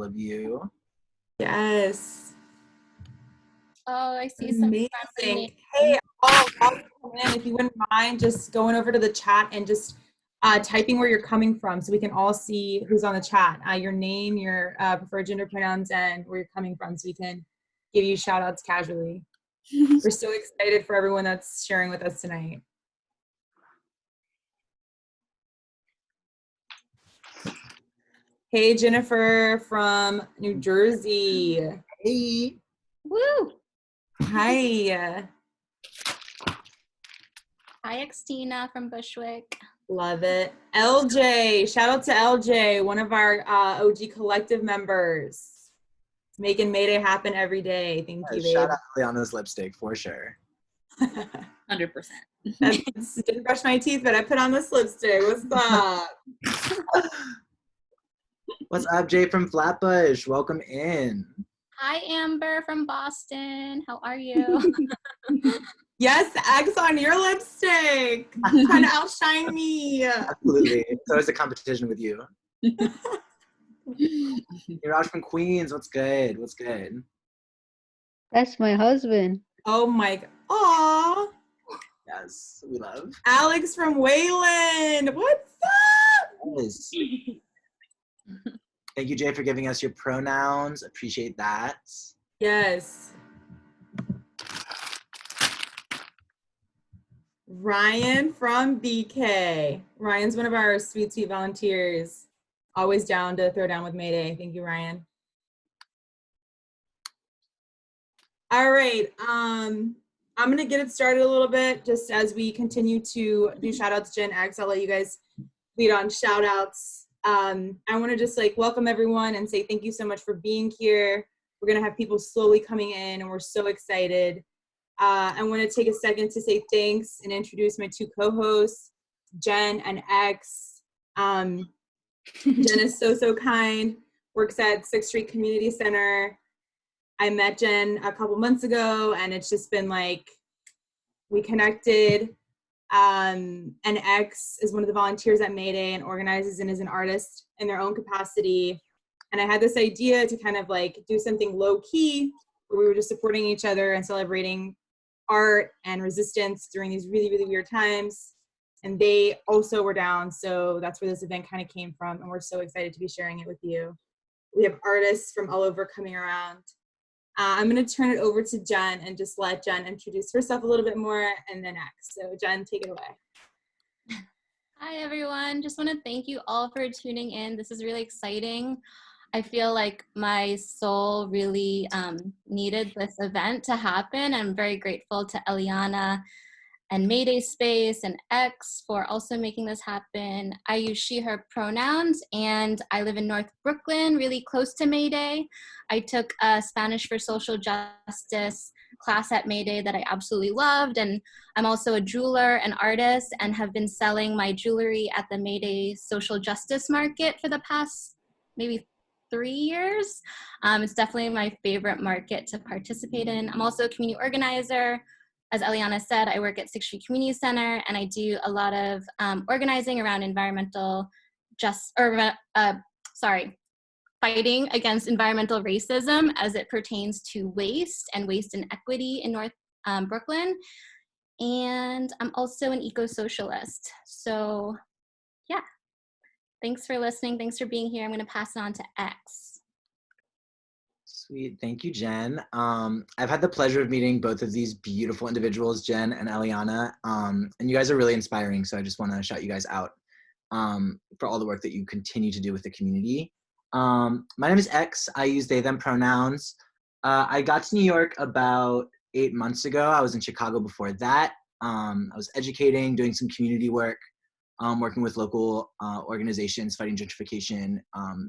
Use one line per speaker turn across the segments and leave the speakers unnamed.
all of you.
Yes.
Oh, I see some
Amazing.
names.
Hey, all come in, if you wouldn't mind just going over to the chat and just typing where you're coming from so we can all see who's on the chat. Your name, your preferred gender pronouns, and where you're coming from so we can give you shout outs casually. We're so excited for everyone that's sharing with us tonight. Hey, Jennifer from New Jersey.
Hey.
Woo!
Hi.
Hi, Xtina from Bushwick.
Love it. LJ, shout out to LJ, one of our OG collective members. Making May Day happen every day. Thank you, babe.
Shout out to Liana's lipstick for sure.
100%.
Didn't brush my teeth, but I put on this lipstick. What's up?
What's up, Jay from Flatbush? Welcome in.
Hi, Amber from Boston. How are you?
Yes, X on your lipstick. Trying to outshine me.
Absolutely. So it's a competition with you. Raj from Queens. What's good? What's good?
That's my husband.
Oh my. Aw.
Yes, we love.
Alex from Wayland. What's up?
Yes. Thank you, Jay, for giving us your pronouns. Appreciate that.
Yes. Ryan from BK. Ryan's one of our sweet volunteers. Always down to throw down with Mayday. Thank you, Ryan. All right. I'm going to get it started a little bit just as we continue to do shout outs. Gen X, I'll let you guys lead on shout outs. I want to just welcome everyone and say thank you so much for being here. We're going to have people slowly coming in and we're so excited. I want to take a second to say thanks and introduce my two co-hosts, Jen and X. Jen is so kind, works at 6th Street Community Center. I met Jen a couple months ago and it's just been we connected. And X is one of the volunteers at Mayday and organizes and is an artist in their own capacity. And I had this idea to kind of do something low key where we were just supporting each other and celebrating art and resistance during these really, really weird times. And they also were down. So that's where this event kind of came from. And we're so excited to be sharing it with you. We have artists from all over coming around. I'm going to turn it over to Jen and just let Jen introduce herself a little bit more and then X. So Jen, take it away.
Hi, everyone. Just want to thank you all for tuning in. This is really exciting. I feel like my soul really needed this event to happen. I'm very grateful to Eliana and Mayday Space and X for also making this happen. I use she, her pronouns, and I live in North Brooklyn, really close to Mayday. I took a Spanish for Social Justice class at Mayday that I absolutely loved, and I'm also a jeweler and artist and have been selling my jewelry at the Mayday Social Justice Market for the past maybe 3 years. It's definitely my favorite market to participate in. I'm also a community organizer. As Eliana said, I work at 6th Street Community Center and I do a lot of organizing around fighting against environmental racism as it pertains to waste and waste inequity in North Brooklyn. And I'm also an eco-socialist. So yeah, thanks for listening. Thanks for being here. I'm gonna pass it on to X.
Sweet, thank you, Jen. I've had the pleasure of meeting both of these beautiful individuals, Jen and Eliana, and you guys are really inspiring, so I just wanna shout you guys out for all the work that you continue to do with the community. My name is X, I use they, them pronouns. I got to New York about 8 months ago. I was in Chicago before that. I was educating, doing some community work, working with local organizations fighting gentrification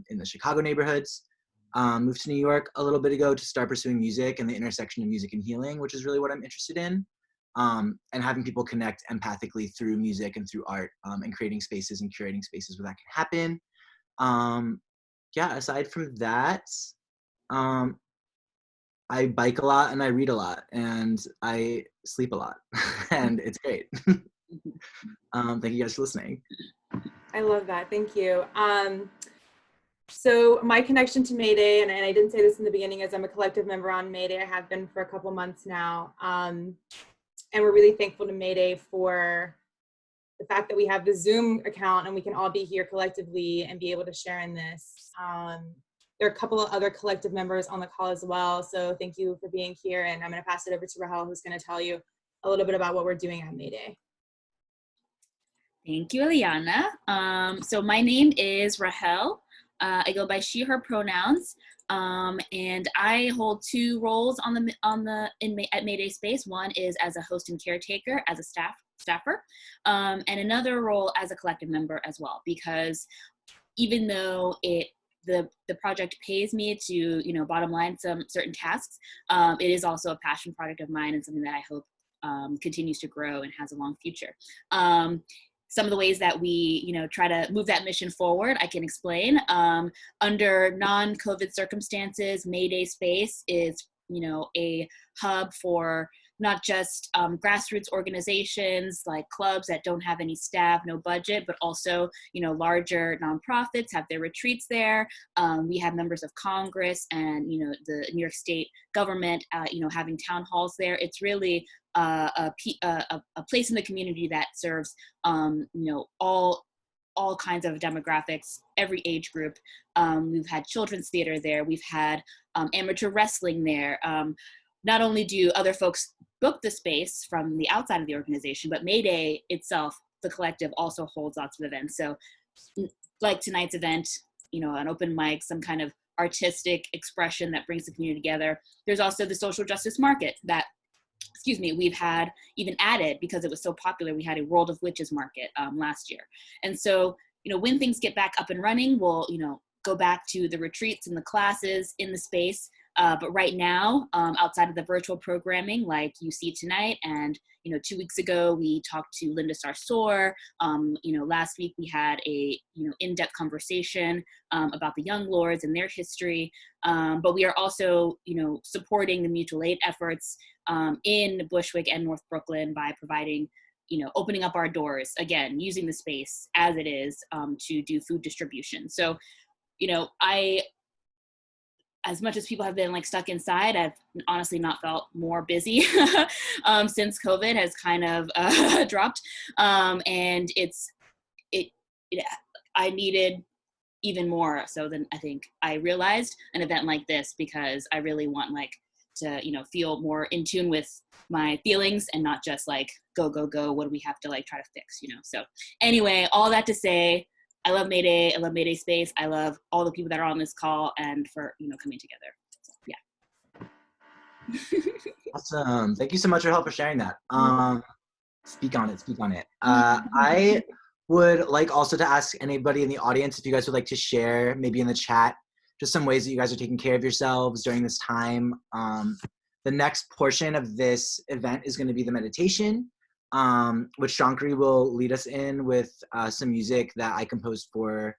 in the Chicago neighborhoods. Moved to New York a little bit ago to start pursuing music and the intersection of music and healing, which is really what I'm interested in. And having people connect empathically through music and through art and creating spaces and curating spaces where that can happen. Yeah, aside from that, I bike a lot and I read a lot and I sleep a lot and it's great. Thank you guys for listening.
I love that. Thank you. So my connection to May Day, and I didn't say this in the beginning, as I'm a collective member on May Day. I have been for a couple months now. And we're really thankful to May Day for the fact that we have the Zoom account and we can all be here collectively and be able to share in this. There are a couple of other collective members on the call as well. So thank you for being here. And I'm going to pass it over to Rahel, who's going to tell you a little bit about what we're doing on May Day.
Thank you, Eliana. So my name is Rahel. I go by she, her pronouns, and I hold two roles at May Day Space. One is as a host and caretaker, as a staffer, and another role as a collective member as well. Because even though the project pays me to bottom line some certain tasks, it is also a passion project of mine and something that I hope continues to grow and has a long future. Some of the ways that we, try to move that mission forward, I can explain. Under non-COVID circumstances, May Day Space is, a hub for not just grassroots organizations like clubs that don't have any staff, no budget, but also, larger nonprofits have their retreats there. We have members of Congress and, the New York State government, having town halls there. It's really a place in the community that serves, all kinds of demographics, every age group. We've had children's theater there. We've had amateur wrestling there. Not only do other folks book the space from the outside of the organization, but May Day itself, the collective, also holds lots of events. So like tonight's event, an open mic, some kind of artistic expression that brings the community together. There's also the social justice market that, we've had even added because it was so popular. We had a World of Witches market last year. And so, when things get back up and running, we'll, go back to the retreats and the classes in the space. But right now, outside of the virtual programming like you see tonight, and 2 weeks ago we talked to Linda Sarsour. Last week we had a in-depth conversation about the Young Lords and their history. But we are also supporting the mutual aid efforts in Bushwick and North Brooklyn by providing, opening up our doors again, using the space as it is to do food distribution. So, as much as people have been stuck inside, I've honestly not felt more busy since COVID has kind of dropped. And I needed even more so than I think I realized an event like this, because I really want to, feel more in tune with my feelings and not just go, what do we have to try to fix, So anyway, all that to say, I love May Day. I love May Day Space. I love all the people that are on this call and for, coming together. So, yeah.
Awesome. Thank you so much, Rahel, for sharing that. Speak on it. I would like also to ask anybody in the audience if you guys would like to share, maybe in the chat, just some ways that you guys are taking care of yourselves during this time. The next portion of this event is going to be the meditation, which Shankari will lead us in with some music that I composed for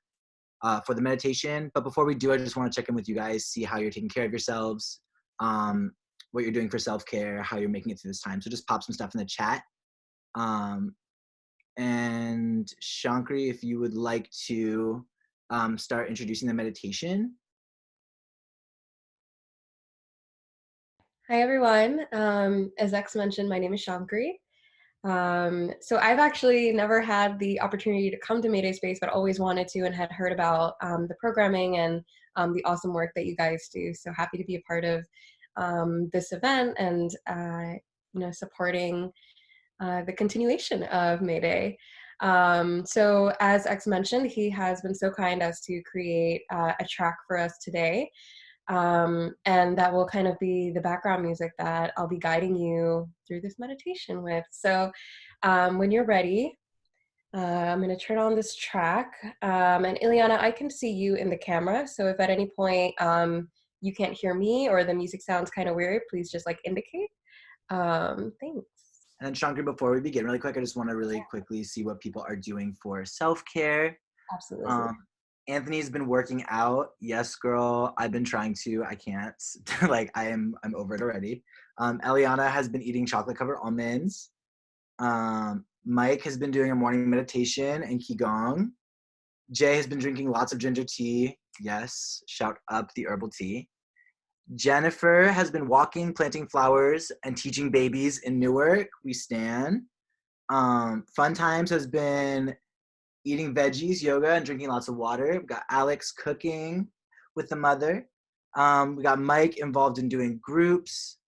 the meditation. But before we do, I just want to check in with you guys, see how you're taking care of yourselves, what you're doing for self-care, how you're making it through this time. So just pop some stuff in the chat. And Shankari, if you would like to start introducing the meditation.
Hi, everyone. As X mentioned, my name is Shankari. So I've actually never had the opportunity to come to May Day Space, but always wanted to and had heard about the programming and the awesome work that you guys do. So happy to be a part of this event and supporting the continuation of May Day. So as X mentioned, he has been so kind as to create a track for us today. And that will kind of be the background music that I'll be guiding you through this meditation with. So when you're ready, I'm going to turn on this track. And Ileana, I can see you in the camera. So if at any point you can't hear me or the music sounds kind of weird, please just indicate. Thanks.
And then Shankari, before we begin, really quick, I just want to really quickly see what people are doing for self-care.
Absolutely.
Anthony's been working out. Yes, girl. I've been trying to. I can't. I'm over it already. Eliana has been eating chocolate-covered almonds. Mike has been doing a morning meditation and qigong. Jay has been drinking lots of ginger tea. Yes, shout up the herbal tea. Jennifer has been walking, planting flowers, and teaching babies in Newark. We stand. Fun Times has been eating veggies, yoga, and drinking lots of water. We got Alex cooking with the mother. We got Mike involved in doing groups.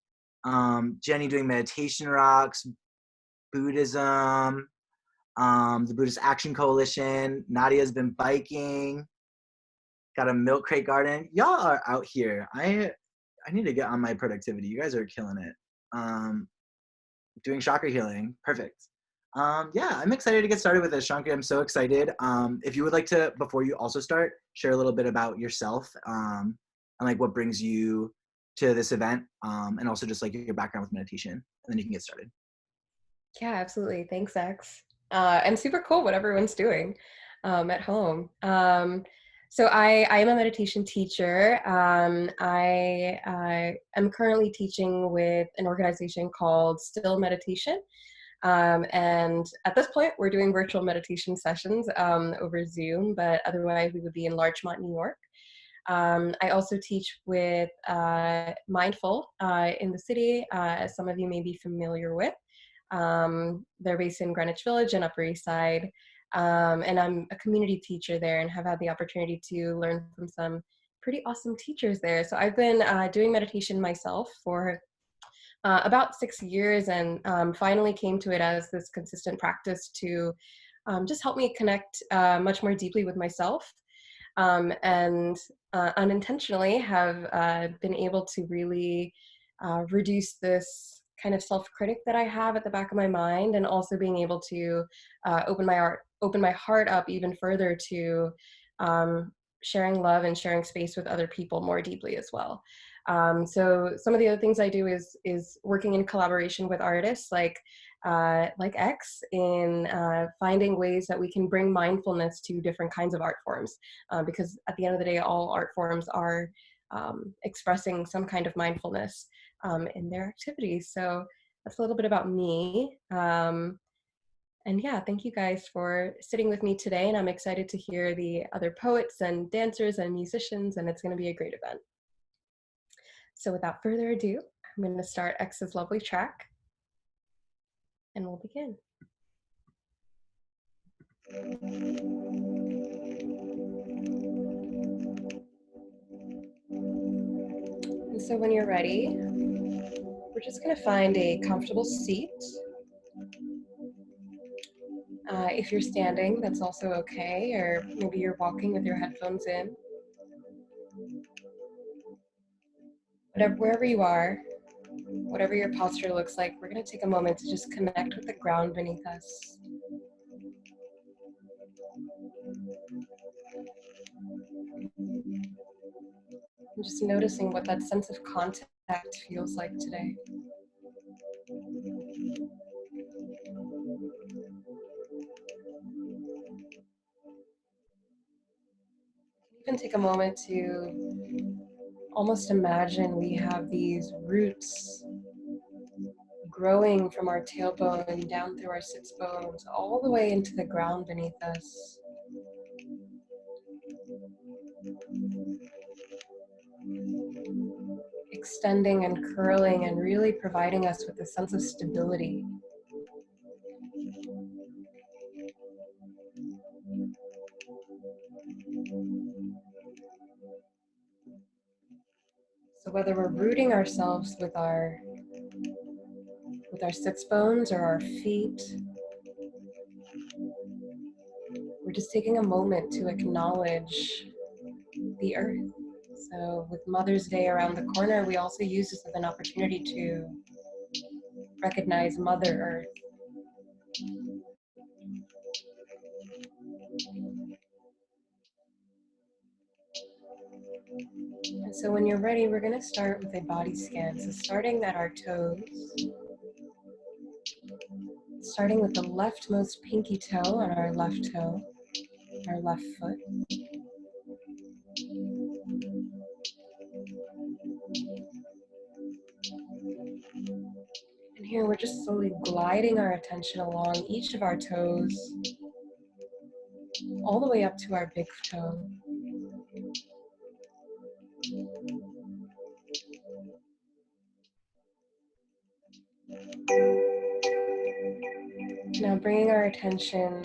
Jenny doing meditation rocks, Buddhism, the Buddhist Action Coalition. Nadia's been biking. Got a milk crate garden. Y'all are out here. I need to get on my productivity. You guys are killing it. Doing chakra healing. Perfect. Yeah, I'm excited to get started with this, Shankar. I'm so excited. If you would like to, before you also start, share a little bit about yourself and like what brings you to this event, and also just like your background with meditation, and then you can get started.
Yeah, absolutely. Thanks, X. And super cool what everyone's doing at home. So I am a meditation teacher. I am currently teaching with an organization called Still Meditation. And at this point, we're doing virtual meditation sessions over Zoom, but otherwise we would be in Larchmont, New York. I also teach with Mindful in the city, as some of you may be familiar with. They're based in Greenwich Village and Upper East Side. And I'm a community teacher there and have had the opportunity to learn from some pretty awesome teachers there. So I've been doing meditation myself for about 6 years, and finally came to it as this consistent practice to just help me connect much more deeply with myself, and unintentionally have been able to really reduce this kind of self-critic that I have at the back of my mind, and also being able to open my heart up even further to sharing love and sharing space with other people more deeply as well. So some of the other things I do is working in collaboration with artists like X in finding ways that we can bring mindfulness to different kinds of art forms, because at the end of the day, all art forms are expressing some kind of mindfulness in their activities. So that's a little bit about me. And yeah, thank you guys for sitting with me today, and I'm excited to hear the other poets and dancers and musicians, and it's going to be a great event. So without further ado, I'm going to start X's lovely track, and we'll begin. And so when you're ready, we're just going to find a comfortable seat. If you're standing, that's also okay, or maybe you're walking with your headphones in. Wherever you are, whatever your posture looks like, we're going to take a moment to just connect with the ground beneath us. And just noticing what that sense of contact feels like today. Even take a moment to almost imagine we have these roots growing from our tailbone down through our sits bones all the way into the ground beneath us. Extending and curling and really providing us with a sense of stability. So whether we're rooting ourselves with our sits bones or our feet, we're just taking a moment to acknowledge the earth. So with Mother's Day around the corner, we also use this as an opportunity to recognize Mother Earth. And so when you're ready, we're going to start with a body scan. So starting at our toes, starting with the leftmost pinky toe on our left toe, our left foot. And here we're just slowly gliding our attention along each of our toes, all the way up to our big toe. bringing our attention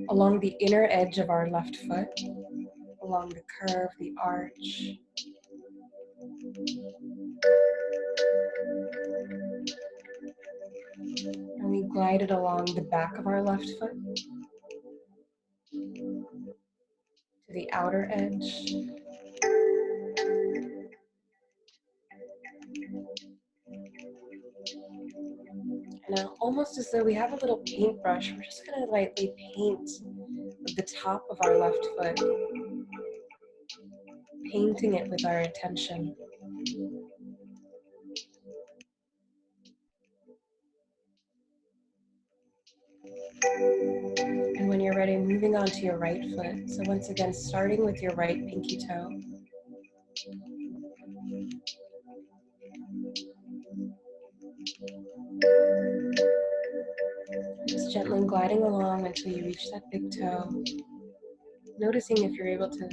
along the inner edge of our left foot, along the curve, the arch. And we glide it along the back of our left foot to the outer edge. And now, almost as though we have a little paintbrush, we're just going to lightly paint the top of our left foot, painting it with our attention. And when you're ready, moving on to your right foot. So once again, starting with your right pinky toe. Just gently gliding along until you reach that big toe. Noticing if you're able to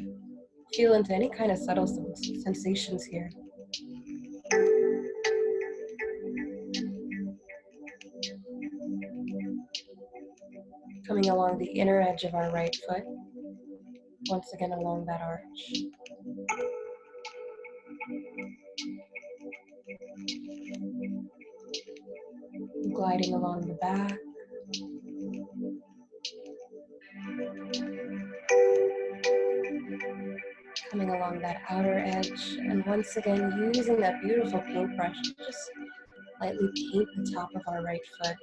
feel into any kind of subtle sensations here. Coming along the inner edge of our right foot. Once again along that arch. Gliding along the back. Coming along that outer edge, and once again using that beautiful paintbrush to just lightly paint the top of our right foot.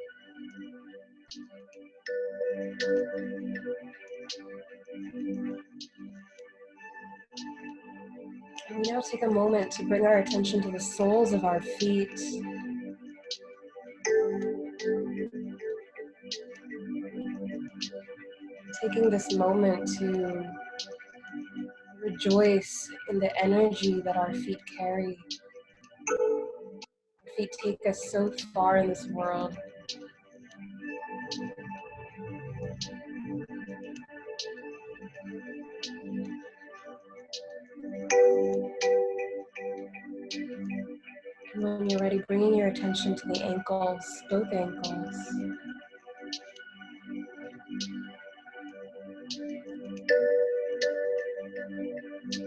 And we now take a moment to bring our attention to the soles of our feet. Taking this moment to rejoice in the energy that our feet carry. Our feet take us so far in this world. And when you're ready, bringing your attention to the ankles, both ankles.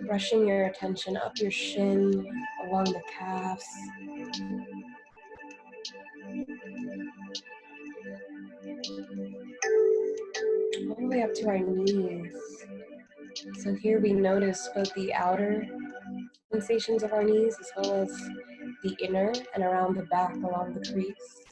Brushing your attention up your shin, along the calves. All the way up to our knees. So here we notice both the outer sensations of our knees as well as the inner and around the back along the crease.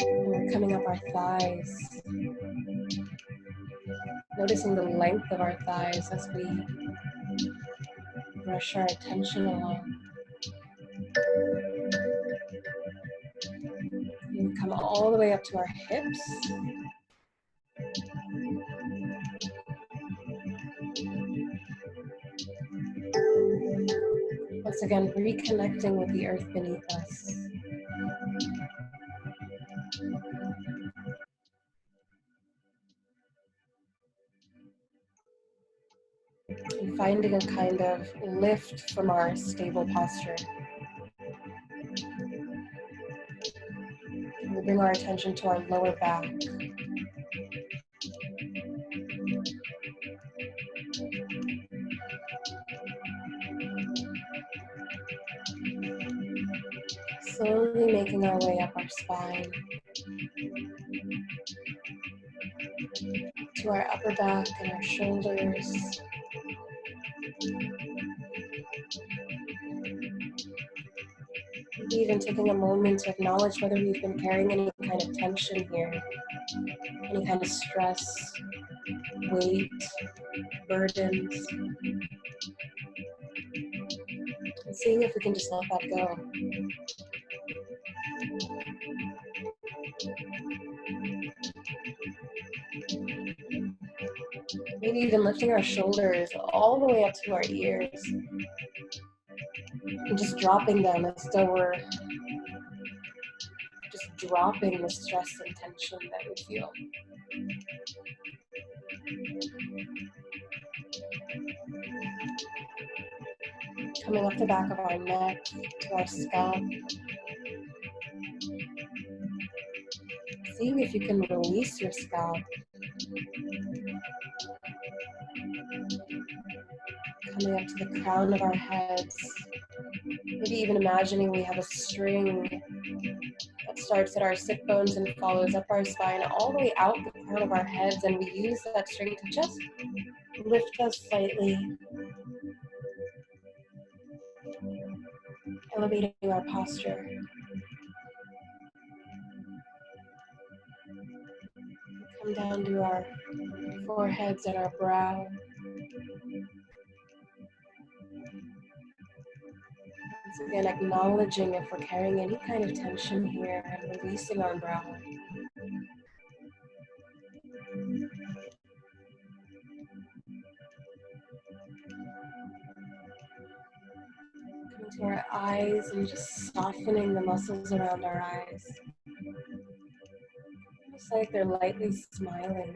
And we're coming up our thighs. Noticing the length of our thighs as we brush our attention along. And we come all the way up to our hips. Once again, reconnecting with the earth beneath us. And finding a kind of lift from our stable posture. And we bring our attention to our lower back. Slowly making our way up our spine, to our upper back and our shoulders. Maybe even taking a moment to acknowledge whether we've been carrying any kind of tension here, any kind of stress, weight, burdens. And seeing if we can just let that go. Maybe even lifting our shoulders all the way up to our ears. And just dropping them as though we're just dropping the stress and tension that we feel. Coming up the back of our neck to our scalp. Seeing if you can release your scalp. Coming up to the crown of our heads. Maybe even imagining we have a string that starts at our sit bones and follows up our spine all the way out the crown of our heads, and we use that string to just lift us slightly, elevating our posture. Come down to our foreheads and our brow. Once again, acknowledging if we're carrying any kind of tension here and releasing our brow. Coming to our eyes and just softening the muscles around our eyes. Almost like they're lightly smiling.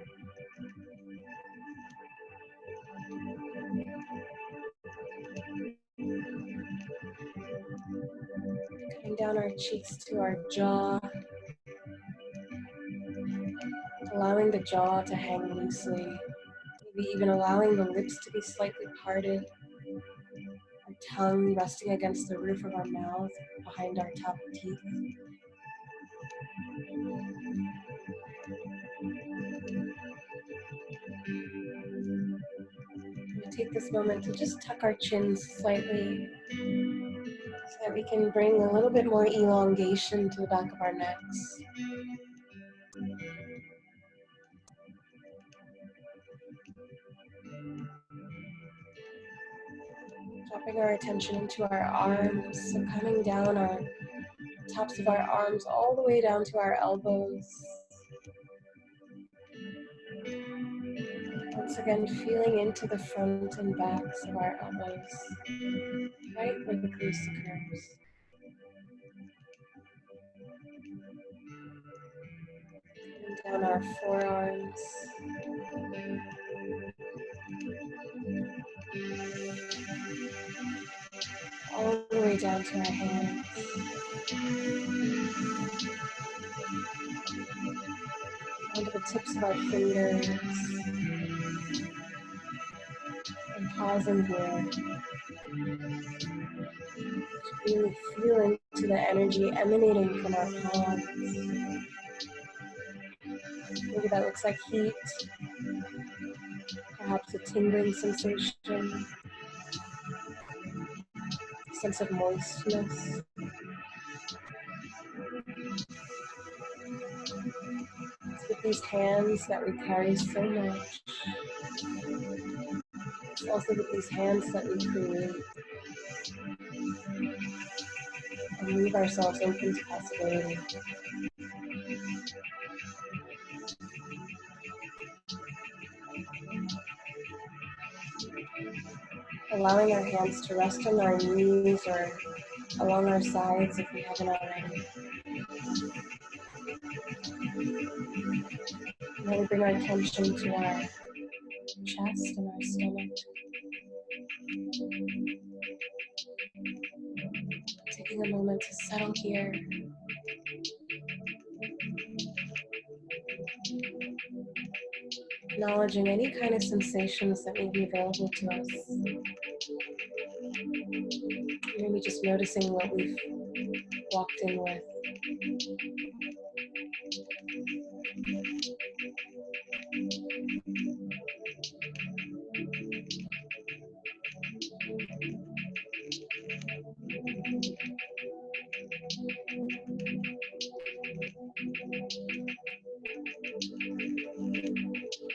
Coming down our cheeks to our jaw. Allowing the jaw to hang loosely. Maybe even allowing the lips to be slightly parted. Our tongue resting against the roof of our mouth behind our top teeth. We take this moment to just tuck our chins slightly so that we can bring a little bit more elongation to the back of our necks. Dropping our attention into our arms, so coming down our tops of our arms all the way down to our elbows. Once again, feeling into the front and backs of our elbows, right where the crease occurs. Coming down our forearms. All the way down to our hands. Onto the tips of our fingers. And pausing here. Really feel into the energy emanating from our palms. Maybe that looks like heat. Perhaps a tingling sensation. A sense of moistness. It's with these hands that we carry so much. It's also with these hands that we create and leave ourselves open to possibility. Allowing our hands to rest on our knees or along our sides if we haven't already. And then we bring our attention to our chest and our stomach. Taking a moment to settle here. Acknowledging any kind of sensations that may be available to us. Maybe just noticing what we've walked in with.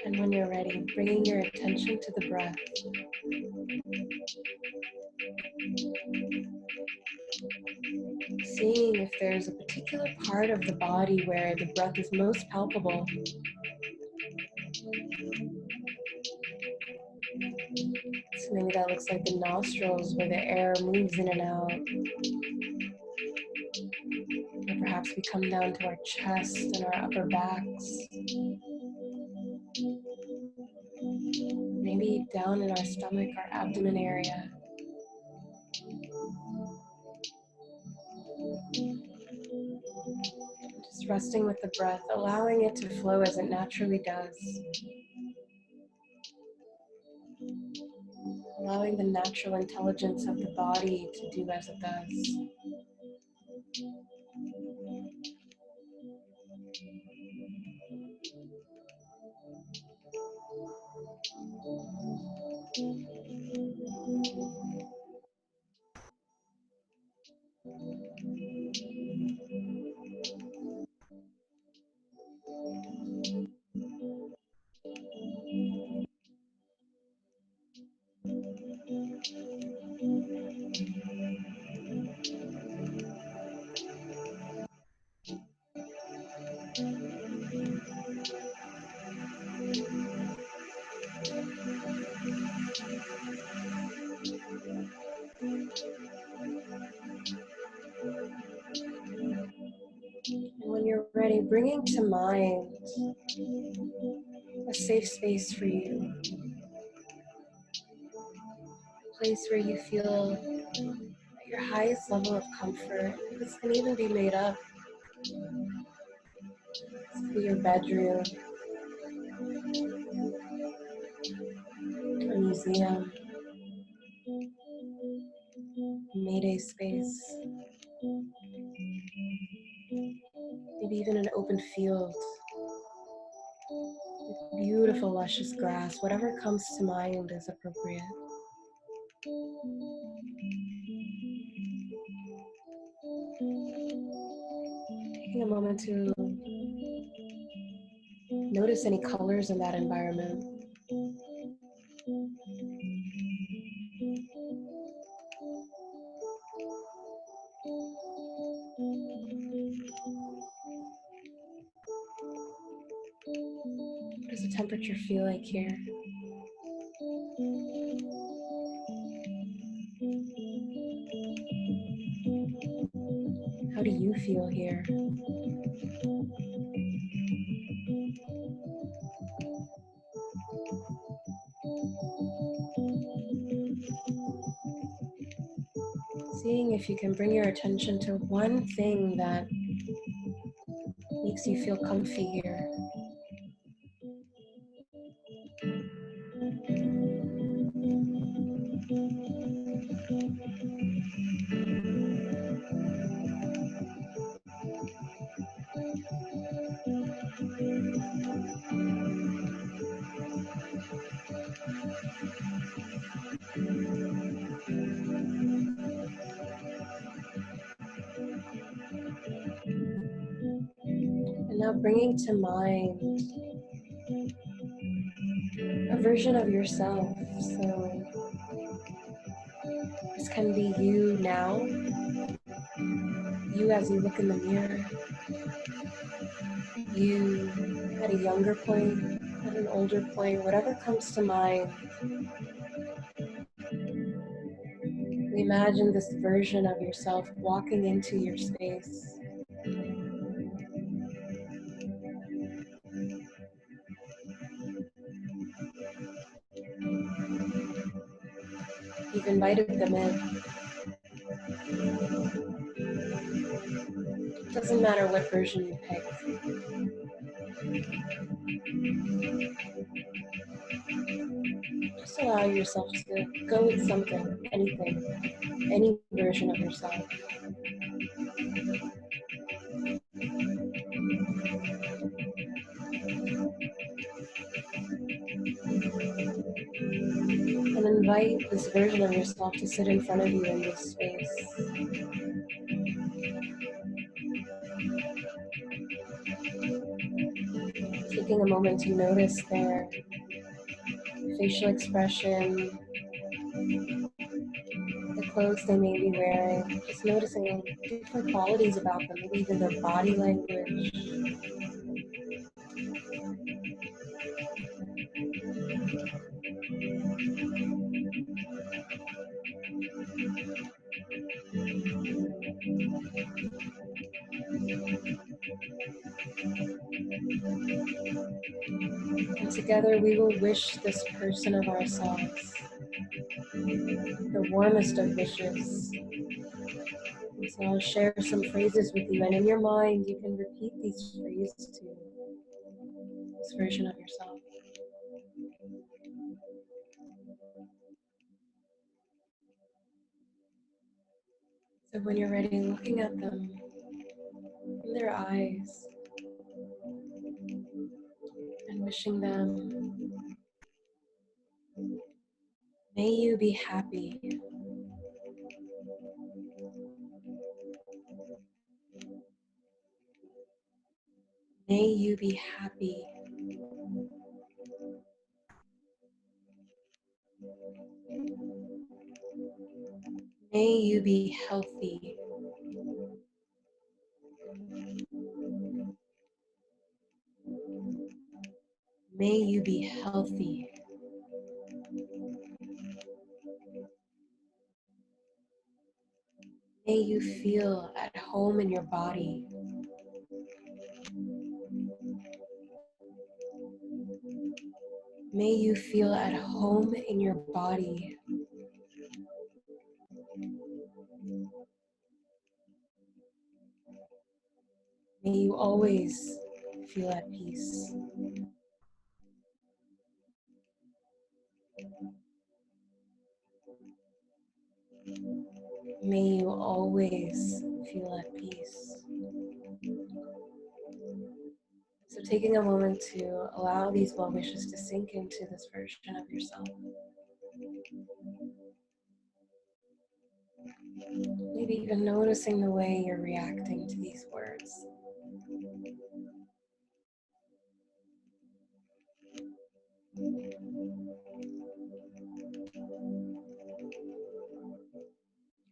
And when you're ready, bringing your attention to the breath. Seeing if there's a particular part of the body where the breath is most palpable. So maybe that looks like the nostrils where the air moves in and out. Or perhaps we come down to our chest and our upper backs. maybe down in our stomach, our abdomen area. Just resting with the breath, allowing it to flow as it naturally does. Allowing the natural intelligence of the body to do as it does. And when you're ready, bringing to mind a safe space for you, a place where you feel at your highest level of comfort. This can even be made up. This could be your bedroom, a museum, a Mayday space, maybe even an open field, beautiful luscious grass. Whatever comes to mind is appropriate. Taking a moment to notice any colors in that environment. What does the temperature feel like here? How do you feel here? Seeing if you can bring your attention to one thing that makes you feel comfy here. And now bringing to mind a version of yourself. So this can be you now, you as you look in the mirror, you at a younger point, at an older point, whatever comes to mind. We imagine this version of yourself walking into your space. You've invited them in. It doesn't matter what version you pick. Just allow yourself to go with something, anything, any version of yourself. And invite this version of yourself to sit in front of you in this space. Taking a moment to notice their facial expression, the clothes they may be wearing, just noticing different qualities about them, maybe even their body language. And together we will wish this person of ourselves the warmest of wishes. So I'll share some phrases with you, and in your mind you can repeat these phrases to this version of yourself. So when you're ready, looking at them in their eyes and wishing them, may you be happy. May you be happy. May you be healthy. May you be healthy. May you feel at home in your body. May you feel at home in your body. May you always feel at peace. May you always feel at peace. So taking a moment to allow these well wishes to sink into this version of yourself. Maybe even noticing the way you're reacting to these words.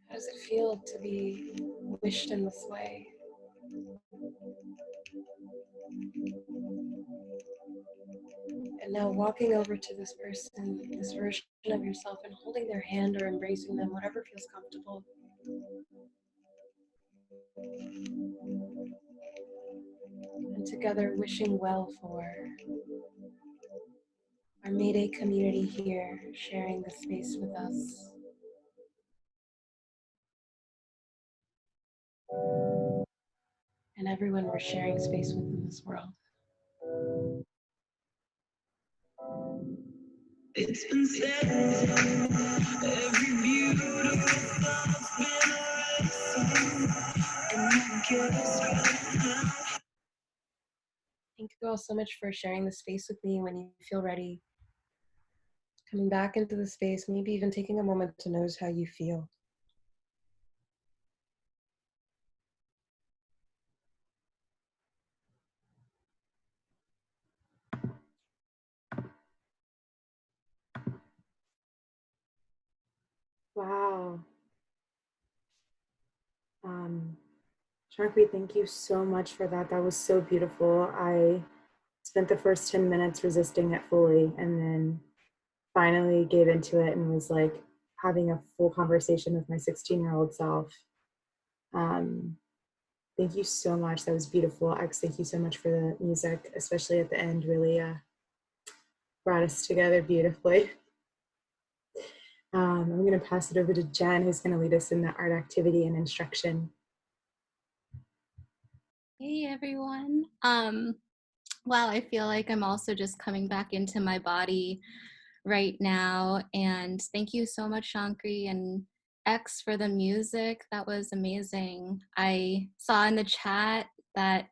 How does it feel to be wished in this way? And now walking over to this person, this version of yourself, and holding their hand or embracing them, whatever feels comfortable. And together wishing well for our Mayday community here, sharing the space with us. And everyone we're sharing space with in this world. It's been said, every beautiful thought's been erased, and I guess right now. Thank you all so much for sharing the space with me. When you feel ready, coming back into the space, maybe even taking a moment to notice how you feel.
Wow. Shankri, thank you so much for that. That was so beautiful. I spent the first 10 minutes resisting it fully and then finally gave into it and was like having a full conversation with my 16-year-old self. Thank you so much. That was beautiful. X, thank you so much for the music, especially at the end, really brought us together beautifully. I'm going to pass it over to Jen, who's going to lead us in the art activity and instruction.
Hey everyone. Wow, I feel like I'm also just coming back into my body right now. And thank you so much, Shankri and X, for the music. That was amazing. I saw in the chat that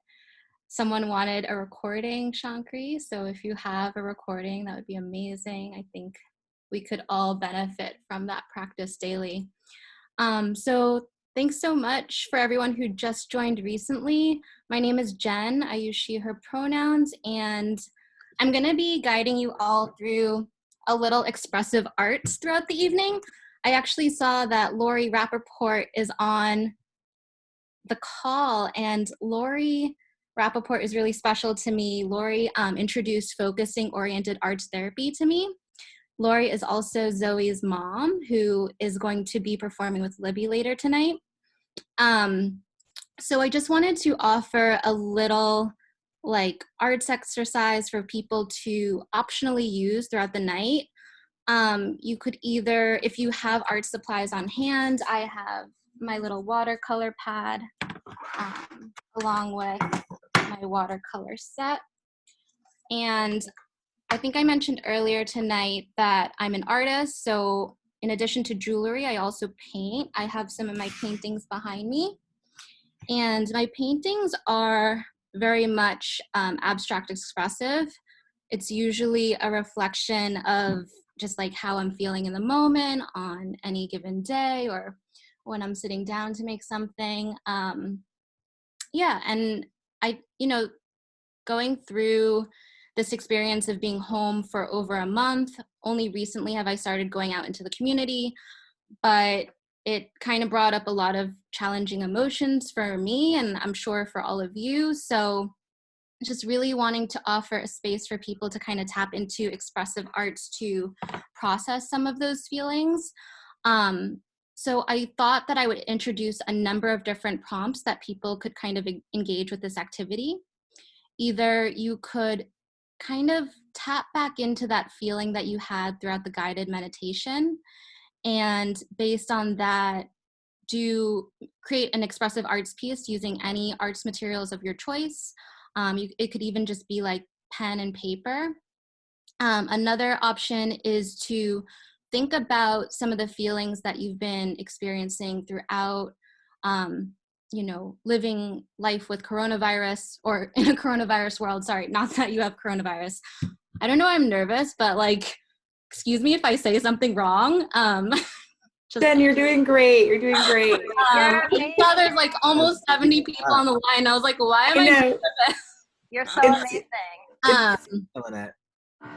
someone wanted a recording, Shankri. So if you have a recording, that would be amazing. I think we could all benefit from that practice daily. So thanks so much for everyone who just joined recently. My name is Jen. I use she, her pronouns, and I'm going to be guiding you all through a little expressive arts throughout the evening. I actually saw that Lori Rappaport is on the call, and Lori Rappaport is really special to me. Lori introduced focusing oriented arts therapy to me. Lori is also Zoe's mom, who is going to be performing with Libby later tonight. So I just wanted to offer a little like arts exercise for people to optionally use throughout the night. You could either, if you have art supplies on hand, I have my little watercolor pad along with my watercolor set. And I think I mentioned earlier tonight that I'm an artist. So in addition to jewelry, I also paint. I have some of my paintings behind me. And my paintings are very much abstract expressive. It's usually a reflection of just like how I'm feeling in the moment on any given day or when I'm sitting down to make something. Yeah, and going through this experience of being home for over a month, only recently have I started going out into the community, but it kind of brought up a lot of challenging emotions for me, and I'm sure for all of you. So just really wanting to offer a space for people to kind of tap into expressive arts to process some of those feelings. So I thought that I would introduce a number of different prompts that people could kind of engage with this activity. Either you could kind of tap back into that feeling that you had throughout the guided meditation, and based on that, create an expressive arts piece using any arts materials of your choice. It could even just be like pen and paper. Another option is to think about some of the feelings that you've been experiencing throughout, living life with coronavirus, or in a coronavirus world. Sorry, not that you have coronavirus. I don't know, I'm nervous, but like, excuse me if I say something wrong.
Jen, you're doing great. You're doing great.
I saw there's like almost 70 people on the line. I was like, why am I nervous?
You're so amazing.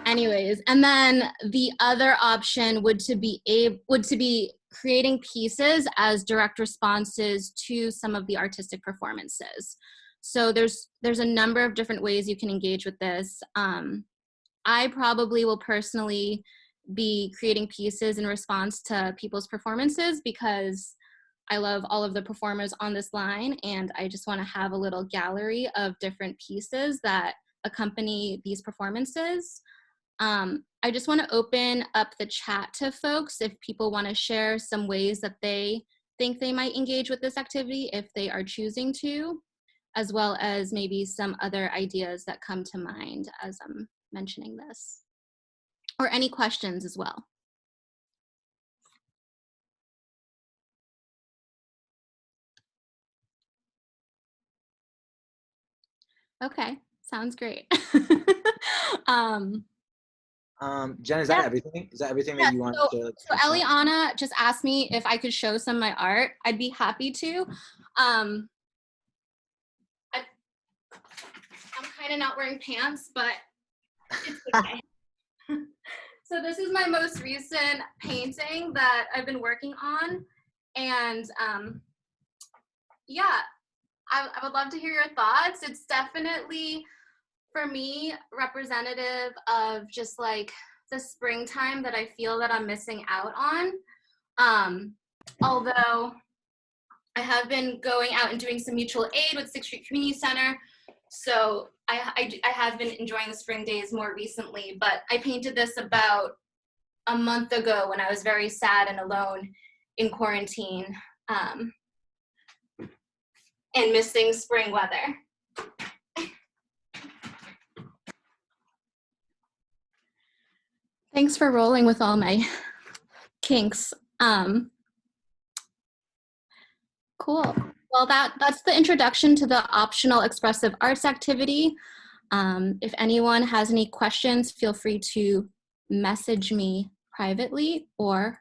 Anyways, and then the other option would to be creating pieces as direct responses to some of the artistic performances. So there's a number of different ways you can engage with this. I probably will personally be creating pieces in response to people's performances because I love all of the performers on this line, and I just want to have a little gallery of different pieces that accompany these performances. I just want to open up the chat to folks if people want to share some ways that they think they might engage with this activity if they are choosing to, as well as maybe some other ideas that come to mind as I'm mentioning this, or any questions as well. Okay, sounds great.
Jen, is that everything? Is that everything that you want to share?
So Eliana just asked me if I could show some of my art. I'd be happy to. I'm kind of not wearing pants, but it's okay. So this is my most recent painting that I've been working on. And yeah, I would love to hear your thoughts. It's definitely, for me, representative of just like the springtime that I feel that I'm missing out on. Although I have been going out and doing some mutual aid with 6th Street Community Center, so I have been enjoying the spring days more recently, but I painted this about a month ago when I was very sad and alone in quarantine and missing spring weather. Thanks for rolling with all my kinks. Cool. Well, that's the introduction to the optional expressive arts activity. If anyone has any questions, feel free to message me privately, or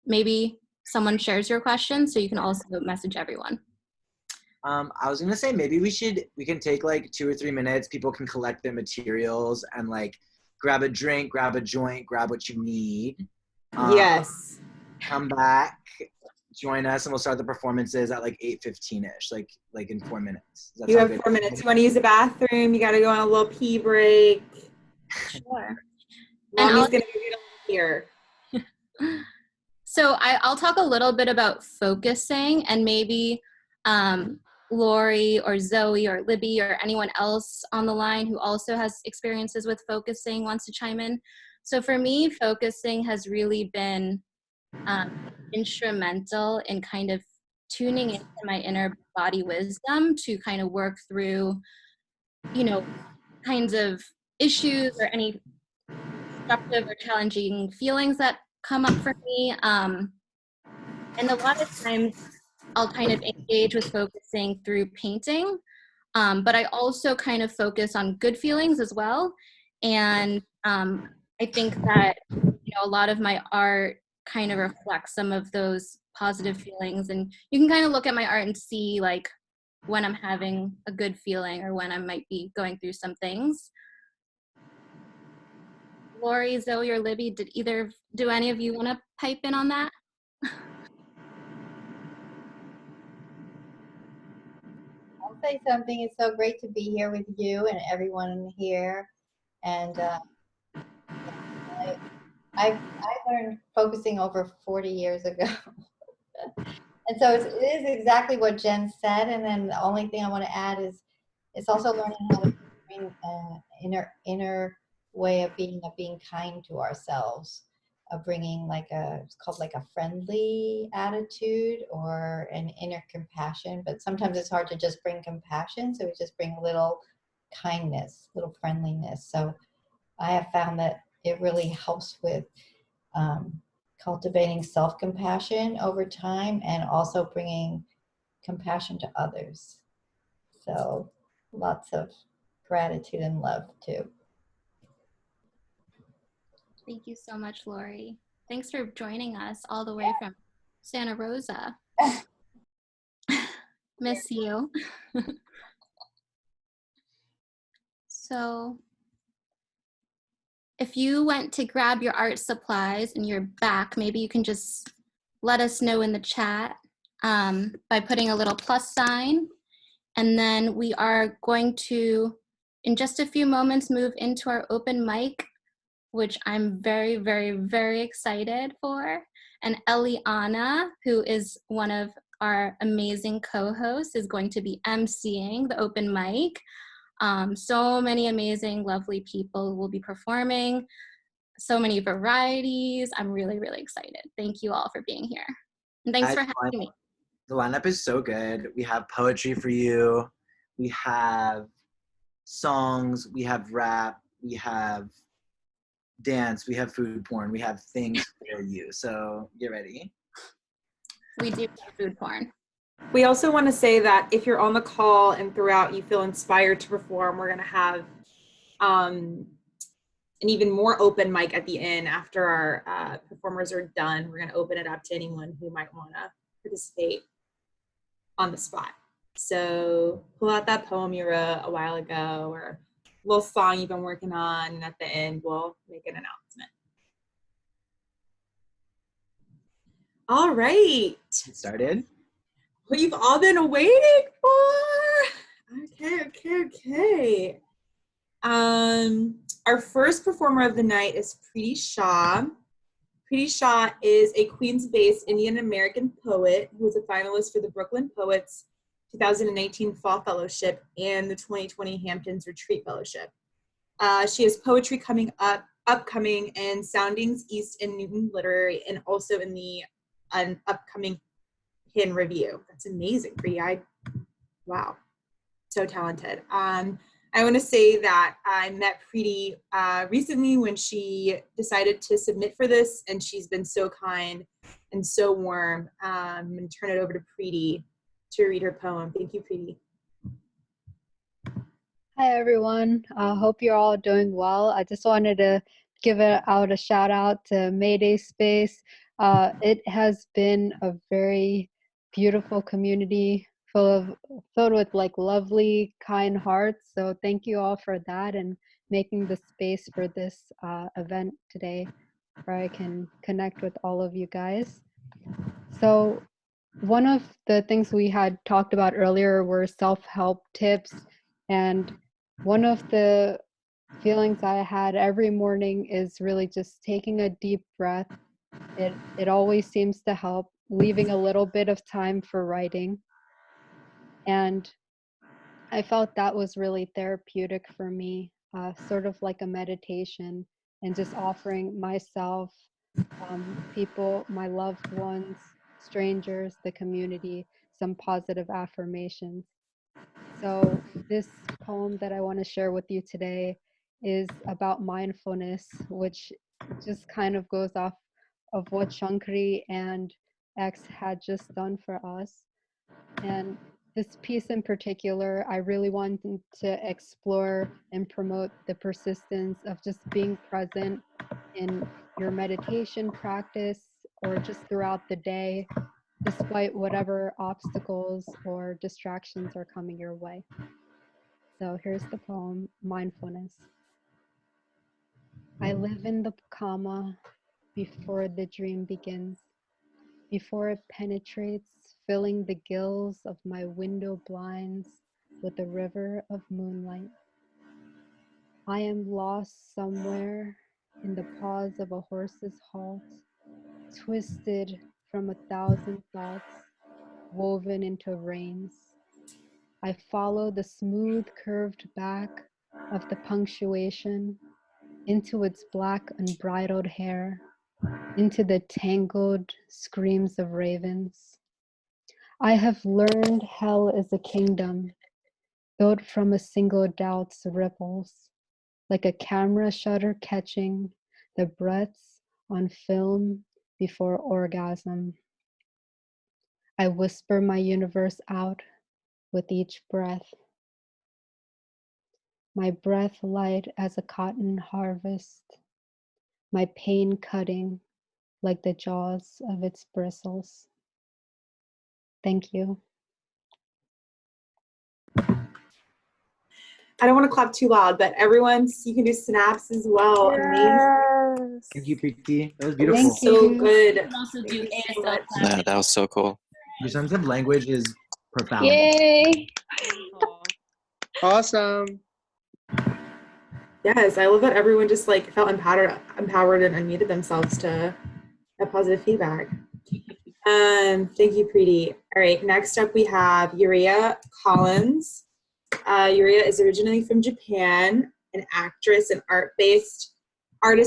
maybe someone shares your question, so you can also message everyone.
I was gonna say maybe we can take like 2 or 3 minutes. People can collect their materials and like grab a drink, grab a joint, grab what you need.
Yes.
Come back, join us, and we'll start the performances at like 8:15ish, like in 4 minutes.
You have 4 minutes. You want to use the bathroom? You got to go on a little pee break.
Sure.
Mommy's gonna give you a here.
So I'll talk a little bit about focusing and maybe Lori or Zoe or Libby or anyone else on the line who also has experiences with focusing wants to chime in. So for me, focusing has really been instrumental in kind of tuning into my inner body wisdom to kind of work through, kinds of issues or any disruptive or challenging feelings that come up for me. And a lot of times I'll kind of engage with focusing through painting, but I also kind of focus on good feelings as well. And I think that, a lot of my art kind of reflects some of those positive feelings. And you can kind of look at my art and see like when I'm having a good feeling or when I might be going through some things. Lori, Zoe, or Libby, do any of you want to pipe in on that?
I'll say something. It's so great to be here with you and everyone here. And I learned focusing over 40 years ago. And so it is exactly what Jen said. And then the only thing I want to add is it's also learning how to bring inner way of being kind to ourselves, of bringing it's called like a friendly attitude or an inner compassion. But sometimes it's hard to just bring compassion. So we just bring a little kindness, little friendliness. So I have found that it really helps with cultivating self-compassion over time and also bringing compassion to others. So lots of gratitude and love too.
Thank you so much, Lori. Thanks for joining us all the way from Santa Rosa. Miss you. So if you went to grab your art supplies and you're back, maybe you can just let us know in the chat by putting a little plus sign. And then we are going to, in just a few moments, move into our open mic, which I'm very, very, very excited for. And Eliana, who is one of our amazing co-hosts, is going to be emceeing the open mic. So many amazing, lovely people will be performing, so many varieties. I'm really, really excited. Thank you all for being here. And thanks for having me.
The lineup is so good. We have poetry for you. We have songs. We have rap. We have dance. We have food porn. We have things for you. So get ready.
We do have food porn.
We also want to say that if you're on the call and throughout you feel inspired to perform, we're going to have an even more open mic at the end after our performers are done. We're going to open it up to anyone who might want to participate on the spot. So pull out that poem you wrote a while ago or a little song you've been working on, and at the end we'll make an announcement. All right.
Started?
What you've all been waiting for. Okay. Our first performer of the night is Preeti Shah. Preeti Shah is a Queens-based Indian American poet who was a finalist for the Brooklyn Poets 2019 Fall Fellowship and the 2020 Hamptons Retreat Fellowship. She has poetry upcoming in Soundings East and Newton Literary, and also in the upcoming Pin Review. That's amazing, Preeti. Wow, so talented. I want to say that I met Preeti recently when she decided to submit for this, and she's been so kind and so warm. I'm going to turn it over to Preeti to read her poem. Thank you, Preeti.
Hi, everyone. I hope you're all doing well. I just wanted to give out a shout out to Mayday Space. It has been a very beautiful community filled with like lovely, kind hearts. So thank you all for that and making the space for this event today where I can connect with all of you guys. So one of the things we had talked about earlier were self-help tips, and one of the feelings I had every morning is really just taking a deep breath. It always seems to help, leaving a little bit of time for writing. And I felt that was really therapeutic for me, sort of like a meditation, and just offering myself, people, my loved ones, strangers, the community, some positive affirmations. So this poem that I want to share with you today is about mindfulness, which just kind of goes off of what Shankari and X had just done for us. And this piece in particular, I really wanted to explore and promote the persistence of just being present in your meditation practice or just throughout the day, despite whatever obstacles or distractions are coming your way. So here's the poem, Mindfulness. I live in the comma before the dream begins, before it penetrates, filling the gills of my window blinds with a river of moonlight. I am lost somewhere in the pause of a horse's halt, twisted from 1,000 thoughts, woven into reins. I follow the smooth curved back of the punctuation into its black unbridled hair, into the tangled screams of ravens. I have learned hell is a kingdom built from a single doubt's ripples, like a camera shutter catching the breaths on film before orgasm. I whisper my universe out with each breath, my breath light as a cotton harvest, my pain cutting like the jaws of its bristles. Thank you.
I don't want to clap too loud, but everyone, you can do snaps as well. Amazing.
Thank you, Preeti. That was beautiful.
Thank
So
you.
good.
You can also
Thank
do
you so
ASL
much.
Yeah, that was so cool.
Your sense of language is profound.
Yay!
Awesome.
Yes, I love that everyone just like felt empowered and unmuted themselves to that positive feedback. Thank you, Preeti. All right, next up we have Yuria Collins. Yuria is originally from Japan, an actress and artist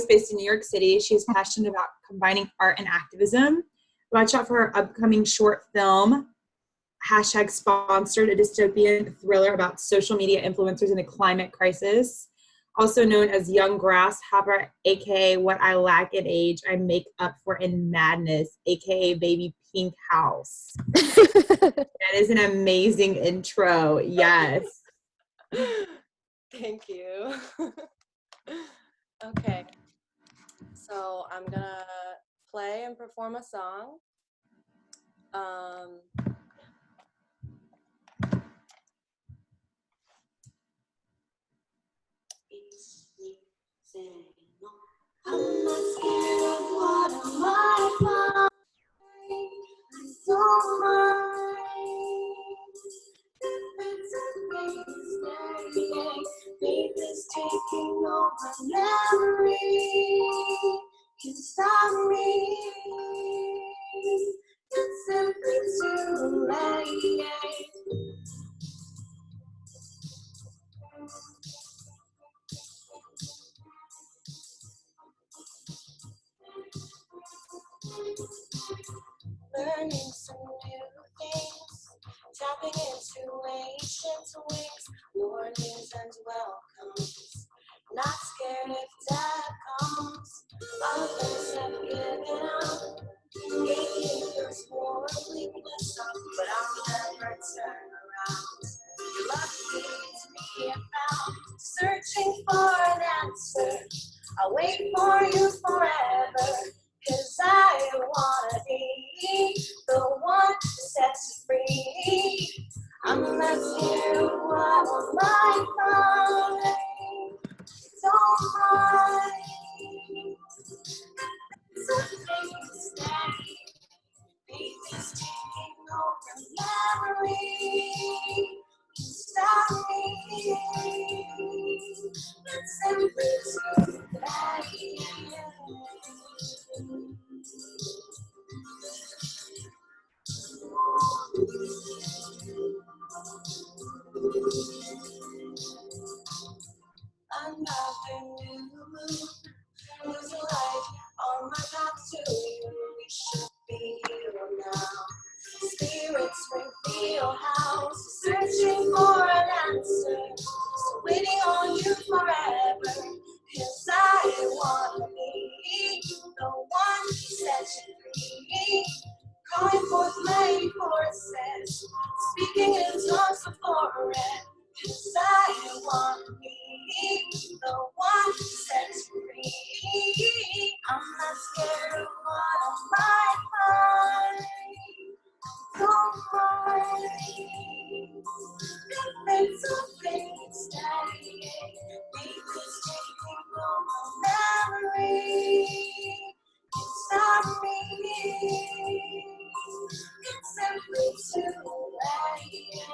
based in New York City. She's passionate about combining art and activism. Watch out for her upcoming short film, #sponsored, a dystopian thriller about social media influencers in a climate crisis. Also known as Young Grasshopper, aka What I Lack in Age, I Make Up for in Madness, aka Baby Pink House. That is an amazing intro. Yes.
Thank you. Okay, so I'm gonna play and perform a song. I'm not scared of what I might find. I don't mind if it's a mistake. Faith is taking over memory. Can stop me. It's simply too late. Learning some new things, tapping into ancient wings, warnings and welcomes. Not scared if death comes. Others have given up. Gatekeepers war weakness up, but I'll never turn around. You're lucky to be found, searching for an answer. I'll wait for you forever. 'Cause I wanna be the one that sets you free. I'm not scared of what I might find. Don't mind. It's a big mistake. Baby's taking over memory. Stop me. It's simply too late.
'Cause I want to be the one who sets free. I'm not scared of what I might find. Don't mind if it's a fake stay. Because taking all my memory inside me. It's simply too late.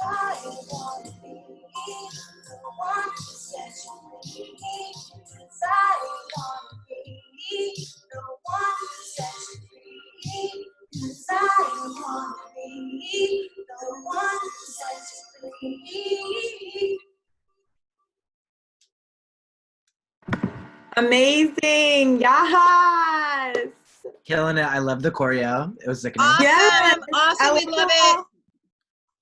I want to be the one who sets you free. 'Cause I want to be the one who sets you free. 'Cause I want to be the one who sets you free.
Amazing. Yes.
Killing it. I love the choreo. It was sickening.
Awesome.
Yes.
Awesome. We love it.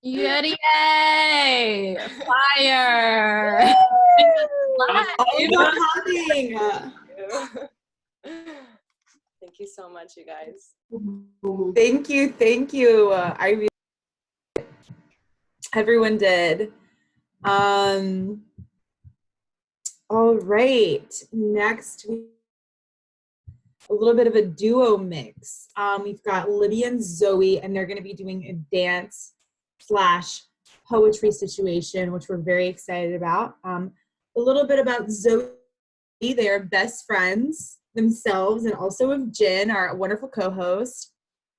Yay! Fire!
All about clapping.
Thank you so much, you guys.
Thank you. Thank you. I really, everyone did. All right. Next, a little bit of a duo mix. We've got Libby and Zoe, and they're going to be doing a dance / poetry situation, which we're very excited about. A little bit about Zoe. They are best friends themselves and also with Jen, our wonderful co-host.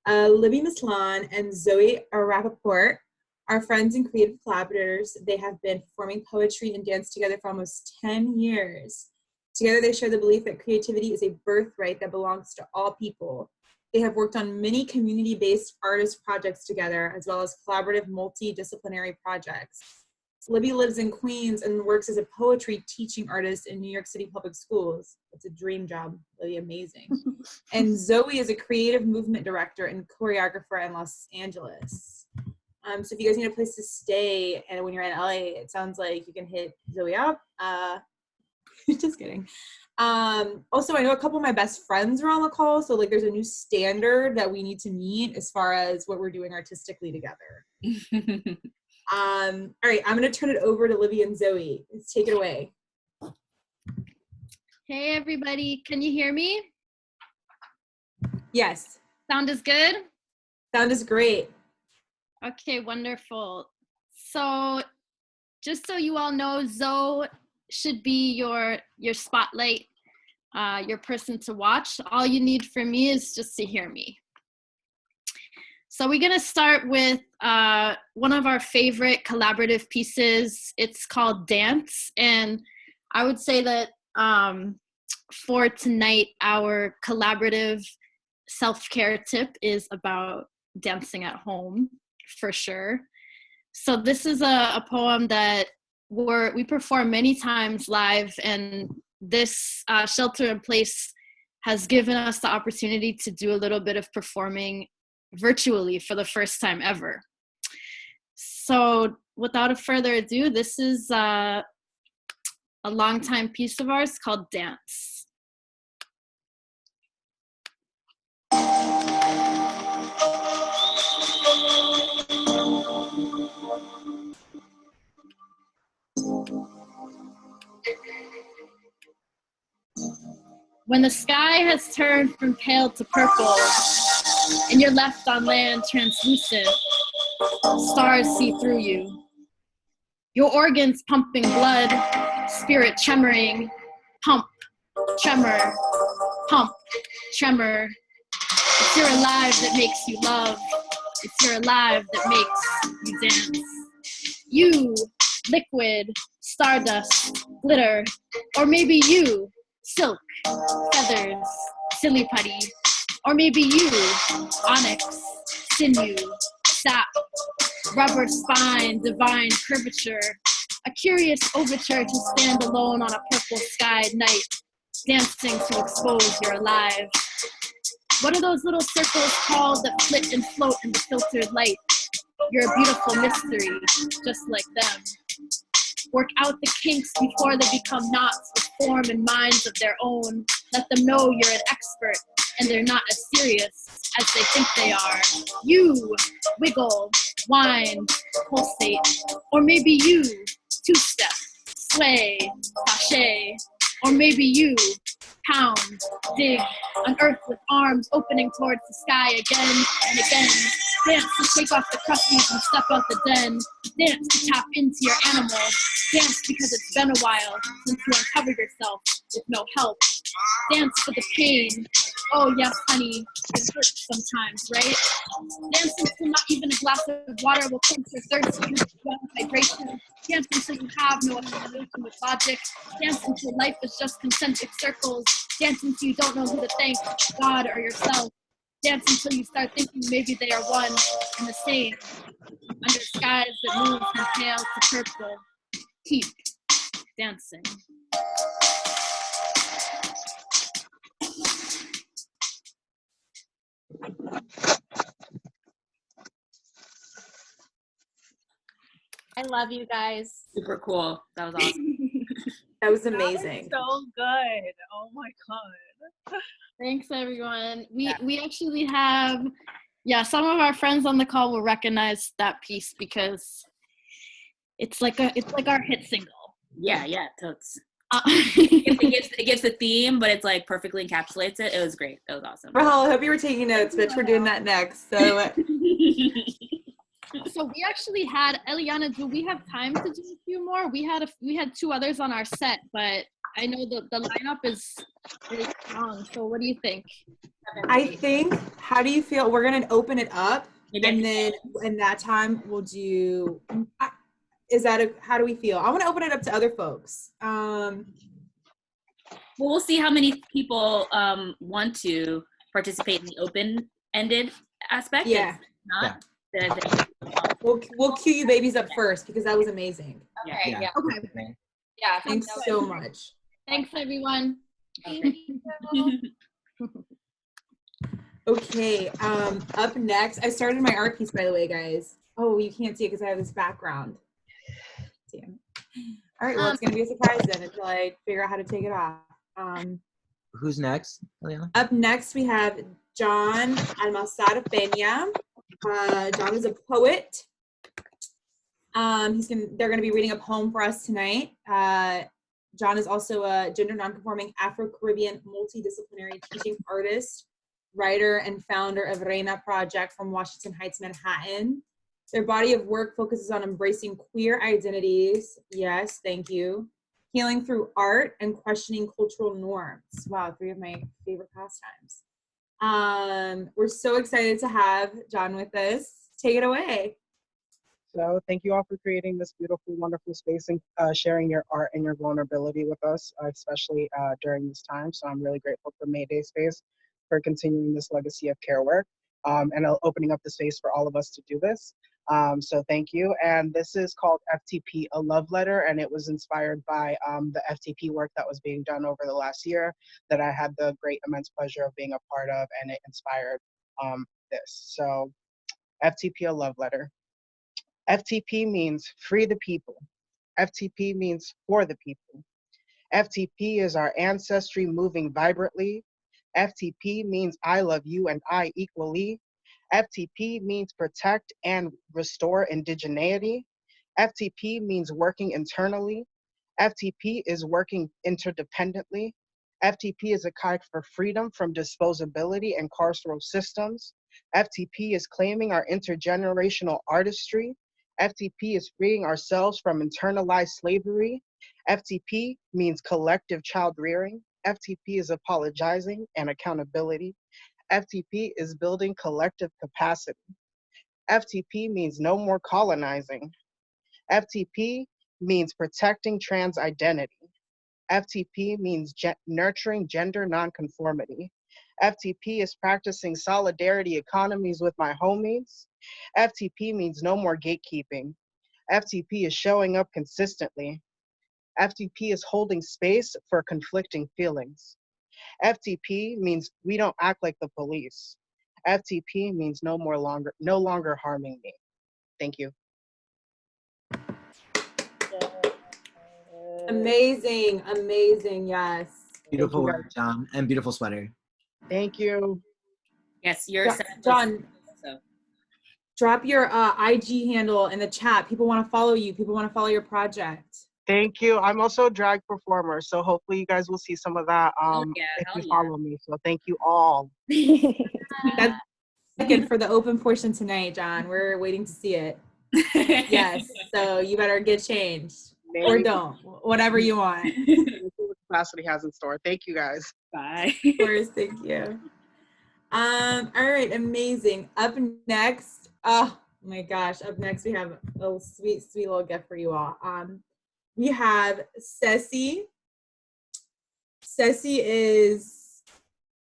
Libby Mislan and Zoe Rappaport are friends and creative collaborators. They have been performing poetry and dance together for almost 10 years. Together, they share the belief that creativity is a birthright that belongs to all people. They have worked on many community-based artist projects together, as well as collaborative multidisciplinary projects. Libby lives in Queens and works as a poetry teaching artist in New York City public schools. It's a dream job, really amazing. And Zoe is a creative movement director and choreographer in Los Angeles. So if you guys need a place to stay and when you're in LA, it sounds like you can hit Zoe up. Just kidding. Also, I know a couple of my best friends are on the call, so like there's a new standard that we need to meet as far as what we're doing artistically together. All right, I'm gonna turn it over to Libby and Zoe. Let's take it away.
Hey everybody, can you hear me?
Yes.
Sound is good?
Sound is great.
Okay, wonderful. So just so you all know, Zoe should be your spotlight, your person to watch. All you need from me is just to hear me. So we're gonna start with one of our favorite collaborative pieces. It's called Dance, and I would say that for tonight, our collaborative self-care tip is about dancing at home, for sure. So this is a poem that we perform many times live, and this shelter in place has given us the opportunity to do a little bit of performing virtually for the first time ever. So without further ado, this is a longtime piece of ours called Dance. When the sky has turned from pale to purple, and you're left on land translucent, stars see through you. Your organs pumping blood, spirit tremoring, pump, tremor, pump, tremor. It's your alive that makes you love. It's your alive that makes you dance. You, liquid, stardust, glitter, or maybe you, silk, feathers, silly putty, or maybe you, onyx, sinew, sap, rubber spine, divine curvature, a curious overture to stand alone on a purple skied night, dancing to expose your alive. What are those little circles called that flit and float in the filtered light?
You're a beautiful mystery, just like them. Work out the kinks before they become knots with form and minds of their own. Let them know you're an expert and they're not as serious as they think they are. You wiggle, whine, pulsate, or maybe you two-step, sway, sashay, or maybe you pound, dig, unearth with arms opening towards the sky again and again. Dance to take off the crusties and step out the den. Dance to tap into your animal. Dance because it's been a while since you uncovered yourself with no help. Dance for the pain. Oh yes, honey, it hurts sometimes, right? Dance until not even a glass of water will quench your thirst and hydration. Dance until you have no explanation with logic. Dance until life is just concentric circles. Dance until you don't know who to thank, God or yourself. Dance until you start thinking maybe they are one and the same. Under skies that move from pale to purple. Keep dancing.
I love you guys.
Super cool. That was awesome.
That was amazing.
That was so good. Oh my God.
Thanks, everyone. We actually have, some of our friends on the call will recognize that piece because it's like our hit single.
Yeah, totes. It gets the theme, but it's like perfectly encapsulates it. It was great. It was awesome.
Rahul, I hope you were taking notes, bitch. We're doing that next. So
So we actually had Eliana. Do we have time to do a few more? We had two others on our set, but I know the lineup is really strong. So what do you think?
I think, how do you feel? We're going to open it up, and then in that time we'll do, how do we feel? I want to open it up to other folks.
Well, we'll see how many people want to participate in the open-ended aspect.
Yeah. We'll cue you babies up first because that was amazing.
Okay. Yeah.
Okay.
Yeah.
Thanks so much.
Thanks, everyone.
Okay. Up next, I started my art piece, by the way, guys. Oh, you can't see it because I have this background. Damn. All right. Well, it's gonna be a surprise then until I figure out how to take it off.
Who's next, Eliana?
Up next, we have John Almazar Peña. John is a poet. They're gonna be reading a poem for us tonight. John is also a gender nonconforming Afro-Caribbean multidisciplinary teaching artist, writer, and founder of Reina Project from Washington Heights, Manhattan. Their body of work focuses on embracing queer identities. Yes, thank you. Healing through art and questioning cultural norms. Wow, 3 of my favorite pastimes. We're so excited to have John with us. Take it away.
So thank you all for creating this beautiful, wonderful space and sharing your art and your vulnerability with us, especially during this time. So I'm really grateful for Mayday Space for continuing this legacy of care work and opening up the space for all of us to do this. So thank you. And this is called FTP, A Love Letter, and it was inspired by the FTP work that was being done over the last year that I had the great, immense pleasure of being a part of, and it inspired this. So FTP, A Love Letter. FTP means free the people. FTP means for the people. FTP is our ancestry moving vibrantly. FTP means I love you and I equally. FTP means protect and restore indigeneity. FTP means working internally. FTP is working interdependently. FTP is a cry for freedom from disposability and carceral systems. FTP is claiming our intergenerational artistry. FTP is freeing ourselves from internalized slavery. FTP means collective child rearing. FTP is apologizing and accountability. FTP is building collective capacity. FTP means no more colonizing. FTP means protecting trans identity. FTP means nurturing gender nonconformity. FTP is practicing solidarity economies with my homies. FTP means no more gatekeeping. FTP is showing up consistently. FTP is holding space for conflicting feelings. FTP means we don't act like the police. FTP means no longer harming me. Thank you.
Amazing, amazing, yes.
Beautiful work, John, and beautiful sweater.
Thank you.
Yes, you're
John,
so.
drop your IG handle in the chat. People want to follow you. People want to follow your project.
Thank you. I'm also a drag performer, so hopefully you guys will see some of that if you follow me. So thank you all.
That's good for the open portion tonight, John. We're waiting to see it. Yes, so you better get changed. Or don't. Whatever you want.
What capacity has in store. Thank you guys.
Bye.
Of course, thank you. All right, amazing. Up next, oh my gosh, up next we have a sweet, sweet little gift for you all. We have Ceci. Ceci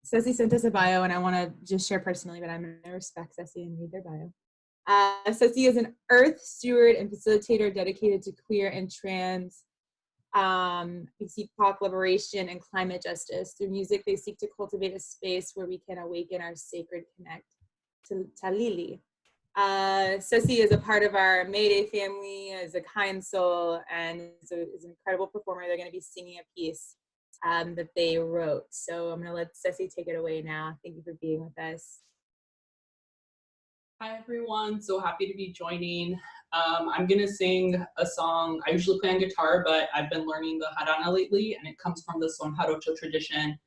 sent us a bio, and I want to just share personally, but I'm going to respect Ceci and read their bio. Ceci is an earth steward and facilitator dedicated to queer and trans BIPOC liberation and climate justice. Through music, they seek to cultivate a space where we can awaken our sacred connect to Talili. Ceci is a part of our Mayday family, is a kind soul, and is an incredible performer. They're going to be singing a piece that they wrote. So I'm going to let Ceci take it away now. Thank you for being with us.
Hi everyone, so happy to be joining. I'm gonna sing a song. I usually play on guitar, but I've been learning the jarana lately, and it comes from the son jarocho tradition,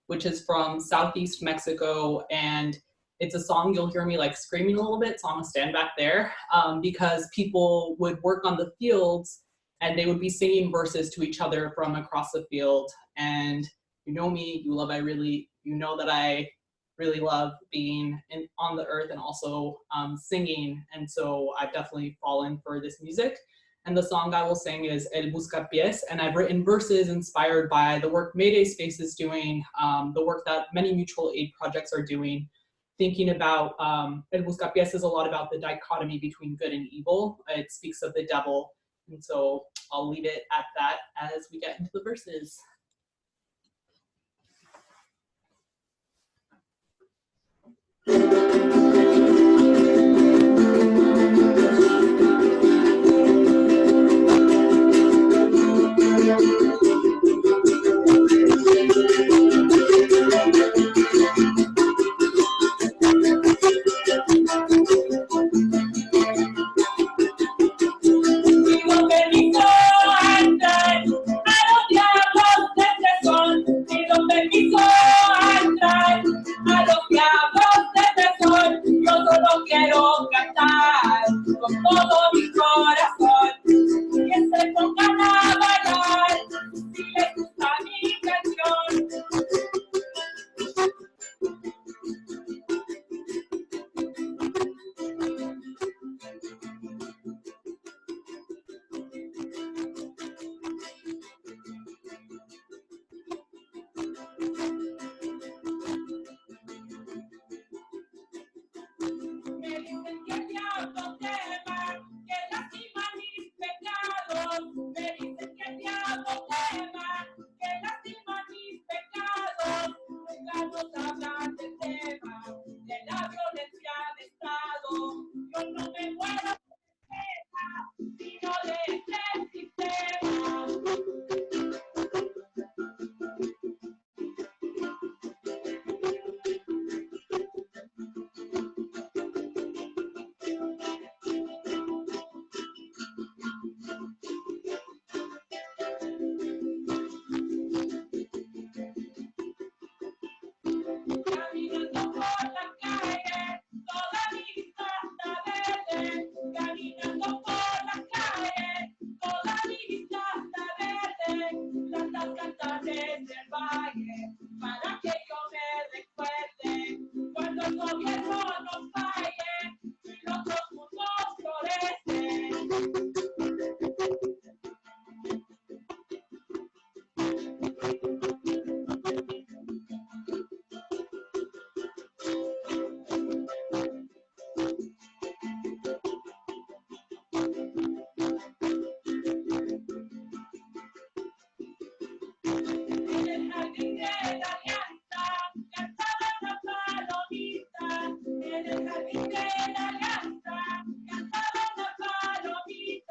which is from Southeast Mexico, and it's a song you'll hear me like screaming a little bit, so I'm gonna stand back there because people would work on the fields and they would be singing verses to each other from across the field. And you know me, you know that I really love being on the earth and also singing, and so I've definitely fallen for this music. And the song I will sing is El Buscapiés, and I've written verses inspired by the work Mayday Space is doing, the work that many mutual aid projects are doing, thinking about, El Buscapiés is a lot about the dichotomy between good and evil. It speaks of the devil, and so I'll leave it at that as we get into the verses. Digo permiso a entrar a los diablos de este sol. Pido permiso a entrar a los diablos de este sol.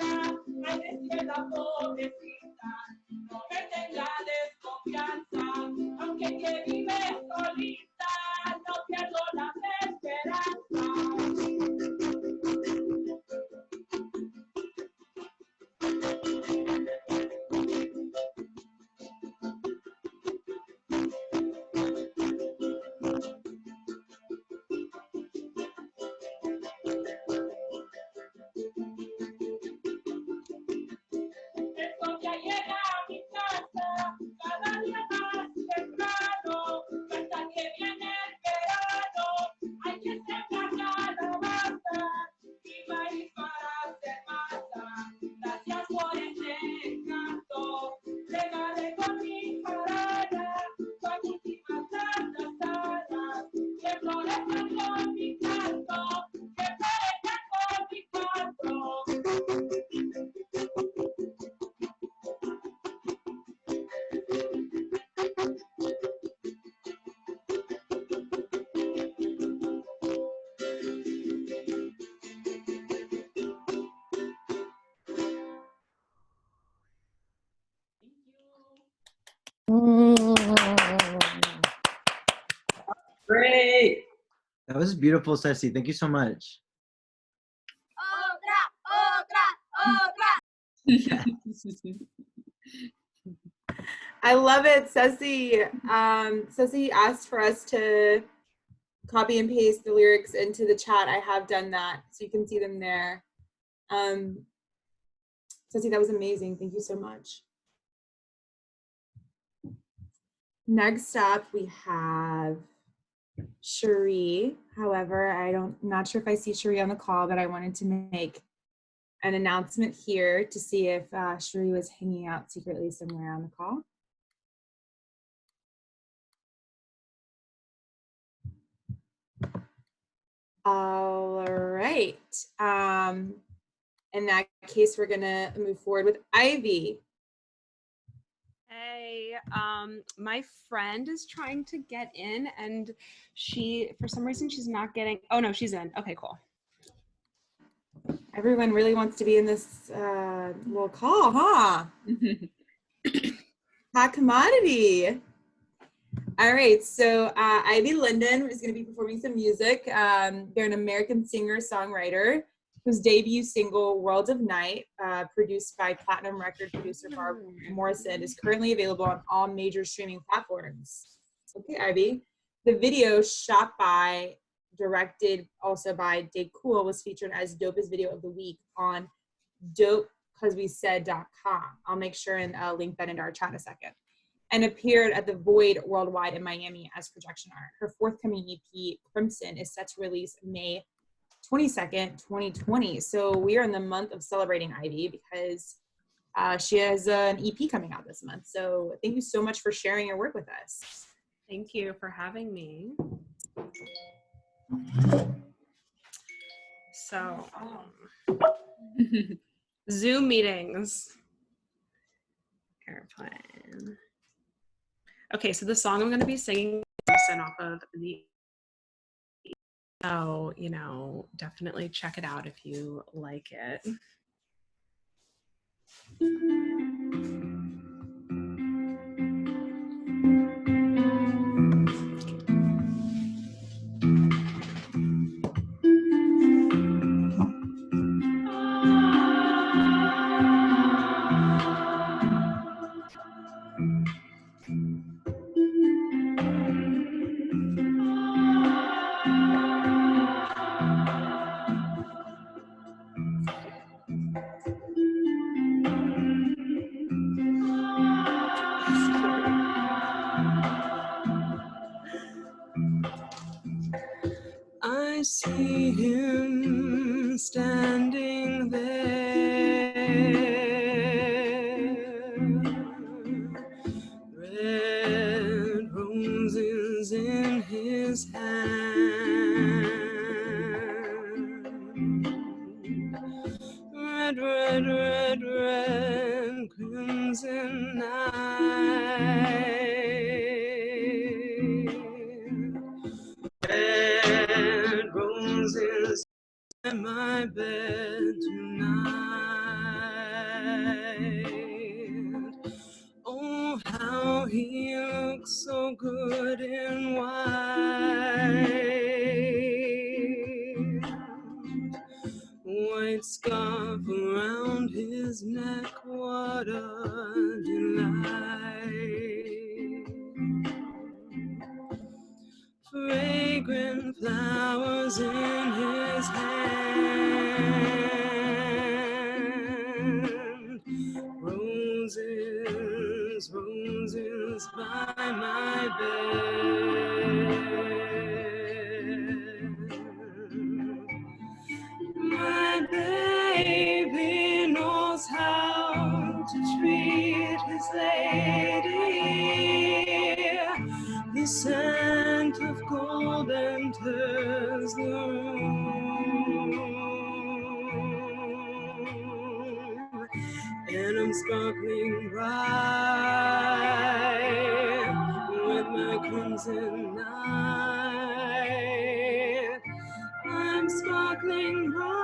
Ay, despierta, pobrecita, no me tenga desconfianza, aunque que vive solita, no pierdo la esperanza. Esto ya llega a mi casa, cada día más temprano, hasta que viene el verano, hay que sembrar calabaza y maíz para hacer masa. Gracias por este encanto, regalé con mi jarana, magníficas plantas sanas, que florezcan con mi canto, que florezcan con mi canto.
Great. That was beautiful, Ceci. Thank you so much.
I love it, Ceci. Ceci asked for us to copy and paste the lyrics into the chat. I have done that, so you can see them there. Ceci, that was amazing. Thank you so much. Next up, we have Cherie. However, I'm not sure if I see Cherie on the call, but I wanted to make an announcement here to see if Cherie was hanging out secretly somewhere on the call. All right. In that case, we're gonna move forward with Ivy.
Hey, my friend is trying to get in and for some reason, she's not getting, oh no, she's in. Okay, cool.
Everyone really wants to be in this little call, huh? Hot commodity. All right, so Ivy Linden is going to be performing some music. They're an American singer-songwriter whose debut single, World of Night, produced by platinum record producer Barb Morrison, is currently available on all major streaming platforms. Okay, Ivy. The video, shot by, directed also by Dave Cool, was featured as Dopest Video of the Week on dopecausewesaid.com. I'll make sure and link that into our chat in a second. And appeared at the Void Worldwide in Miami as projection art. Her forthcoming EP, Crimson, is set to release May 22nd, 2020. So we are in the month of celebrating Ivy because she has an EP coming out this month. So thank you so much for sharing your work with us.
Thank you for having me. So, Zoom meetings. Airplane. Okay, so the song I'm going to be singing is off of the. So, you know, definitely check it out if you like it. I see him standing there, red roses in his hand, red, red, red, red, crimson night. Red roses in my bed tonight.
he looks so good in white. White scarf around his neck, what a delight. Fragrant flowers in his hand. Roses, roses by my bed. My baby knows how to treat his lady. The scent of gold enters the room, and I'm sparkling bright with my crimson night. I'm sparkling bright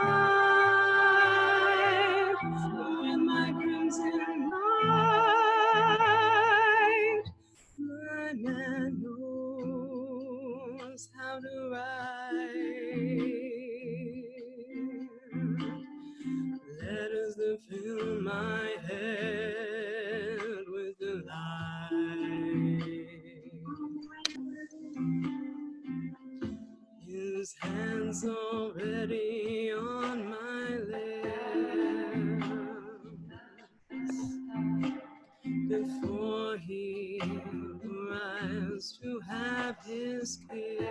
with my crimson light. My man knows how to write letters that fill my head with delight. His hands already on my lips before he arrives to have his kiss.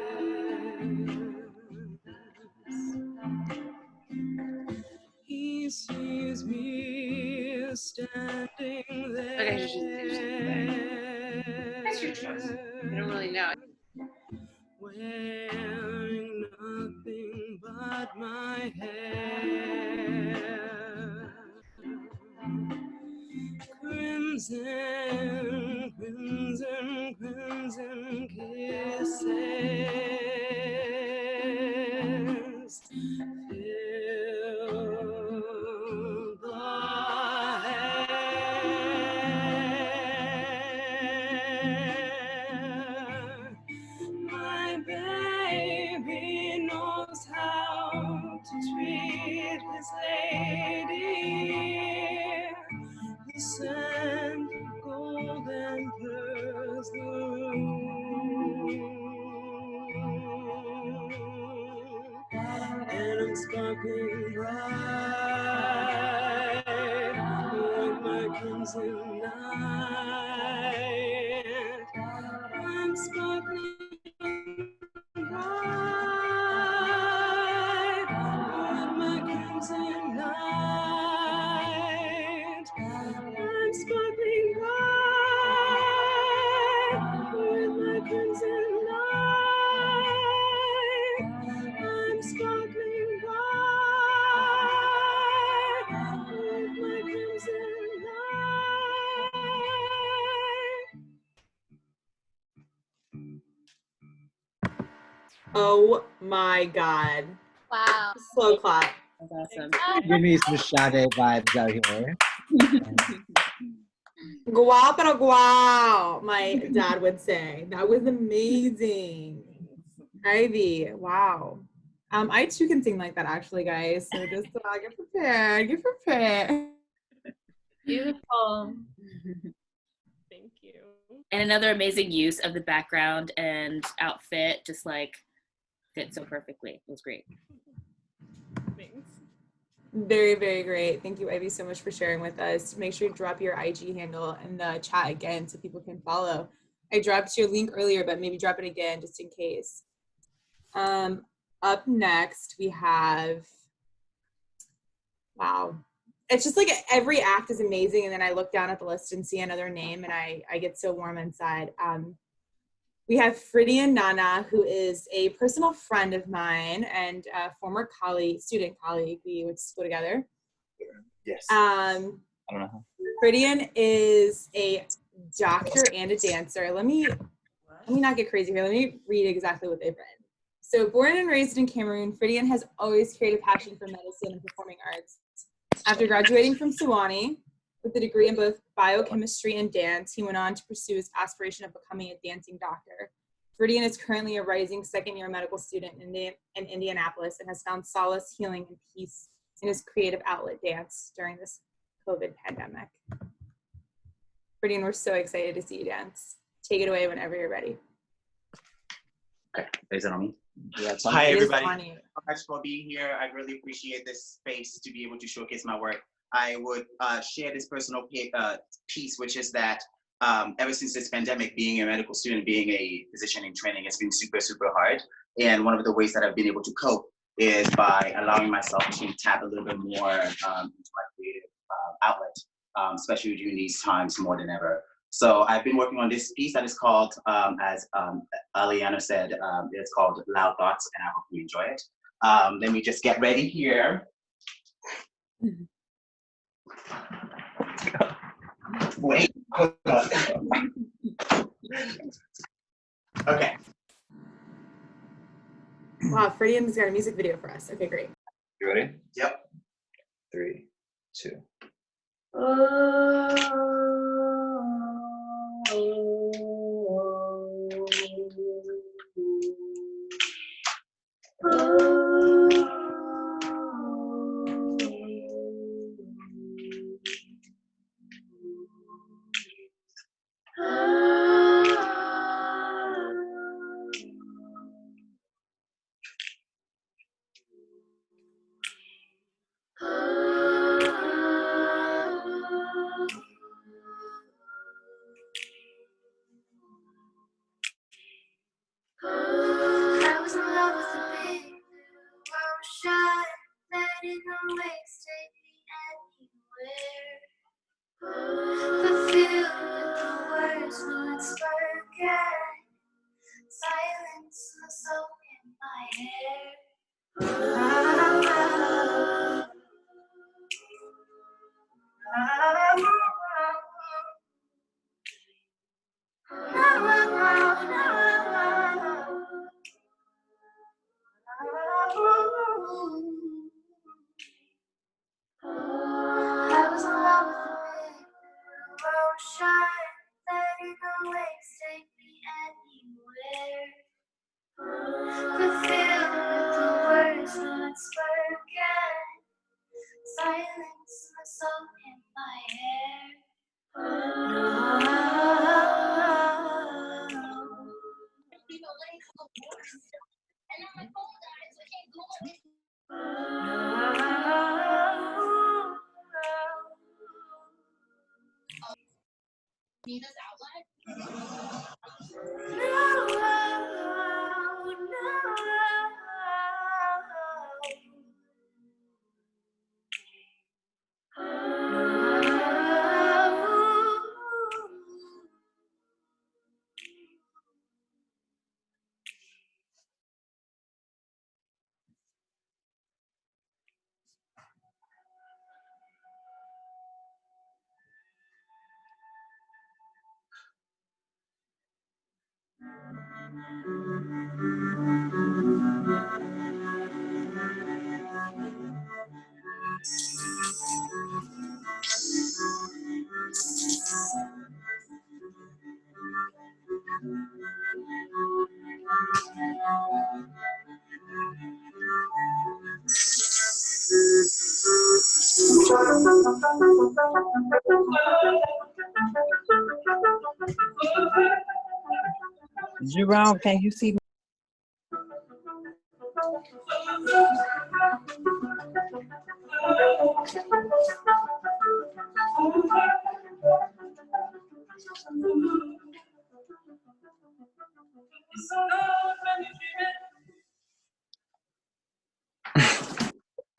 He sees me standing there.
That's your choice. I don't really know.
Wearing nothing but my hair. Crimson, crimson, crimson kisses fill the air. My baby knows how to treat his lady. The scent of gold enters the room, and I'm sparkling bright with my crimson night. I'm sparkling bright with my crimson night. I'm sparkling bright with my crimson night. I'm sparkling bright with my crimson night.
Oh my God.
Wow.
Slow clap.
That's awesome.
Give me some Sade vibes out here.
Guau para guau, my dad would say. That was amazing. Ivy, wow. I too can sing like that actually, guys. So just get prepared, get prepared.
Beautiful.
Thank you.
And another amazing use of the background and outfit, just like fit so perfectly. It was great.
Thanks.
Very, very great. Thank you, Ivy, so much for sharing with us. Make sure to drop your IG handle in the chat again so people can follow. I dropped your link earlier, but maybe drop it again just in case. Up next, we have, wow. It's just like every act is amazing, and then I look down at the list and see another name, and I get so warm inside. We have Fridian Nana, who is a personal friend of mine and a former student colleague. We went to school together.
Yes.
I
don't know.
Fridian is a doctor and a dancer. Let me not get crazy here. Let me read exactly what they've read. So, born and raised in Cameroon, Fridian has always carried a passion for medicine and performing arts. After graduating from Sewanee, With a degree in both biochemistry and dance, he went on to pursue his aspiration of becoming a dancing doctor. Fridian is currently a rising second-year medical student in Indianapolis and has found solace, healing, and peace in his creative outlet, dance, during this COVID pandemic. Fridian, we're so excited to see you dance. Take it away whenever you're ready.
Okay, is it on me?
Yeah,
Hi,
It is
everybody.
on you.
Thank you so much for being here. I really appreciate this space to be able to showcase my work. I would share this personal piece, which is that ever since this pandemic, being a medical student, being a physician in training, it's been super, super hard. And one of the ways that I've been able to cope is by allowing myself to tap a little bit more into my creative outlet, especially during these times more than ever. So I've been working on this piece that is called, as Aliana said, it's called Loud Thoughts, and I hope you enjoy it. Let me just get ready here. Wait, hold on. Okay.
Wow, Fridian's got a music video for us. Okay, great.
You ready?
Yep.
3, 2.
I was in love with the big blue ocean, letting the waves take me anywhere. Fulfilled with the words not spoken, silence the soul in my hair. I was in love with the big blue ocean, letting the waves take me anywhere. Fulfilled with the words not spoken, silence the soul in my hair.
Jerome, can you see me?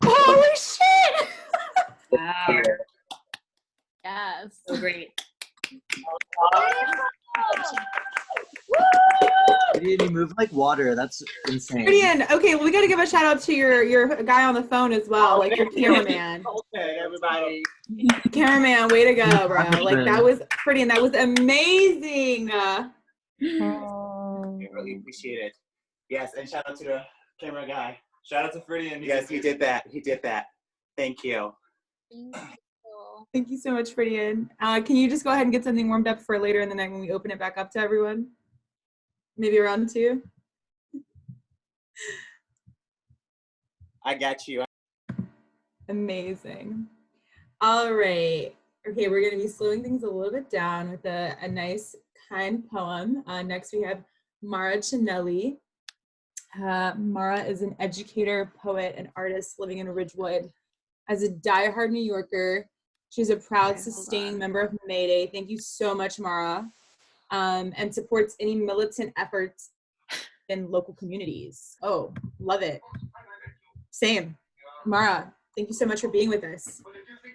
Holy shit!
Wow.
Yes.
So great.
You move like water. That's insane.
Fridian, okay, well, we got to give a shout out to your guy on the phone as well, like your cameraman.
Okay, everybody.
Cameraman, way to go, bro. Like that was Fridian, that was amazing.
I really appreciate it. Yes, and shout out to the camera guy.
Shout out to Freddie and
Yes, he did that. He did that. Thank you.
Thank you.
Thank you so much, Freddie. Can you just go ahead and get something warmed up for later in the night when we open it back up to everyone? Maybe around 2?
I got you.
Amazing. All right. Okay, we're going to be slowing things a little bit down with a nice, kind poem. Next, we have Mara Chinelli. Mara is an educator, poet, and artist living in Ridgewood. As a diehard New Yorker, she's a proud, sustaining member of Mayday. Thank you so much, Mara. And supports any militant efforts in local communities. Oh, love it. Same. Mara, thank you so much for being with us.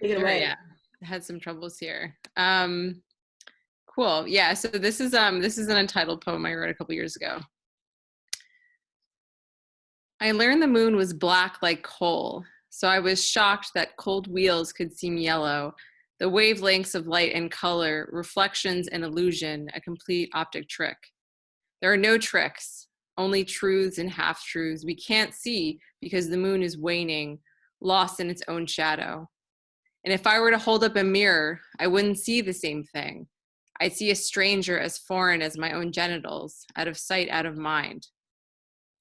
Take it away.
Yeah, I had some troubles here. Cool. Yeah, so this is an untitled poem I wrote a couple years ago. I learned the moon was black like coal, so I was shocked that cold wheels could seem yellow. The wavelengths of light and color, reflections and illusion, a complete optic trick. There are no tricks, only truths and half-truths we can't see because the moon is waning, lost in its own shadow. And if I were to hold up a mirror, I wouldn't see the same thing. I'd see a stranger as foreign as my own genitals, out of sight, out of mind.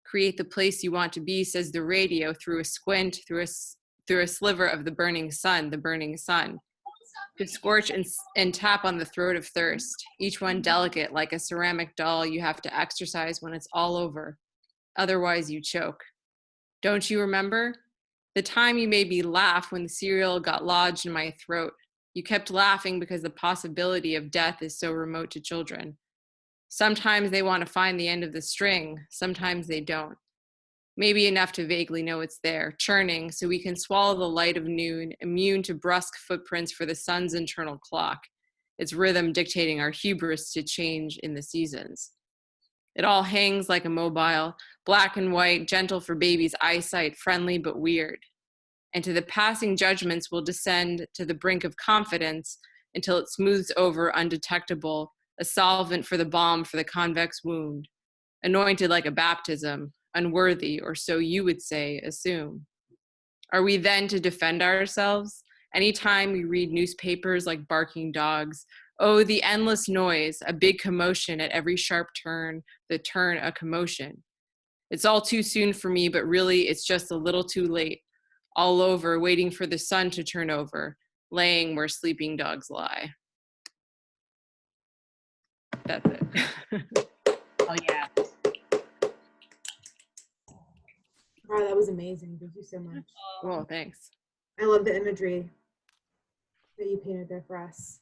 Create the place you want to be, says the radio through a squint, through a sliver of the burning sun, to scorch and tap on the throat of thirst, each one delicate like a ceramic doll you have to exercise when it's all over. Otherwise you choke. Don't you remember? The time you made me laugh when the cereal got lodged in my throat. You kept laughing because the possibility of death is so remote to children. Sometimes they want to find the end of the string, sometimes they don't. Maybe enough to vaguely know it's there, churning so we can swallow the light of noon, immune to brusque footprints for the sun's internal clock, its rhythm dictating our hubris to change in the seasons. It all hangs like a mobile, black and white, gentle for baby's eyesight, friendly but weird. And to the passing judgments will descend to the brink of confidence until it smooths over undetectable, a solvent for the balm for the convex wound, anointed like a baptism, unworthy, or so you would say, assume. Are we then to defend ourselves? Anytime we read newspapers like barking dogs, oh, the endless noise, a big commotion at every sharp turn, the turn a commotion. It's all too soon for me, but really it's just a little too late. All over, waiting for the sun to turn over, laying where sleeping dogs lie. That's it.
Oh yeah.
Wow, that was amazing. Thank you so much.
Cool, thanks.
I love the imagery that you painted there for us.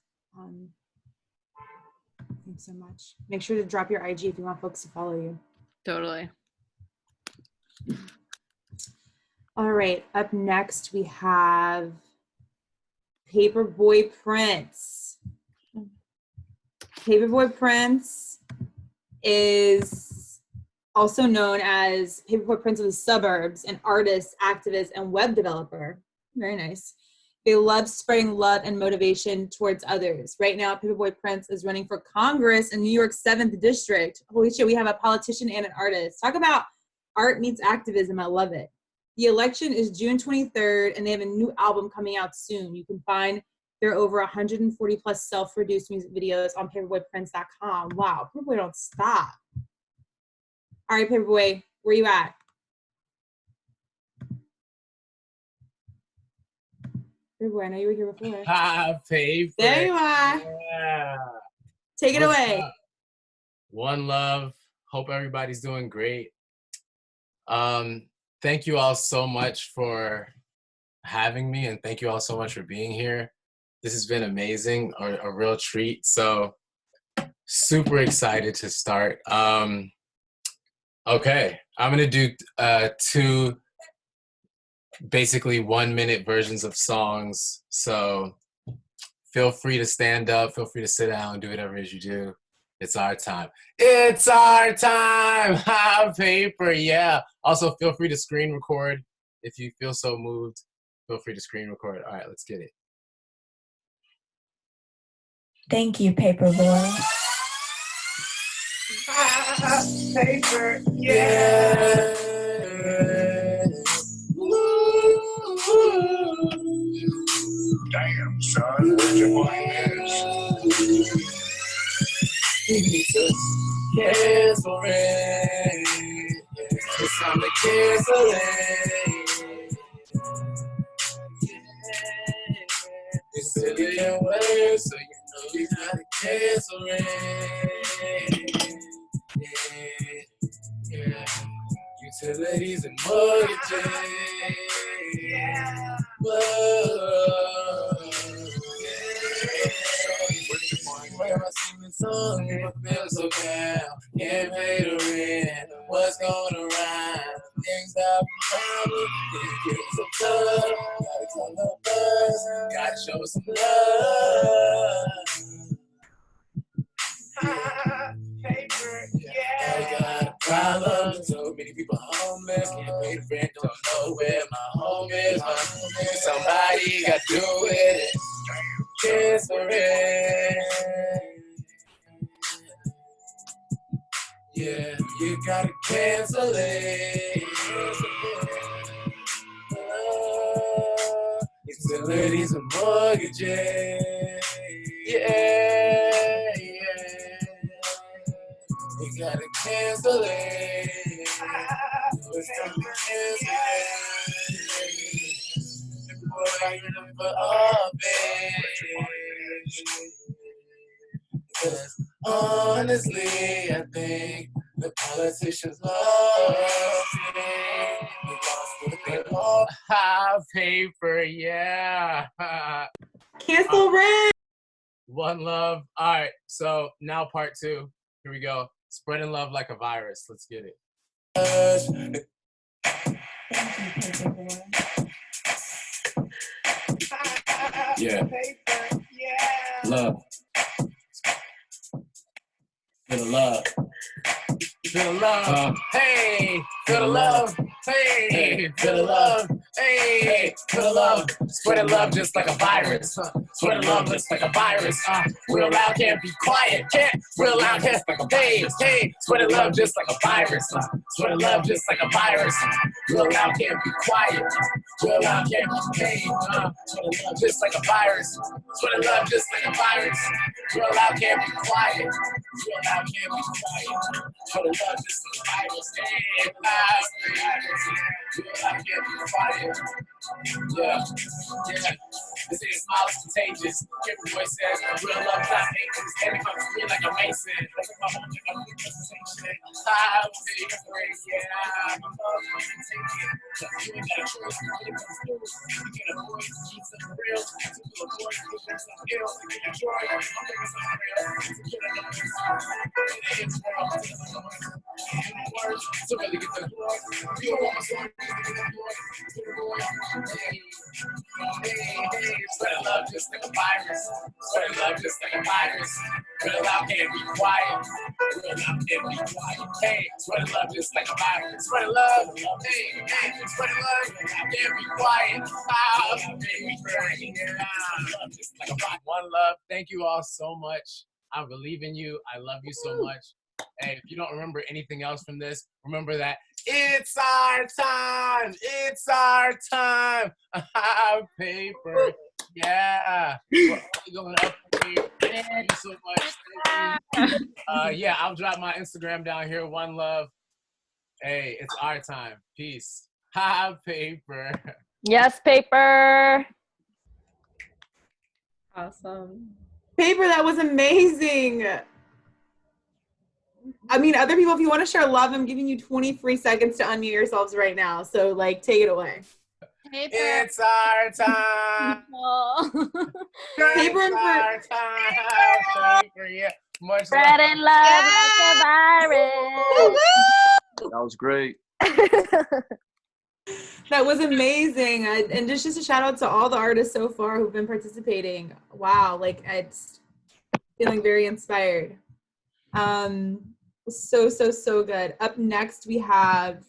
Thanks so much. Make sure to drop your IG if you want folks to follow you.
Totally.
All right, up next we have Paperboy Prince. Paperboy Prince is also known as Paperboy Prince of the Suburbs, an artist, activist, and web developer. Very nice. They love spreading love and motivation towards others. Right now, Paperboy Prince is running for Congress in New York's 7th District. Holy shit, we have a politician and an artist. Talk about art meets activism. I love it. The election is June 23rd, and they have a new album coming out soon. You can find their over 140 plus self-produced music videos on paperboyprince.com. Wow, Paperboy don't stop. All right, Paperboy, where you at? Paperboy, I know you were here before.
Paper.
There you are.
Yeah.
Take it
What's
away.
up? One love. Hope everybody's doing great. Thank you all so much for having me, and thank you all so much for being here. This has been amazing, a real treat. So super excited to start. Okay, I'm gonna do 2 basically 1-minute versions of songs. So feel free to stand up, feel free to sit down, do whatever it is you do. It's our time. It's our time. Ha, paper, yeah. Also, feel free to screen record if you feel so moved. Feel free to screen record. All right, let's get it.
Thank you, Paperboy.
Paper, yeah. Damn, son, what your point is? You need to cancel it. It's time to cancel it. It's silly and weird, so you know you gotta cancel it. Yeah. Utilities and mortgages. Whoa. Where am I singing songs? People feel so down. Can't pay the rent. What's going around? Things that we problem. Things get so tough. Gotta call the bus. Gotta show some love. Paper, yeah. I got a problem. So many people homeless. Can't pay the rent. Don't know where my home is. Somebody got to do it. Kiss for it. Yeah, you gotta cancel it. Utilities and mortgages. Yeah. You gotta cancel it. It's time to cancel it. Boy, you're never up it. Because honestly, I think the politicians lost it. We lost what they all have paper, yeah.
Cancel rent.
One love. All right, so now part 2. Here we go. Spreading love like a virus. Let's get it. Yeah. Love. Feel the love. Feel the love. Hey, feel the love. Hey, feel the love. Hey, feel the love. Spreading love just like a virus. Spreading love just like a virus. Real loud, can't be quiet. Can't. Real loud, can't. Hey, spreading love just like a virus. Spreading love just like a virus. Real loud, can't be quiet. Real loud, can't be paid. Spreading love just like a virus. Spreading love just like a virus. Real loud, can't be quiet. Real loud, can't be quiet. Spreading love just like a virus. Hey, loud. Real loud, can't be quiet. Yeah. This is smile is contagious. Every voice says, real love, not haters. Every time I feel like a mason. Like if I want to make a representation. I'll be afraid, yeah. I'm love, I'm contagious. You ain't got a choice. When it comes through, you can't avoid to keep something real. To avoid to bring something ill. To get joy. I'm bringing something real. To get a number. To the hits world. To the words. To really get to the Lord. You don't want my story. To get the Lord. To the Lord. Hey, spreading love just like a virus. Spreading love just like a virus. Real love can't be quiet. Real love can't be quiet. Hey, spreading love just like a virus. Spreading love. Hey, spreading love can't be quiet. Love can't be quiet. Love just like a virus. One love. Thank you all so much. I believe in you. I love you so much. Hey, if you don't remember anything else from this, remember that it's our time. It's our time. Paper. Yeah. We're only going up here. Thank you so much. Thank you. Yeah, I'll drop my Instagram down here. One love. Hey, it's our time. Peace. Paper.
Yes, paper.
Awesome. Paper, that was amazing. I mean, other people, if you want to share love, I'm giving you 20 free seconds to unmute yourselves right now. So, like, take it away.
Paper. It's our time.
Paper
and our time. Paper, yeah. Much
Spreading love like a virus.
That was great.
That was amazing. And just a shout out to all the artists so far who've been participating. Wow, like it's feeling very inspired. So good. Up next we have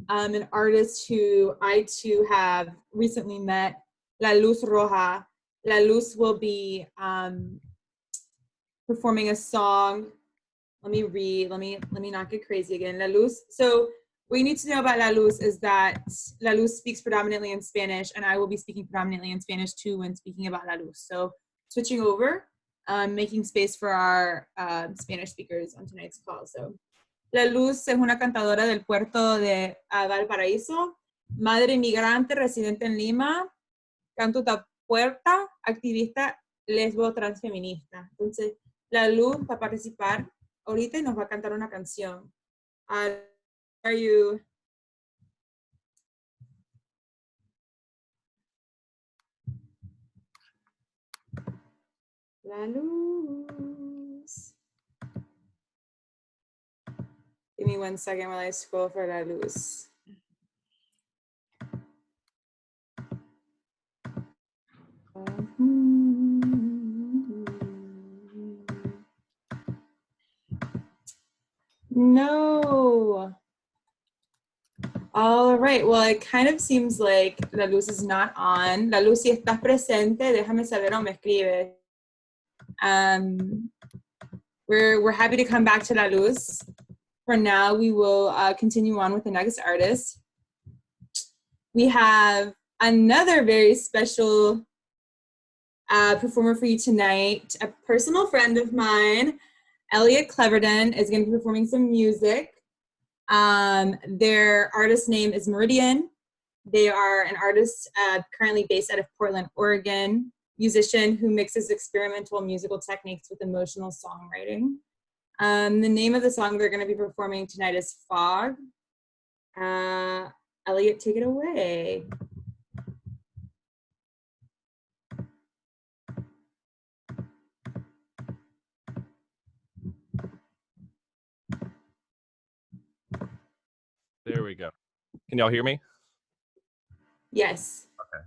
an artist who I too have recently met, La Luz Roja. La Luz will be performing a song. Let me not get crazy again. La Luz. So What you need to know about La Luz is that La Luz speaks predominantly in Spanish, and I will be speaking predominantly in Spanish too when speaking about La Luz. So switching over, making space for our Spanish speakers on tonight's call. So La Luz es una cantadora del puerto de Valparaíso, madre inmigrante residente en Lima, cantauta puerta, activista lesbo transfeminista. Entonces, La Luz va a participar ahorita y nos va a cantar una canción. Are you? La Luz. Give me 1 second while I scroll for La Luz. No. All right, well, it kind of seems like La Luz is not on. La Luz, si estás presente, déjame saber o me escribes. We're happy to come back to La Luz. For now, we will continue on with the next artist. We have another very special performer for you tonight. A personal friend of mine, Elliot Cleverdon, is going to be performing some music. Their artist name is Meridian. They are an artist currently based out of Portland, Oregon, musician who mixes experimental musical techniques with emotional songwriting. The name of the song they're going to be performing tonight is Fog. Elliot, take it away.
There we go. Can y'all hear me?
Yes.
Okay.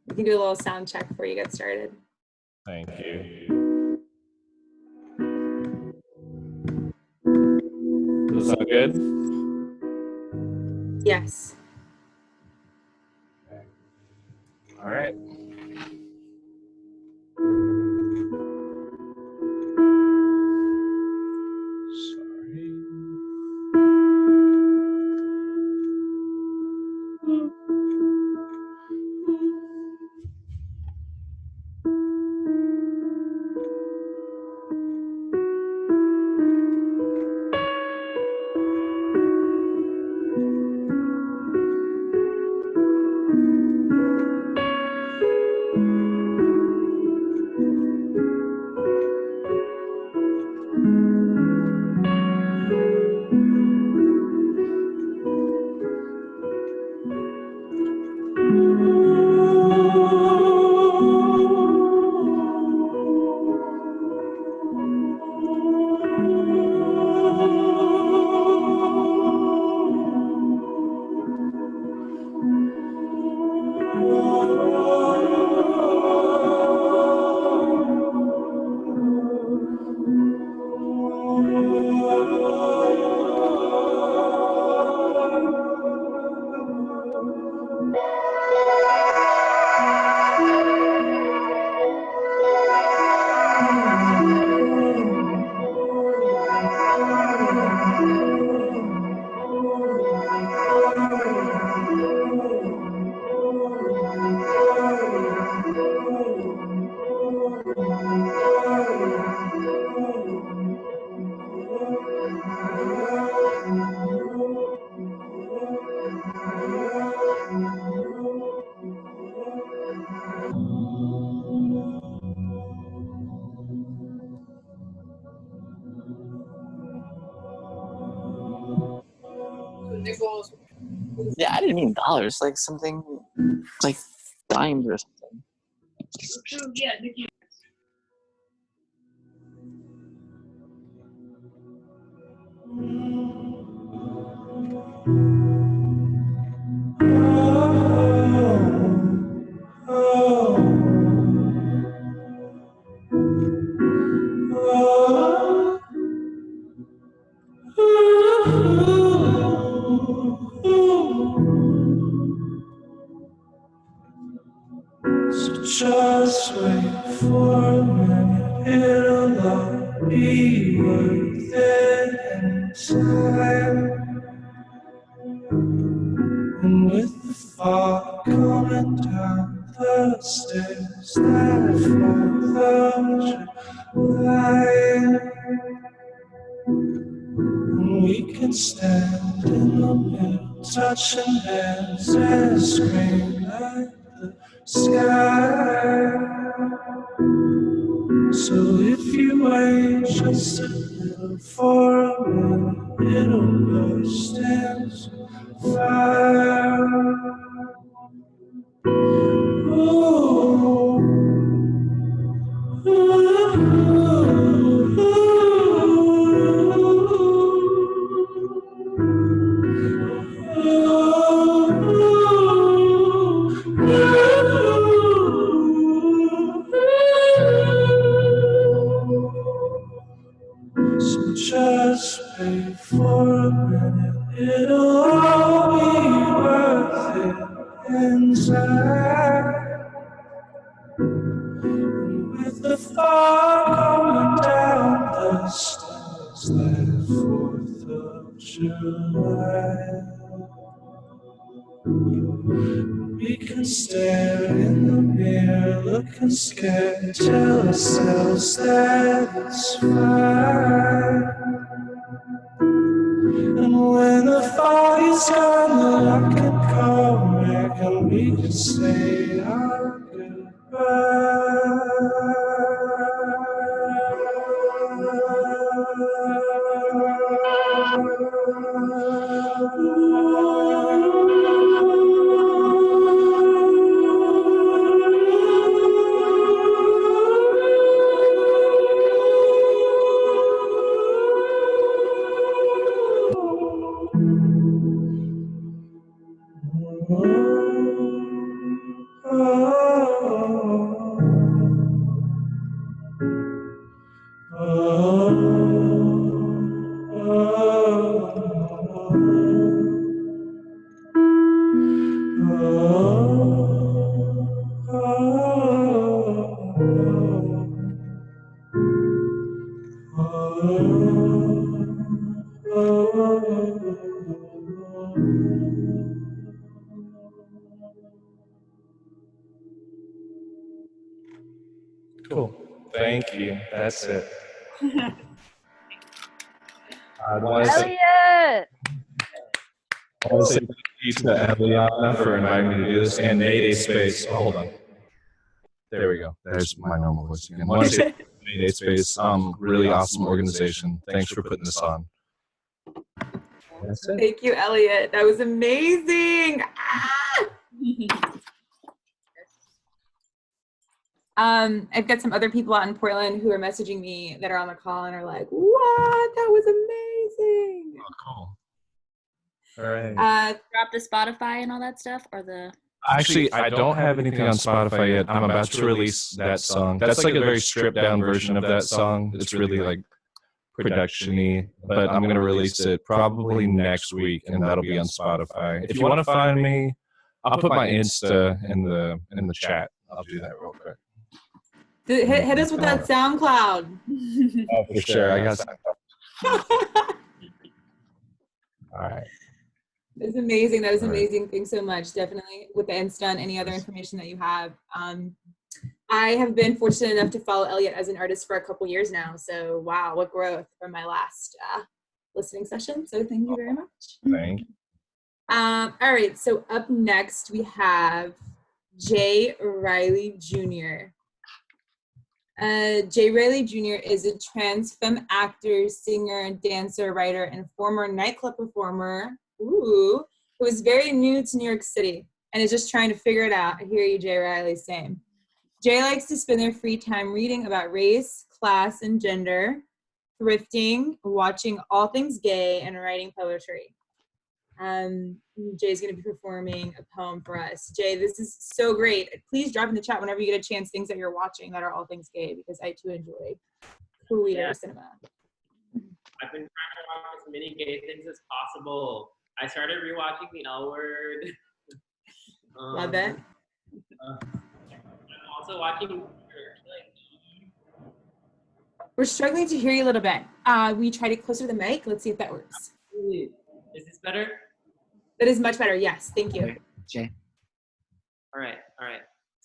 We can do a little sound check before you get started.
Thank you. Does that sound good?
Yes.
All right.
Yeah, I didn't mean dollars, like something like dimes or something.
Yeah, Nikki.
So just wait for a minute, it'll all be worth it in time. says that for the light, we can stand in the middle, touching hands and scream at the sky. So if you wait just a little for a minute, it'll burst into fire. Ooh. So just wait for a minute, it'll all be worth it inside. With the fog coming down the stairs, that 4th of July, we can stare in the mirror, looking scared, tell ourselves that it's fine. And when the fog is gone, the light can come back, and we can say our
Cool. Thank you. That's it. I want to say thank you to Eliana for inviting me to do this, and Mayday Space. Oh, hold on. There we go. There's my normal voice again. I want to say Mayday Space, really awesome organization. Thanks for putting this on. That's it.
Thank you, Elliot. That was amazing. Ah! I've got some other people out in Portland who are messaging me that are on the call and are like, what? That was amazing.
Oh, cool. All right.
Drop the Spotify and all that stuff, or the.
Actually, I don't have anything on Spotify yet. I'm about to release that song. That's like a very stripped down version of that song. It's really like production-y, but I'm going to release it probably next week, and that'll be on Spotify. If you want to find me, I'll put my Insta in the chat. I'll do that real quick.
Hit us with that SoundCloud.
Oh, for sure. I got All right.
That's amazing. That was amazing. Thanks so much. Definitely with the Insta and any other information that you have. I have been fortunate enough to follow Elliot as an artist for a couple years now. So wow, what growth from my last listening session. So thank you very much.
Thank you.
All right. So up next we have Jay Riley Jr. Jay Riley Jr. is a trans femme actor, singer, dancer, writer, and former nightclub performer. Ooh, who is very new to New York City and is just trying to figure it out. I hear you, Jay Riley, same. Jay likes to spend their free time reading about race, class, and gender, thrifting, watching all things gay, and writing poetry. Jay's going to be performing a poem for us. Jay, this is so great. Please drop in the chat whenever you get a chance things that you're watching that are all things gay, because I too enjoy queer cinema.
I've been trying to watch as many gay things as possible. I started rewatching The L Word.
Love it.
I'm also watching
We're struggling to hear you a little bit. We tried it closer to the mic. Let's see if that works.
Is this better?
That is much better. Yes. Thank you.
Jay.
All right.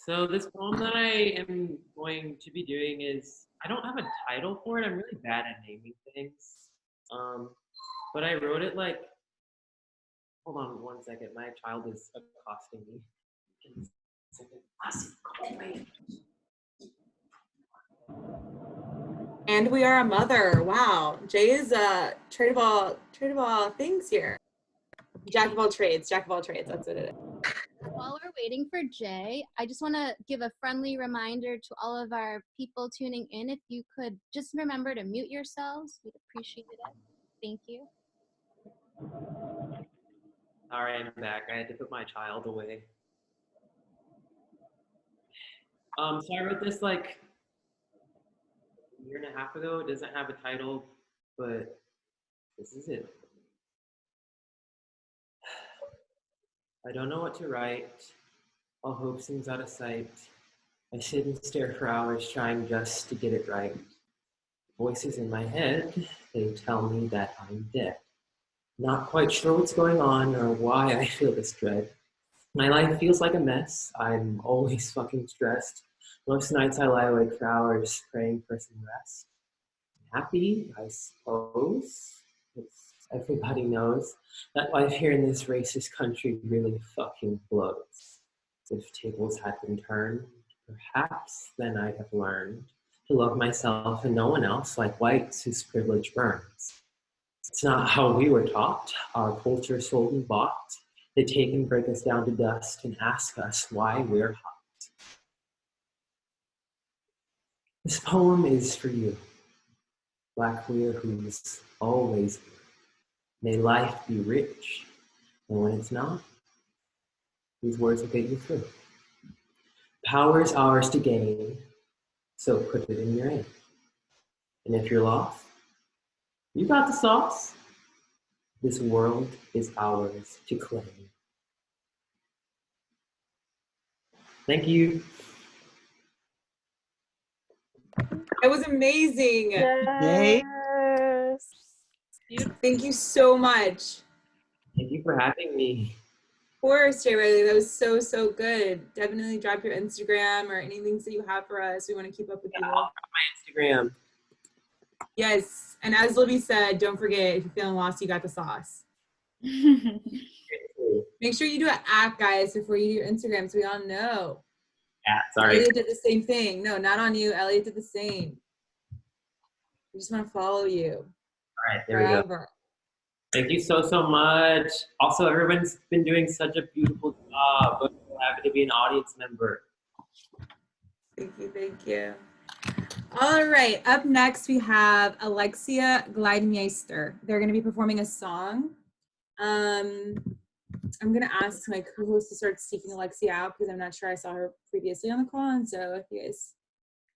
So this poem that I am going to be doing is, I don't have a title for it. I'm really bad at naming things. But I wrote it like, hold on one second. My child is accosting me.
And we are a mother. Wow. Jay is trade of all things here. Jack of all trades. That's what it is.
While we're waiting for Jay, I just want to give a friendly reminder to all of our people tuning in. If you could just remember to mute yourselves, we'd appreciate it. Thank you.
All right, I'm back. I had to put my child away. So I wrote this like a year and a half ago. It doesn't have a title, but this is it. I don't know what to write. All hope seems out of sight. I sit and stare for hours trying just to get it right. Voices in my head, they tell me that I'm dead. Not quite sure what's going on or why I feel this dread. My life feels like a mess. I'm always fucking stressed. Most nights I lie awake for hours praying for some rest. Happy, I suppose. Everybody knows that life here in this racist country really fucking blows. If tables had been turned, perhaps then I'd have learned to love myself and no one else like whites whose privilege burns. It's not how we were taught. Our culture sold and bought. They take and break us down to dust and ask us why we're hot. This poem is for you, Black queer who's always here. May life be rich, and when it's not, these words will get you through. Power is ours to gain, so put it in your aim. And if you're lost, you got the sauce. This world is ours to claim. Thank you.
That was amazing.
Yes.
Thank you so much.
Thank you for having me.
Of course, Jay Riley, that was so good. Definitely drop your Instagram or anything that you have for us. We want to keep up with you.
I'll drop my Instagram.
Yes, and as Libby said, don't forget, if you're feeling lost, you got the sauce. Make sure you do an act, guys, before you do your Instagram, so we all know.
Yeah, sorry.
Elliot did the same thing. No, not on you. Elliot did the same. We just want to follow you.
All right, there we go.
Forever.
Thank you so much. Also, everyone's been doing such a beautiful job. I'm so happy to be an audience member.
Thank you. All right, up next we have Alexia Gleidmeister. They're going to be performing a song. I'm going to ask my co-host to start seeking Alexia out because I'm not sure I saw her previously on the call. And so if you guys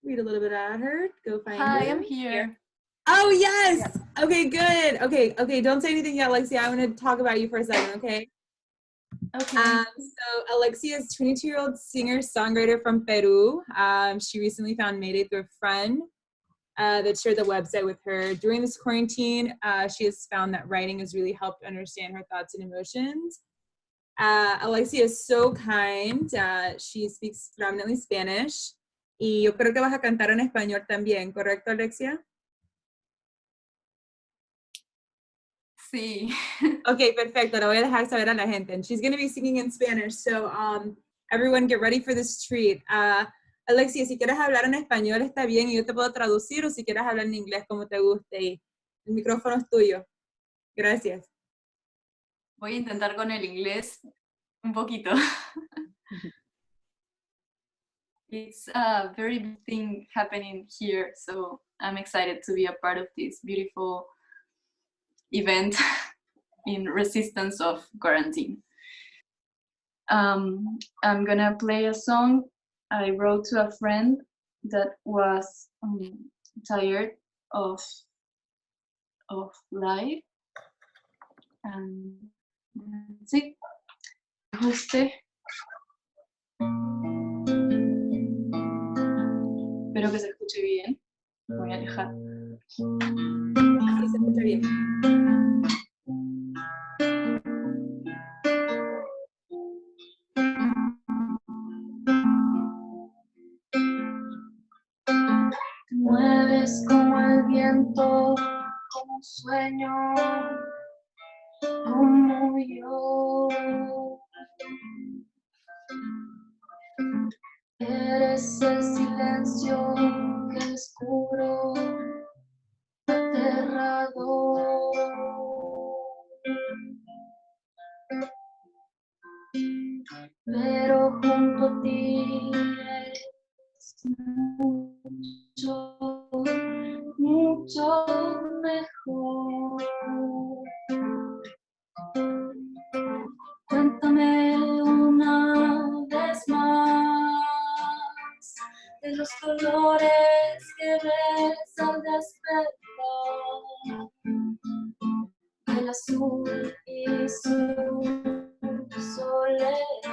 read a little bit at her, go find her.
Hi, I'm here.
Oh, yes. Okay, good. Okay. Don't say anything yet, Alexia. I'm going to talk about you for a second, okay?
Okay.
So Alexia is a 22-year-old singer-songwriter from Peru. She recently found Mayday through a friend that shared the website with her. During this quarantine, she has found that writing has really helped understand her thoughts and emotions. Alexia is so kind. She speaks predominantly Spanish. Y yo creo que vas a cantar en español también, ¿correcto, Alexia?
Sí.
Okay, perfecto. Lo voy a dejar saber a la gente. And she's going to be singing in Spanish. So everyone get ready for this treat. Alexia, si quieres hablar en español está bien y yo te puedo traducir, o si quieres hablar en inglés como te guste. Y el micrófono es tuyo. Gracias.
Voy a intentar con el inglés un poquito. It's a very big thing happening here, so I'm excited to be a part of this beautiful event in resistance of quarantine. I'm gonna play a song I wrote to a friend that was tired of life. And sí, guste. Espero que se escuche bien. Me voy a alejar.
Sí, se escucha bien.
mueves como el viento, como un sueño, como yo. Eres el silencio que descubro, aterrador. Pero junto a ti es mucho, mucho mejor. Cuéntame una vez más de los colores que ves al despertar, el azul y su soledad,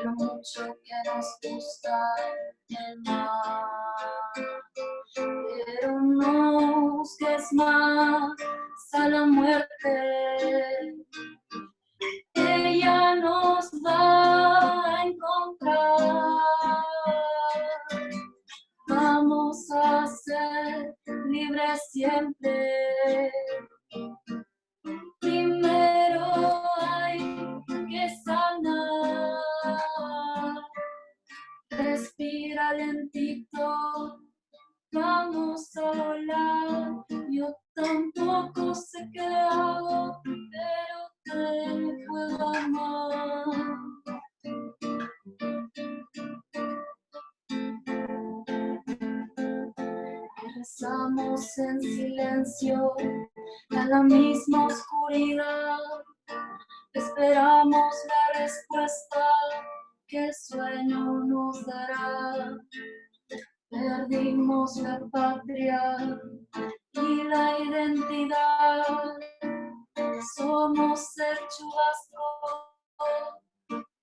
lo mucho que nos gusta el mar, pero no busques más a la muerte. Ella nos va a encontrar. Vamos a ser libres siempre. Primero hay que sanar. Respira lentito. Vamos a volar. Yo tampoco sé qué hago, pero te puedo amar. Rezamos en silencio a la misma oscuridad. Esperamos la respuesta que el sueño nos dará. Perdimos la patria y la identidad. Somos el chubasco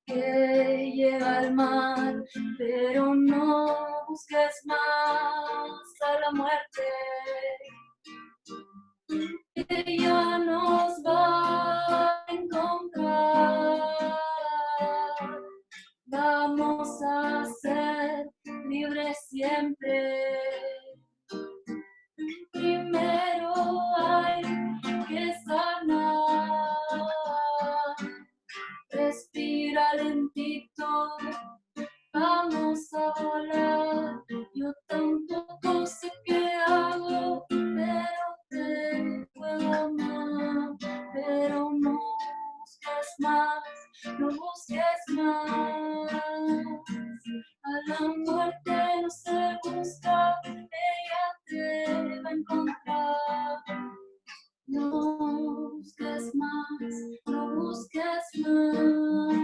que lleva al mar, pero no busques más a la muerte. Ella nos va a encontrar. Vamos a ser libres siempre. Primero hay que sanar. Respira lentito. Vamos a volar. Yo tampoco sé qué hago, pero te puedo amar. Pero no busques más, no busques más. A la muerte no se busca, ella te va a encontrar. No busques más, no busques más.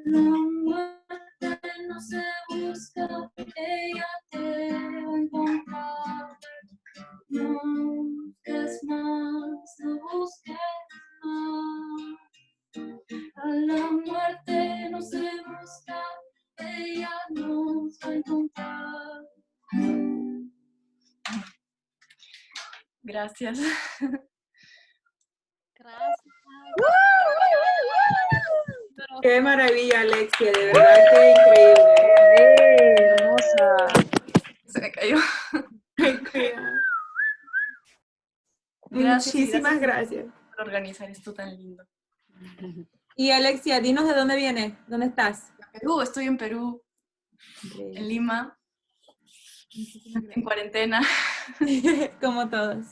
A la muerte no se busca, ella te va a encontrar. No busques más, no busques más. A la muerte no se busca, ella nos va a encontrar.
Gracias.
Qué maravilla, Alexia, de verdad que increíble.
Hermosa. Se me cayó.
Ay, cuidado.
Gracias,
Muchísimas gracias.
por organizar esto tan lindo.
Y Alexia, dinos de dónde vienes, ¿dónde estás?
Perú, estoy en Perú, en Lima, en cuarentena.
Como todos.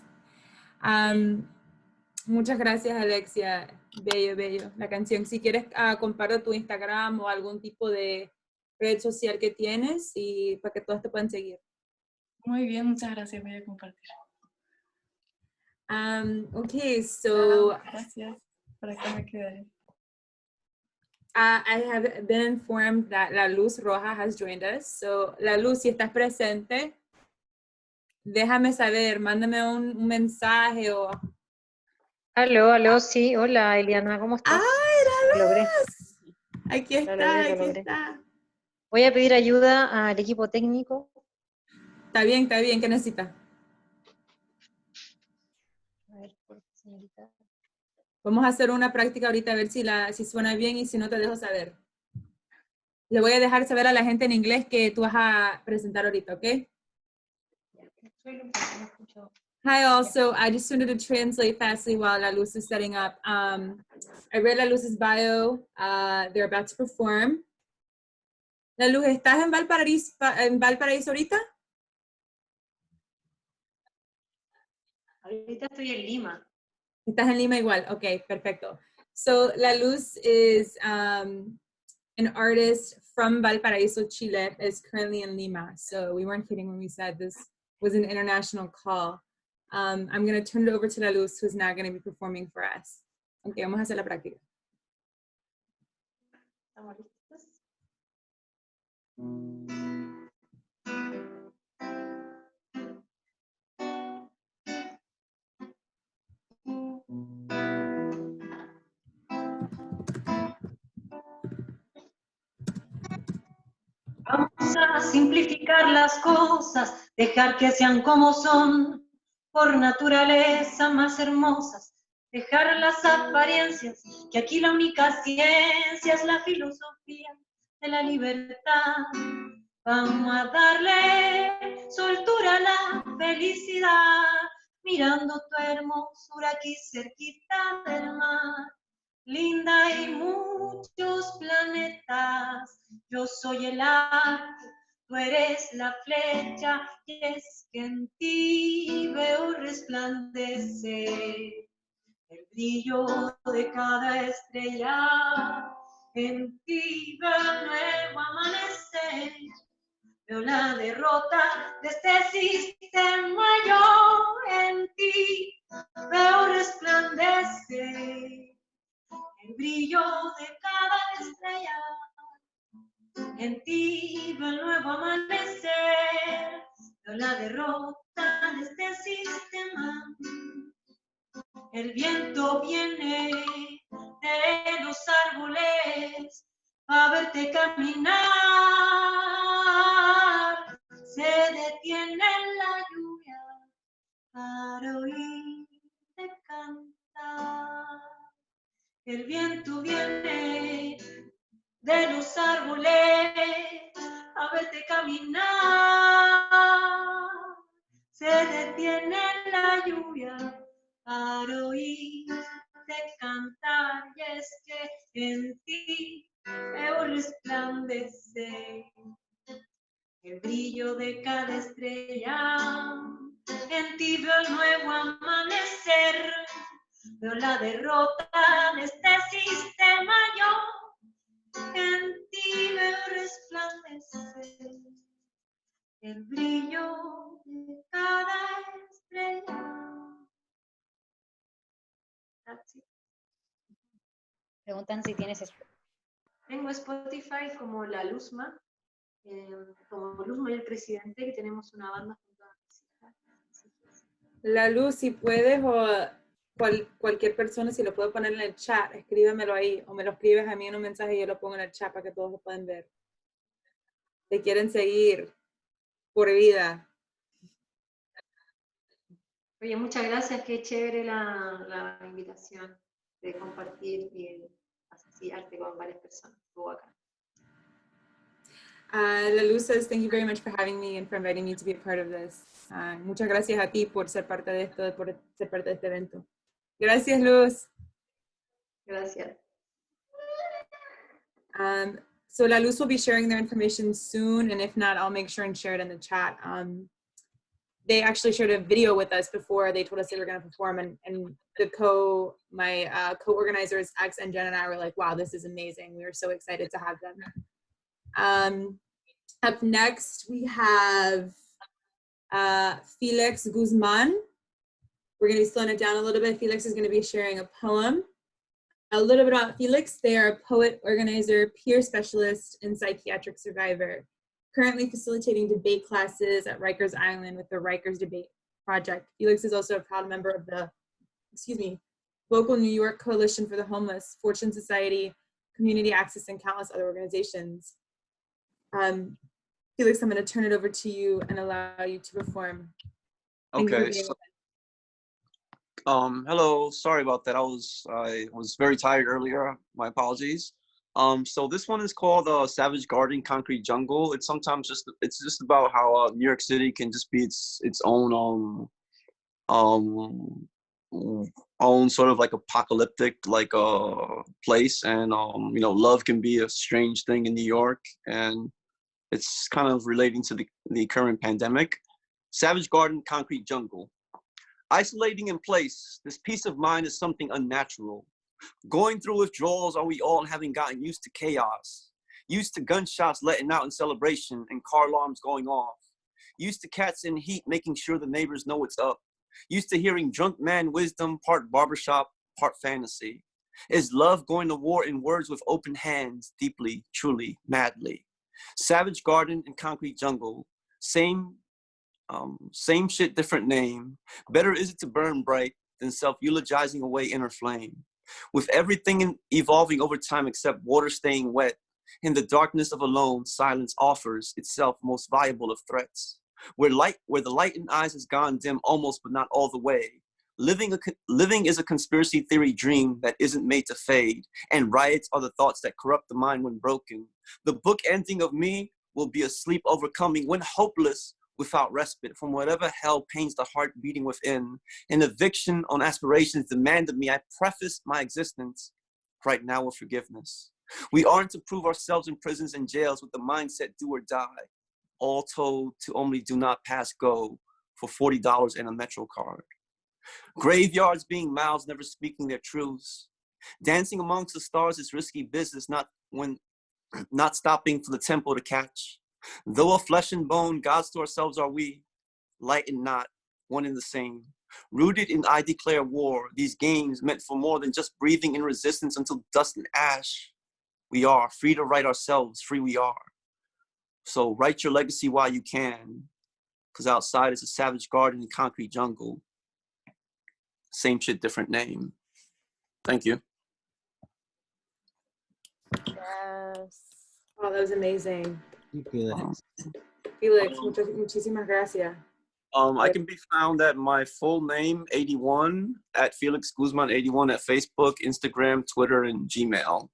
Muchas gracias, Alexia. Bello, bello. La canción. Si quieres, comparto tu Instagram o algún tipo de red social que tienes y para que todos te puedan seguir.
Muy bien, muchas gracias. Voy a compartir.
Okay, so
gracias. Por acá me quedaré.
I have been informed that La Luz Roja has joined us. So, La Luz, si estás presente, déjame saber, mándame un mensaje o...
Aló, aló, sí, hola Eliana, ¿cómo estás?
¡Ay,
Lo logré.
Aquí
Lo
está,
logré, lo
aquí
logré.
está.
Voy a pedir ayuda al equipo técnico.
Está bien, ¿qué necesita?
A ver, señorita.
Vamos a hacer una práctica ahorita a ver si suena bien y si no te dejo saber. Le voy a dejar saber a la gente en inglés que tú vas a presentar ahorita, ¿ok? Hi all, so I just wanted to translate fastly while La Luz is setting up. I read La Luz's bio. They're about to perform. La Luz, ¿estás en Valparaíso ahorita?
Ahorita estoy en Lima.
Estás en Lima igual. Okay, perfecto. So La Luz is an artist from Valparaíso, Chile, is currently in Lima. So we weren't kidding when we said this was an international call. I'm going to turn it over to La Luz, who's now going to be performing for us. Okay, vamos a hacer la práctica.
¿Estamos listos?
Vamos a simplificar las cosas, dejar que sean como son, por naturaleza más hermosas, dejar las apariencias, que aquí la única ciencia es la filosofía de la libertad. Vamos a darle soltura a la felicidad, mirando tu hermosura aquí cerquita del mar. Linda y muchos planetas, yo soy el arte, tú eres la flecha, y es que en ti veo resplandecer el brillo de cada estrella, en ti veo el nuevo amanecer, veo la derrota de este sistema, yo en ti veo resplandecer el brillo de cada estrella, en ti veo el nuevo amanecer, veo la derrota de este sistema. El viento viene de los árboles a verte caminar, se detiene la lluvia para oírte cantar. El viento viene de los árboles a verte caminar, se detiene la lluvia para oírte cantar, y es que en ti veo resplandecer el brillo de cada estrella, en ti veo el nuevo amanecer, veo la derrota de este sistema, yo en ti veo resplandecer el brillo de cada estrella.
Preguntan si tienes
Tengo Spotify como La Luzma, como Luzma y el Presidente, que tenemos una banda junto a música.
La Luz, si puedes, o cualquier persona, si lo puedo poner en el chat, escríbamelo ahí, o me lo escribes a mí en un mensaje y yo lo pongo en el chat para que todos lo puedan ver. Te quieren seguir por vida.
Oye, muchas gracias, qué chévere la invitación de compartir y así arte con varias personas. Estuvo acá.
La Luz says, thank you very much for having me and for inviting me to be a part of this. Muchas gracias a ti por ser parte de esto, por ser parte de este evento. Gracias, Luz.
Gracias.
So La Luz will be sharing their information soon, and if not, I'll make sure and share it in the chat. They actually shared a video with us before they told us they were going to perform, and my co-organizers, Ax and Jen and I were like, wow, this is amazing. We were so excited to have them. Up next, we have Felix Guzman. We're going to be slowing it down a little bit. Felix is going to be sharing a poem. A little bit about Felix. They are a poet, organizer, peer specialist, and psychiatric survivor. Currently facilitating debate classes at Rikers Island with the Rikers Debate Project. Felix is also a proud member of the, local New York Coalition for the Homeless, Fortune Society, Community Access, and countless other organizations. Felix, I'm going to turn it over to you and allow you to perform.
Okay. Hello. Sorry about that. I was very tired earlier. My apologies. So this one is called Savage Garden, Concrete Jungle. It's just about how New York City can just be its own um own sort of like apocalyptic like place, and love can be a strange thing in New York, and it's kind of relating to the current pandemic. Savage Garden, Concrete Jungle. Isolating in place, this peace of mind is something unnatural. Going through withdrawals, are we all having gotten used to chaos? Used to gunshots letting out in celebration and car alarms going off. Used to cats in heat making sure the neighbors know what's up. Used to hearing drunk man wisdom, part barbershop, part fantasy. Is love going to war in words with open hands, deeply, truly, madly? Savage Garden and Concrete Jungle, same shit, different name. Better is it to burn bright than self-eulogizing away inner flame. With everything evolving over time except water staying wet, in the darkness of alone, silence offers itself most viable of threats. Where the light in eyes has gone dim almost but not all the way. Living is a conspiracy theory dream that isn't made to fade, and riots are the thoughts that corrupt the mind when broken. The book ending of me will be a sleep overcoming when hopeless, without respite from whatever hell pains the heart beating within. An eviction on aspirations demanded me. I preface my existence right now with forgiveness. We aren't to prove ourselves in prisons and jails with the mindset do or die. All told to only do not pass go for $40 and a Metro card. Graveyards being mouths never speaking their truths. Dancing amongst the stars is risky business, not stopping for the tempo to catch. Though of flesh and bone, gods to ourselves are we, light and not, one and the same. Rooted in I declare war, these games meant for more than just breathing in resistance until dust and ash. We are free to write ourselves, free we are. So write your legacy while you can, because outside is a savage garden and concrete jungle. Same shit, different name. Thank you.
Yes.
Oh, that was amazing.
Felix.
Felix, muchísimas gracias.
I can be found at my full name, 81, at Felix Guzman 81 at Facebook, Instagram, Twitter, and Gmail.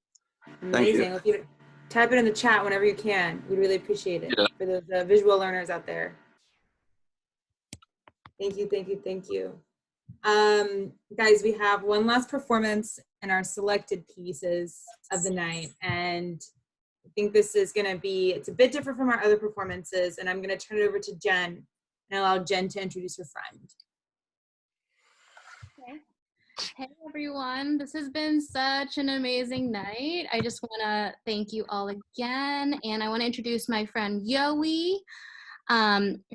Thank
Amazing.
you.
If you type it in the chat whenever you can. We'd really appreciate it for those visual learners out there. Thank you, thank you, thank you. Guys, we have one last performance in our selected pieces of the night, and I think this is going to be, it's a bit different from our other performances, and I'm going to turn it over to Jen and allow Jen to introduce her friend.
Okay. Hey everyone, this has been such an amazing night. I just want to thank you all again, and I want to introduce my friend Yoey,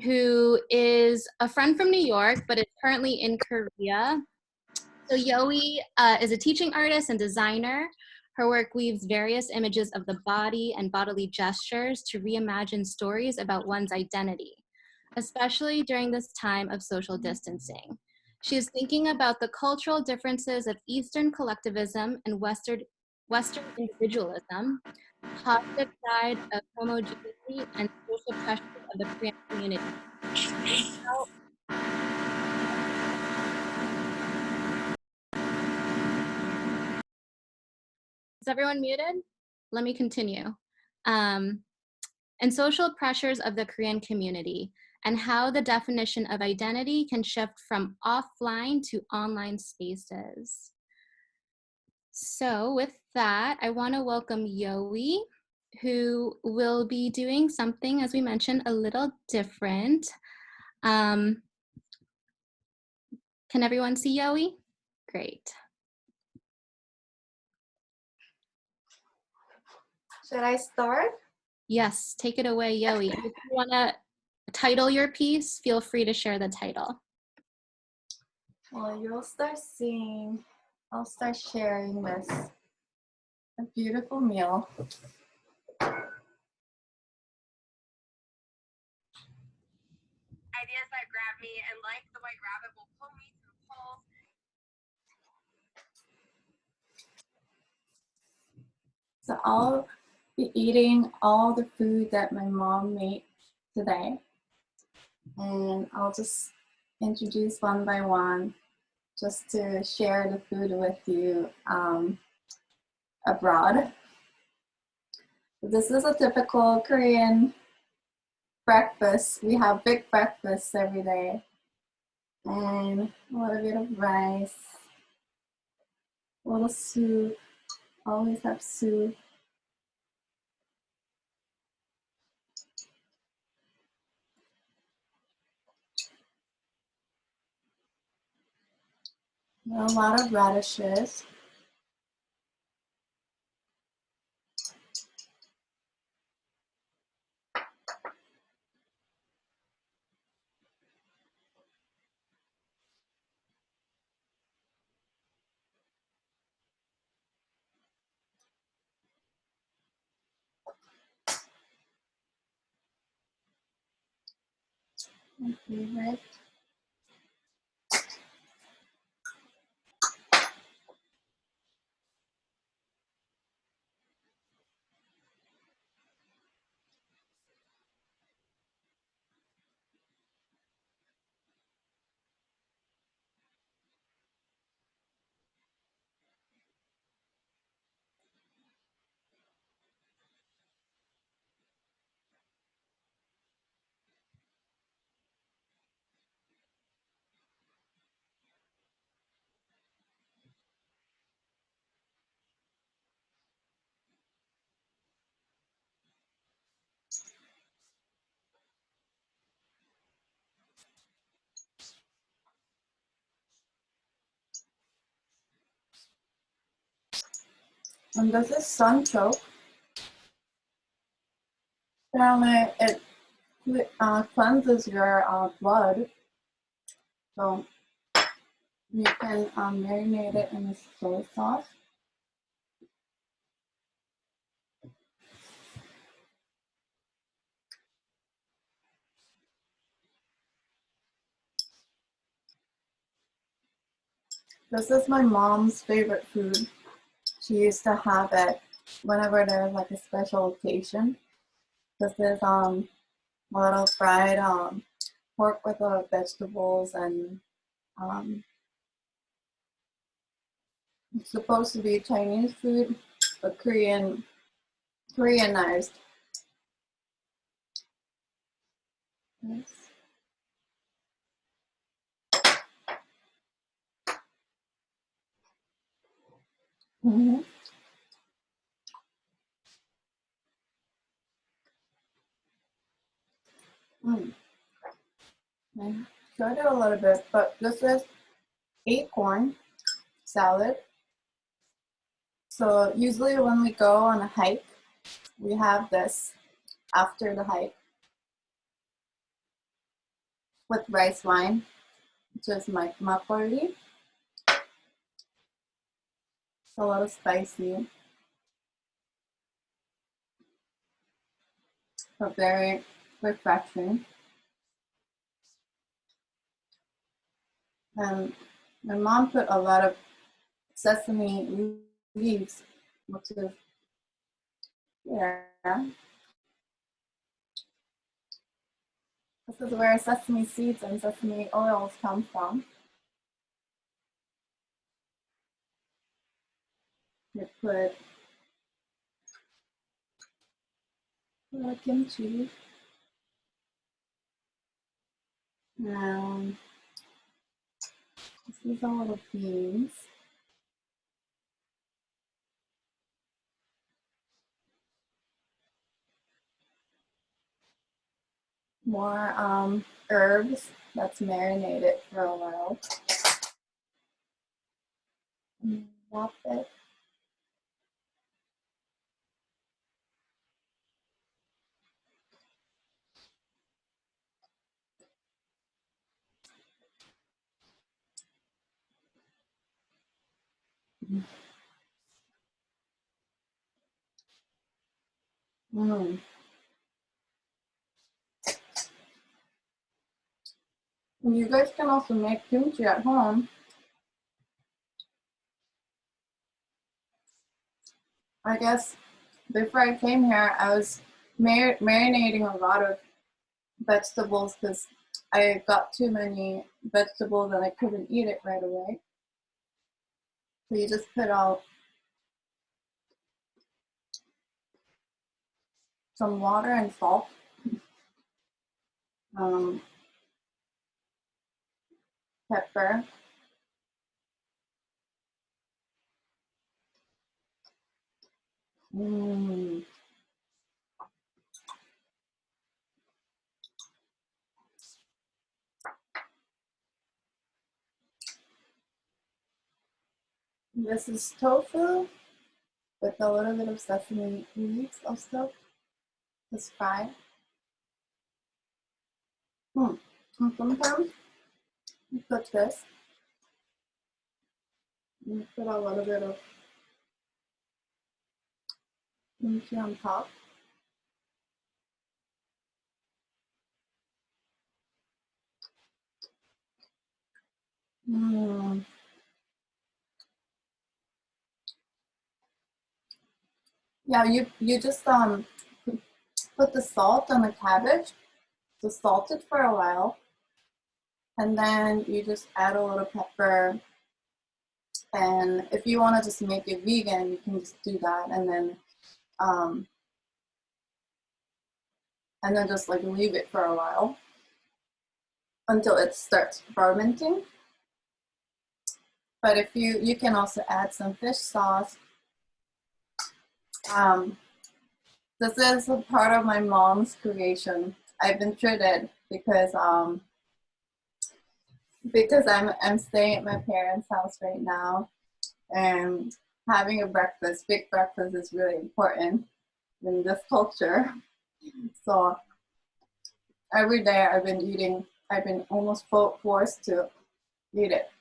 who is a friend from New York, but is currently in Korea. So Yoey is a teaching artist and designer. Her work weaves various images of the body and bodily gestures to reimagine stories about one's identity, especially during this time of social distancing. She is thinking about the cultural differences of Eastern collectivism and Western individualism, positive side of homogeneity, and social pressures of the Korean community. Is everyone muted? Let me continue. And social pressures of the Korean community, and how the definition of identity can shift from offline to online spaces. So with that, I want to welcome Yoey, who will be doing something, as we mentioned, a little different. Can everyone see Yoey? Great.
Should I start?
Yes, take it away, Yoey. If you want to title your piece, feel free to share the title.
Well, you'll start seeing, I'll start sharing this. A beautiful meal.
Ideas that grab me, and like the white rabbit will pull me through holes.
So I'll be eating all the food that my mom made today. And I'll just introduce one by one, just to share the food with you abroad. This is a typical Korean breakfast. We have big breakfasts every day. And a little bit of rice, a little soup, always have soup. A lot of radishes. My favorite. And this is sunchoke. Apparently, it cleanses your blood. So you can marinate it in a soy sauce. This is my mom's favorite food. She used to have it whenever there's like a special occasion. This is a little fried pork with a lot of vegetables and it's supposed to be Chinese food, but Koreanized. Yes. Mm-hmm. I showed it a little bit, but this is acorn salad. So usually when we go on a hike, we have this after the hike with rice wine, which is my makgeolli. It's a little spicy, but very refreshing. And my mom put a lot of sesame leaves, which is yeah. This is where sesame seeds and sesame oils come from. You put kimchi. And these are little beans. More herbs that's marinated for a while. Wrap it. Mm. And you guys can also make kimchi at home. I guess before I came here, I was marinating a lot of vegetables because I got too many vegetables and I couldn't eat it right away. So you just put out some water and salt. Pepper. This is tofu with a little bit of sesame seeds also. Just fried. And sometimes you put this. You put a little bit of kimchi on top. Yeah, you just put the salt on the cabbage, just salt it for a while, and then you just add a little pepper. And if you want to just make it vegan, you can just do that, and then just like leave it for a while until it starts fermenting. But if you can also add some fish sauce. This is a part of my mom's creation. I've been treated because I'm staying at my parents' house right now, and having a breakfast, big breakfast, is really important in this culture. So every day I've been almost forced to eat it.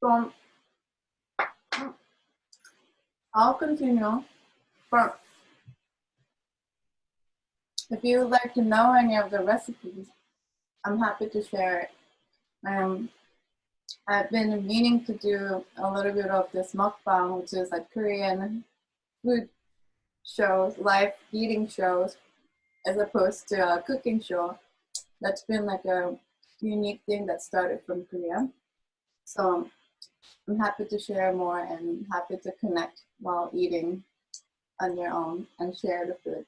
So I'll continue, but if you would like to know any of the recipes, I'm happy to share it. I've been meaning to do a little bit of this mukbang, which is like Korean food shows, live eating shows, as opposed to a cooking show. That's been like a unique thing that started from Korea. So I'm happy to share more and happy to connect while eating on your own and share the food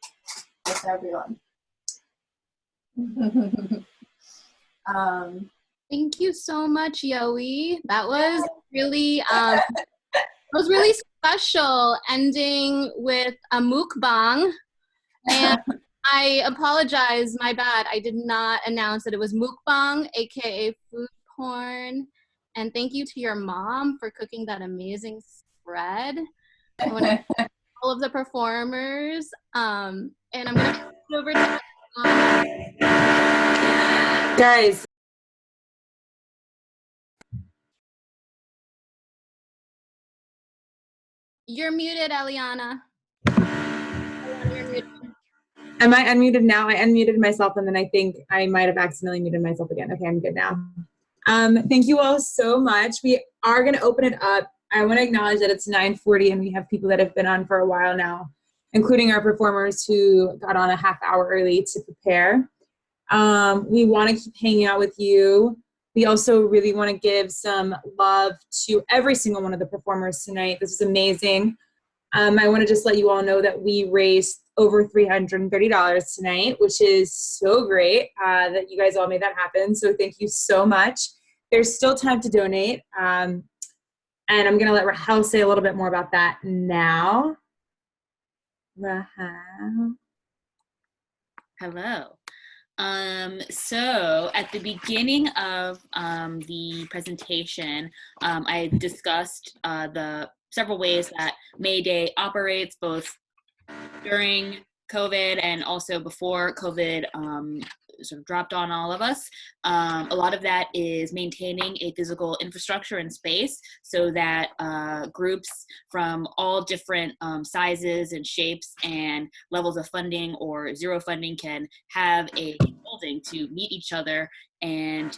with everyone.
Thank you so much, Yoey. That was really special, ending with a mukbang. And I apologize, my bad. I did not announce that it was mukbang, aka food porn. And thank you to your mom for cooking that amazing spread. I want to thank all of the performers. And I'm going to turn it over to
guys.
You're muted, Eliana. You're muted.
Am I unmuted now? I unmuted myself, and then I think I might have accidentally muted myself again. Okay, I'm good now. Thank you all so much. We are going to open it up. I want to acknowledge that it's 9:40 and we have people that have been on for a while now, including our performers who got on a half hour early to prepare. We want to keep hanging out with you. We also really want to give some love to every single one of the performers tonight. This is amazing. I want to just let you all know that we raised over $330 tonight, which is so great that you guys all made that happen. So thank you so much. There's still time to donate. And I'm going to let Rahel say a little bit more about that now. Rahel.
Hello. So at the beginning of the presentation, I discussed the several ways that May Day operates, both during COVID and also before COVID sort of dropped on all of us. A lot of that is maintaining a physical infrastructure and space so that groups from all different sizes and shapes and levels of funding or zero funding can have a building to meet each other and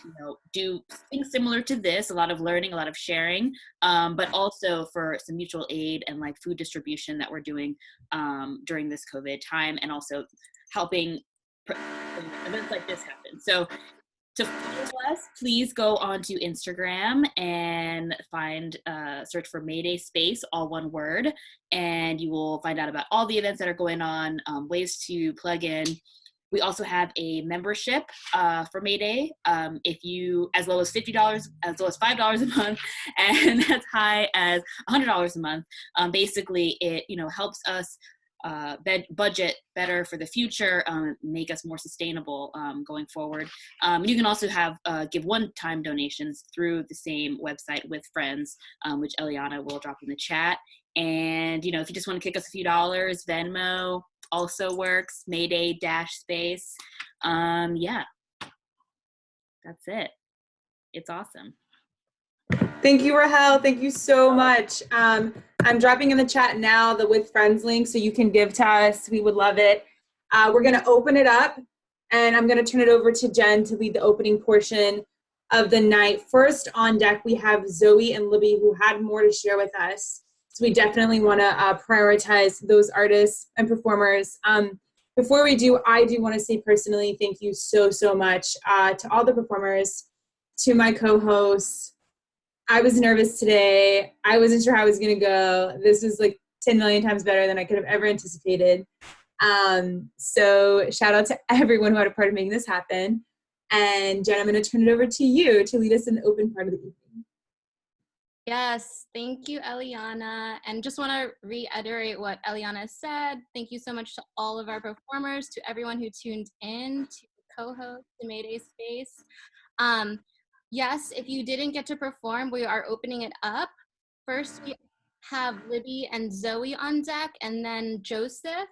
do things similar to this, a lot of learning, a lot of sharing, but also for some mutual aid and like food distribution that we're doing during this COVID time, and also helping events like this happen. So To follow us, please go onto Instagram and search for Mayday Space, all one word, and you will find out about all the events that are going on, ways to plug in. We also have a membership for Mayday, if you, as low as $50, as low as $5 a month, and as high as $100 a month. Basically, it helps us budget better for the future, make us more sustainable going forward. You can also give one-time donations through the same website with friends, which Eliana will drop in the chat. And if you just want to kick us a few dollars, Venmo also works. Mayday-space. Yeah, that's it. It's awesome.
Thank you, Rahel. Thank you so much. I'm dropping in the chat now the With Friends link so you can give to us. We would love it. We're going to open it up, and I'm going to turn it over to Jen to lead the opening portion of the night. First on deck, we have Zoe and Libby, who had more to share with us. So we definitely want to prioritize those artists and performers. Before we do, I do want to say personally thank you so, so much to all the performers, to my co-hosts. I was nervous today. I wasn't sure how I was going to go. This was like 10 million times better than I could have ever anticipated. So shout out to everyone who had a part of making this happen. And Jen, I'm going to turn it over to you to lead us in the open part of the evening.
Yes, thank you, Eliana. And just want to reiterate what Eliana said. Thank you so much to all of our performers, to everyone who tuned in, to the co-host, to Mayday Space. Yes, if you didn't get to perform, we are opening it up. First, we have Libby and Zoe on deck, and then Joseph.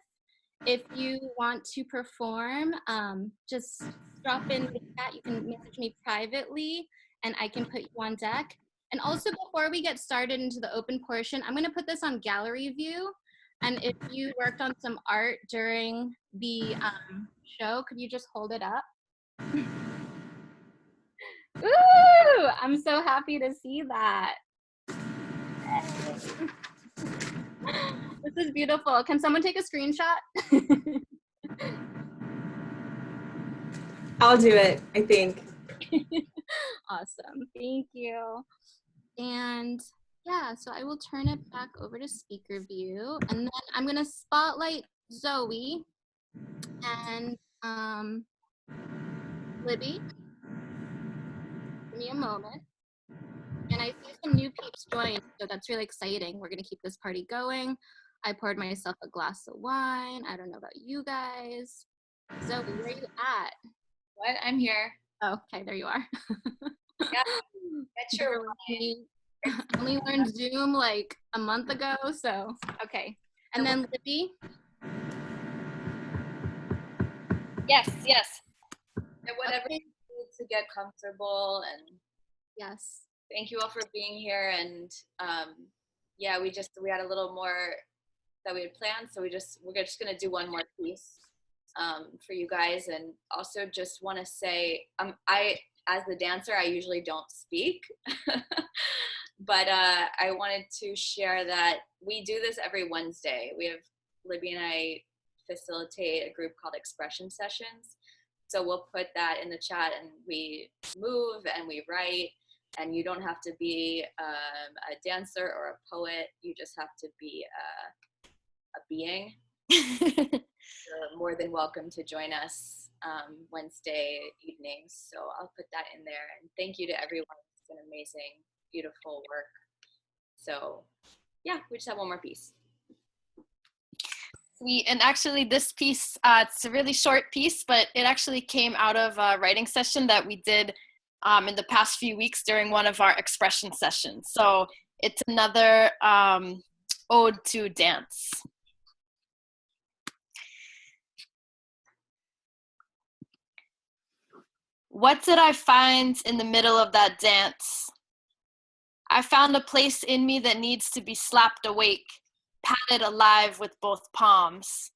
If you want to perform, just drop in the chat. You can message me privately, and I can put you on deck. And also, before we get started into the open portion, I'm going to put this on gallery view. And if you worked on some art during the show, could you just hold it up? Ooh, I'm so happy to see that. This is beautiful. Can someone take a screenshot?
I'll do it, I think.
Awesome. Thank you. And yeah, so I will turn it back over to speaker view, and then I'm going to spotlight Zoe and Libby. Give me a moment. And I see some new peeps join, so that's really exciting. We're going to keep this party going. I poured myself a glass of wine. I don't know about you guys. Zoe, where are you at?
What? I'm here.
Oh, okay, there you are.
Yeah, that's your wine.
I only learned Zoom like a month ago, so okay. And then Libby?
Yes. And whatever you need to get comfortable, and
yes.
Thank you all for being here. And yeah, we had a little more that we had planned, so we're just gonna do one more piece for you guys. And also just want to say, I, as the dancer, I usually don't speak, but I wanted to share that we do this every Wednesday. Libby and I facilitate a group called Expression Sessions. So we'll put that in the chat, and we move and we write, and you don't have to be a dancer or a poet. You just have to be a being. You're more than welcome to join us Wednesday evenings. So I'll put that in there. And thank you to everyone. It's an amazing, beautiful work. So yeah, we just have one more piece.
Sweet. And actually this piece, it's a really short piece, but it actually came out of a writing session that we did in the past few weeks during one of our expression sessions. So it's another ode to dance. What did I find in the middle of that dance? I found a place in me that needs to be slapped awake, patted alive with both palms.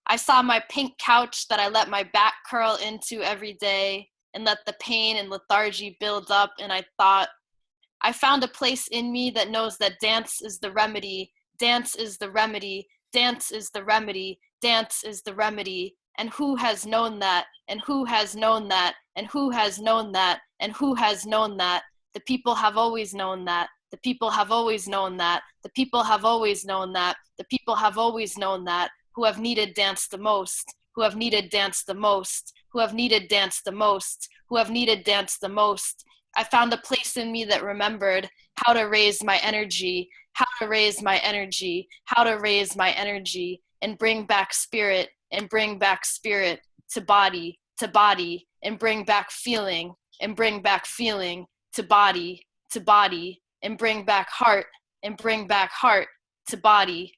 I saw my pink couch that I let my back curl into every day and let the pain and lethargy build up, and I thought, I found a place in me that knows that dance is the remedy, dance is the remedy, dance is the remedy, dance is the remedy,
and who has known that, and who has known that, and who has known that, and who has known that. The people have always known that. The people have always known that. The people have always known that. The people have always known that. Who have needed dance the most. Who have needed dance the most. Who have needed dance the most. Who have needed dance the most. I found a place in me that remembered how to raise my energy, how to raise my energy, how to raise my energy, and bring back spirit, and bring back spirit to body, and bring back feeling, and bring back feeling to body, and bring back heart, and bring back heart to body,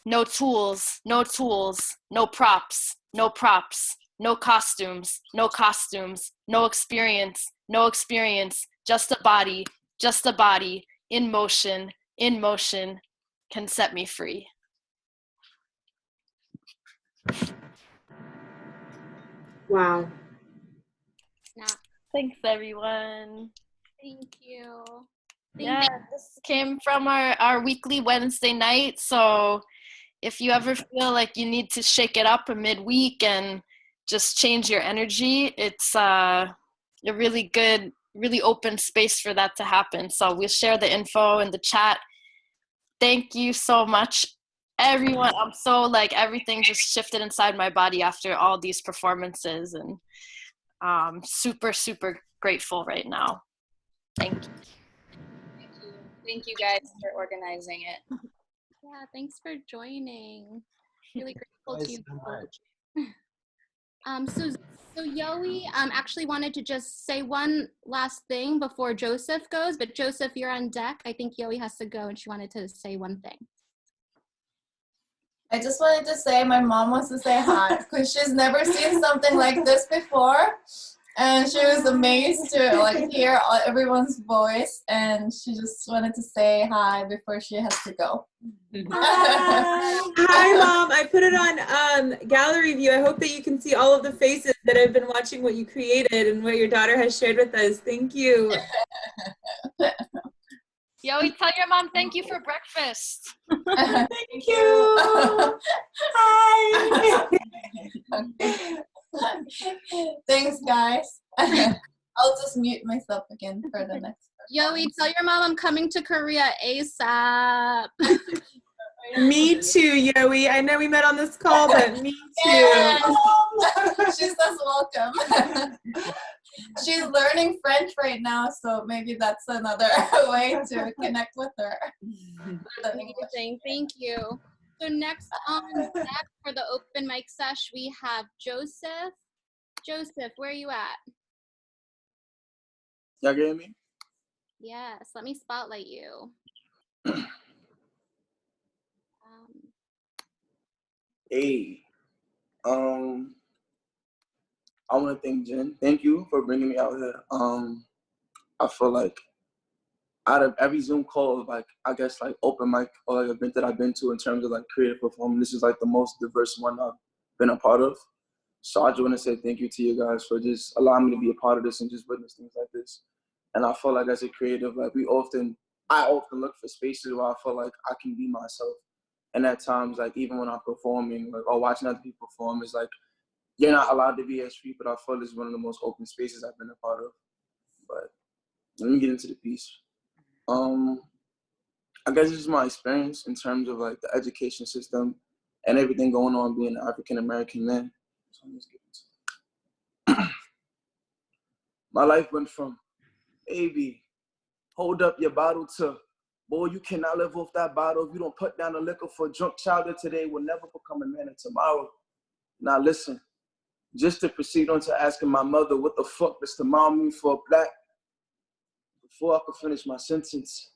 No tools, no tools, no props, no props, no costumes, no costumes, no experience, just a body, in motion, can set me free.
Wow.
Thanks, everyone.
Thank you.
Yeah, this came from our weekly Wednesday night. So if you ever feel like you need to shake it up a midweek and just change your energy, it's a really good, really open space for that to happen. So we'll share the info in the chat. Thank you so much, everyone. I'm so like everything just shifted inside my body after all these performances, and super, super grateful right now. Thank you.
Thank you guys for organizing it.
Yeah, thanks for joining. Really grateful to you. So Yoey actually wanted to just say one last thing before Joseph goes, but Joseph, you're on deck. I think Yoey has to go and she wanted to say one thing.
I just wanted to say my mom wants to say hi because she's never seen something like this before, and she was amazed to like hear everyone's voice, and she just wanted to say hi before she has to go.
Hi, Mom. I put it on gallery view. I hope that you can see all of the faces that have been watching what you created and what your daughter has shared with us. Thank you.
Yoey, tell your mom thank you for breakfast.
Thank you. Hi. Thanks, guys. I'll just mute myself again for the next person.
Yoey, tell your mom I'm coming to Korea ASAP.
Me too, Yoey. I know we met on this call, but me too.
Yeah. She says welcome. She's learning French right now, so maybe that's another way to connect with her.
Amazing, thank you. So next on deck for the open mic sesh, we have Joseph. Joseph, where are you at?
Y'all getting me?
Yes, let me spotlight you.
Hey, I want to thank Jen. Thank you for bringing me out here. I feel like out of every Zoom call, like I guess like open mic or like event that I've been to in terms of like creative performance, this is like the most diverse one I've been a part of. So I just want to say thank you to you guys for just allowing me to be a part of this and just witness things like this. And I feel like as a creative, like I often look for spaces where I feel like I can be myself. And at times, like even when I'm performing, like or watching other people perform, it's like you're not allowed to be as free. But I feel it's one of the most open spaces I've been a part of. But let me get into the piece. I guess this is my experience in terms of like the education system and everything going on being an African American man. So let's get into it. My life went from AB, hold up your bottle to, boy, you cannot live off that bottle. If you don't put down the liquor for a drunk child of today, will never become a man of tomorrow. Now listen, just to proceed on to asking my mother, what the fuck does tomorrow mean for a black? Before I could finish my sentence,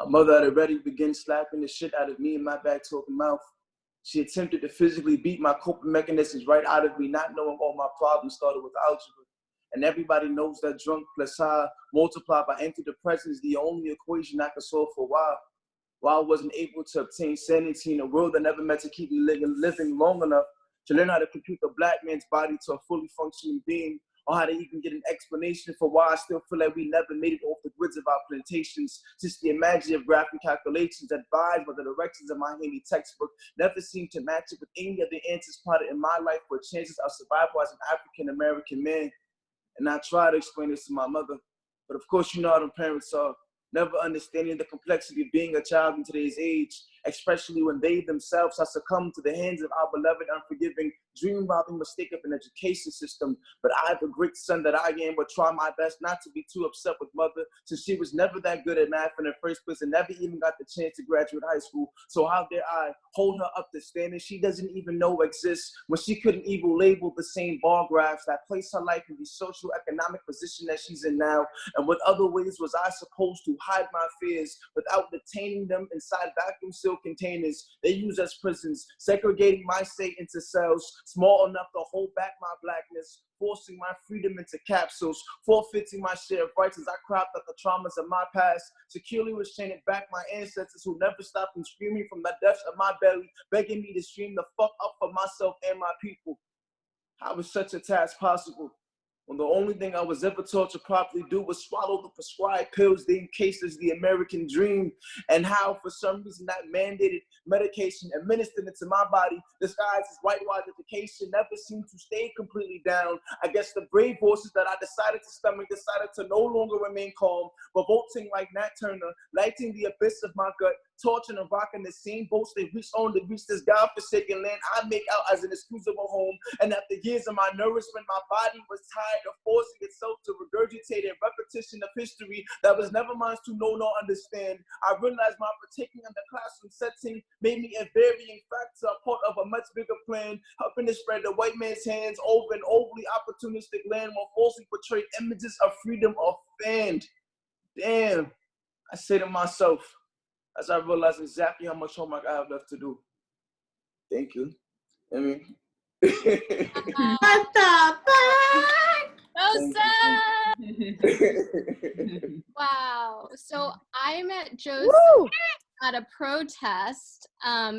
my mother had already begun slapping the shit out of me in my back talking mouth. She attempted to physically beat my coping mechanisms right out of me, not knowing all my problems started with algebra. And everybody knows that drunk plus high multiplied by antidepressants is the only equation I could solve for a while. While I wasn't able to obtain sanity in a world that never meant to keep me living long enough to learn how to compute the black man's body to a fully functioning being, or how to even get an explanation for why I still feel like we never made it off the grids of our plantations. Just the imagery of graphic calculations advised by the directions of my handy textbook never seemed to match up with any of the answers plotted in my life for chances of survival as an African-American man. And I try to explain this to my mother, but of course you know how them parents are, never understanding the complexity of being a child in today's age, especially when they themselves have succumbed to the hands of our beloved, unforgiving, dream-robbing mistake of an education system. But I, the great son that I am, would try my best not to be too upset with mother, since she was never that good at math in the first place and never even got the chance to graduate high school. So how dare I hold her up to standards she doesn't even know exists, when she couldn't even label the same bar graphs that place her life in the social economic position that she's in now. And what other ways was I supposed to hide my fears without detaining them inside vacuum sealed containers they use as prisons, segregating my state into cells small enough to hold back my blackness, forcing my freedom into capsules, forfeiting my share of rights as I cropped out the traumas of my past, securely restraining back my ancestors who never stopped from screaming from the depths of my belly, begging me to stream the fuck up for myself and my people. How is such a task possible when the only thing I was ever taught to properly do was swallow the prescribed pills they encased as the American dream? And how, for some reason, that mandated medication administered into my body, disguised as whitewash education, never seemed to stay completely down. I guess the brave voices that I decided to stomach decided to no longer remain calm, revolting like Nat Turner, lighting the abyss of my gut, torching and rocking the same boats they reached on to reach this godforsaken land I make out as an excusable home. And after years of my nourishment, my body was tired of forcing itself to regurgitate a repetition of history that was never mine to know nor understand. I realized my partaking in the classroom setting made me a varying factor, a part of a much bigger plan, helping to spread the white man's hands over an overly opportunistic land while falsely portrayed images of freedom are fanned. Damn, I say to myself, as I realize exactly how much homework I have left to do. Thank you. I mean,
What the
Joseph! Wow. So I met Joseph at a protest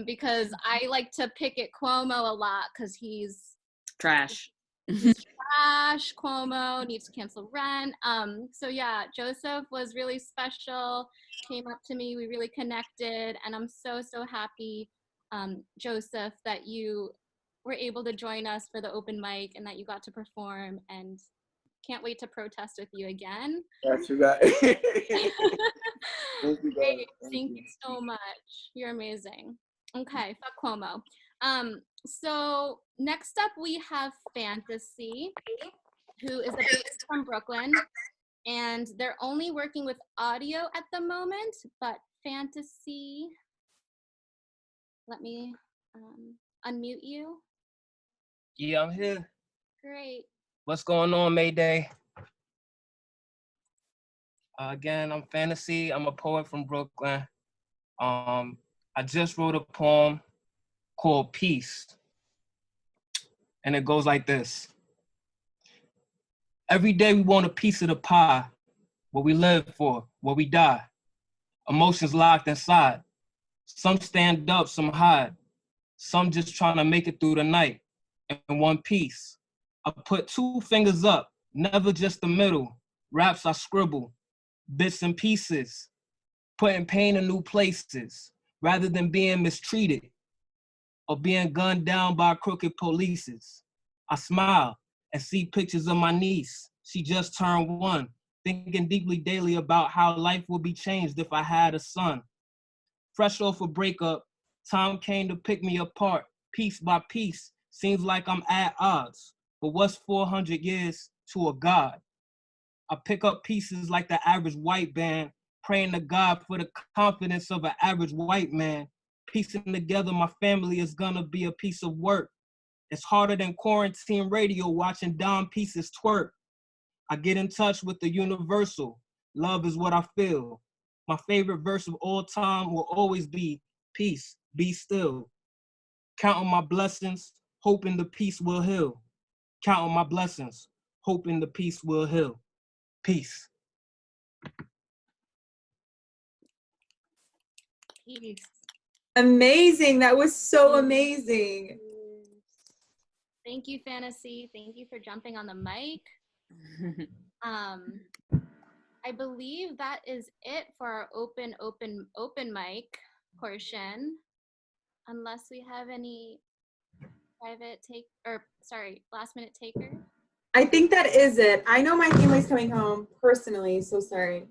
because I like to pick at Cuomo a lot because he's
trash.
Trash. Cuomo needs to cancel rent. So yeah, Joseph was really special, came up to me, we really connected, and I'm so happy, Joseph, that you were able to join us for the open mic and that you got to perform, and can't wait to protest with you again.
That's you guys.
Thank you, guys. Thank you so much. You're amazing. Okay, fuck Cuomo. So next up we have Fantasy, who is a band from Brooklyn, and they're only working with audio at the moment, but Fantasy, let me unmute you.
Yeah, I'm here.
Great.
What's going on, Mayday? Again, I'm Fantasy. I'm a poet from Brooklyn. I just wrote a poem called Peace. And it goes like this. Every day we want a piece of the pie, what we live for, what we die. Emotions locked inside. Some stand up, some hide. Some just trying to make it through the night in one piece. I put 2 fingers up, never just the middle. Raps I scribble, bits and pieces, putting pain in new places, rather than being mistreated or being gunned down by crooked polices. I smile and see pictures of my niece. She just turned 1, thinking deeply daily about how life would be changed if I had a son. Fresh off a breakup, time came to pick me apart, piece by piece. Seems like I'm at odds, but what's 400 years to a God? I pick up pieces like the average white band, praying to God for the confidence of an average white man. Piecing together my family is gonna be a piece of work. It's harder than quarantine radio watching Dom pieces twerk. I get in touch with the universal. Love is what I feel. My favorite verse of all time will always be, peace, be still. Counting my blessings, hoping the peace will heal. Counting my blessings, hoping the peace will heal. Peace.
Peace.
Amazing. That was so amazing.
Thank you, Fantasy. Thank you for jumping on the mic. I believe that is it for our open mic portion, unless we have any last minute taker.
I think that is it. I know my family's coming home personally, so sorry.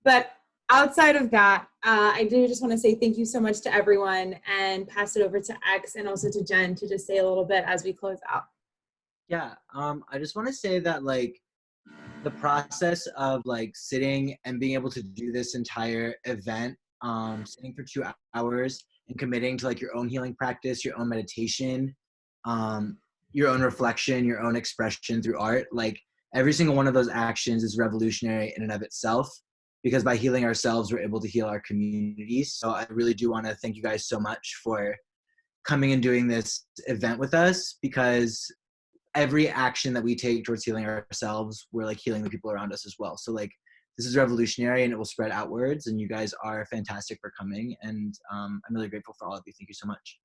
But outside of that, I do just want to say thank you so much to everyone and pass it over to X and also to Jen to just say a little bit as we close out.
Yeah, I just want to say that like the process of like sitting and being able to do this entire event, sitting for 2 hours and committing to like your own healing practice, your own meditation, your own reflection, your own expression through art, like every single one of those actions is revolutionary in and of itself, because by healing ourselves, we're able to heal our communities. So I really do want to thank you guys so much for coming and doing this event with us, because every action that we take towards healing ourselves, we're like healing the people around us as well. So like this is revolutionary and it will spread outwards, and you guys are fantastic for coming, and I'm really grateful for all of you. Thank you so much.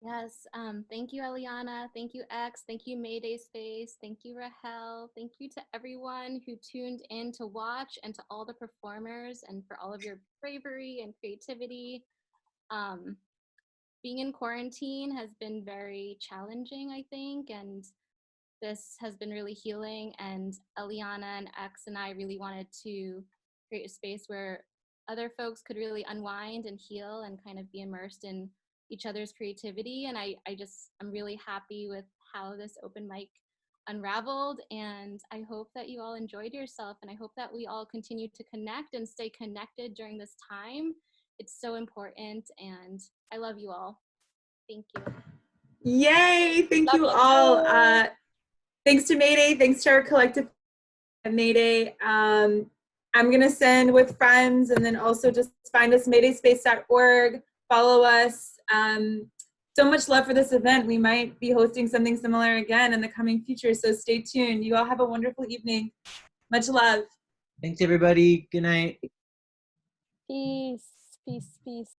Yes, thank you, Eliana. Thank you, X. Thank you, Mayday Space. Thank you, Rahel. Thank you to everyone who tuned in to watch, and to all the performers, and for all of your bravery and creativity. Being in quarantine has been very challenging, I think, and this has been really healing. And Eliana and X and I really wanted to create a space where other folks could really unwind and heal and kind of be immersed in each other's creativity. And I'm really happy with how this open mic unraveled, and I hope that you all enjoyed yourself, and I hope that we all continue to connect and stay connected during this time. It's so important, and I love you all. Thank you.
Yay, thank you all. Thanks to Mayday, thanks to our collective at Mayday. I'm gonna send with friends, and then also just find us maydayspace.org, follow us. So much love for this event. We might be hosting something similar again in the coming future, so stay tuned. You all have a wonderful evening. Much love.
Thanks everybody. Good night.
Peace, peace, peace.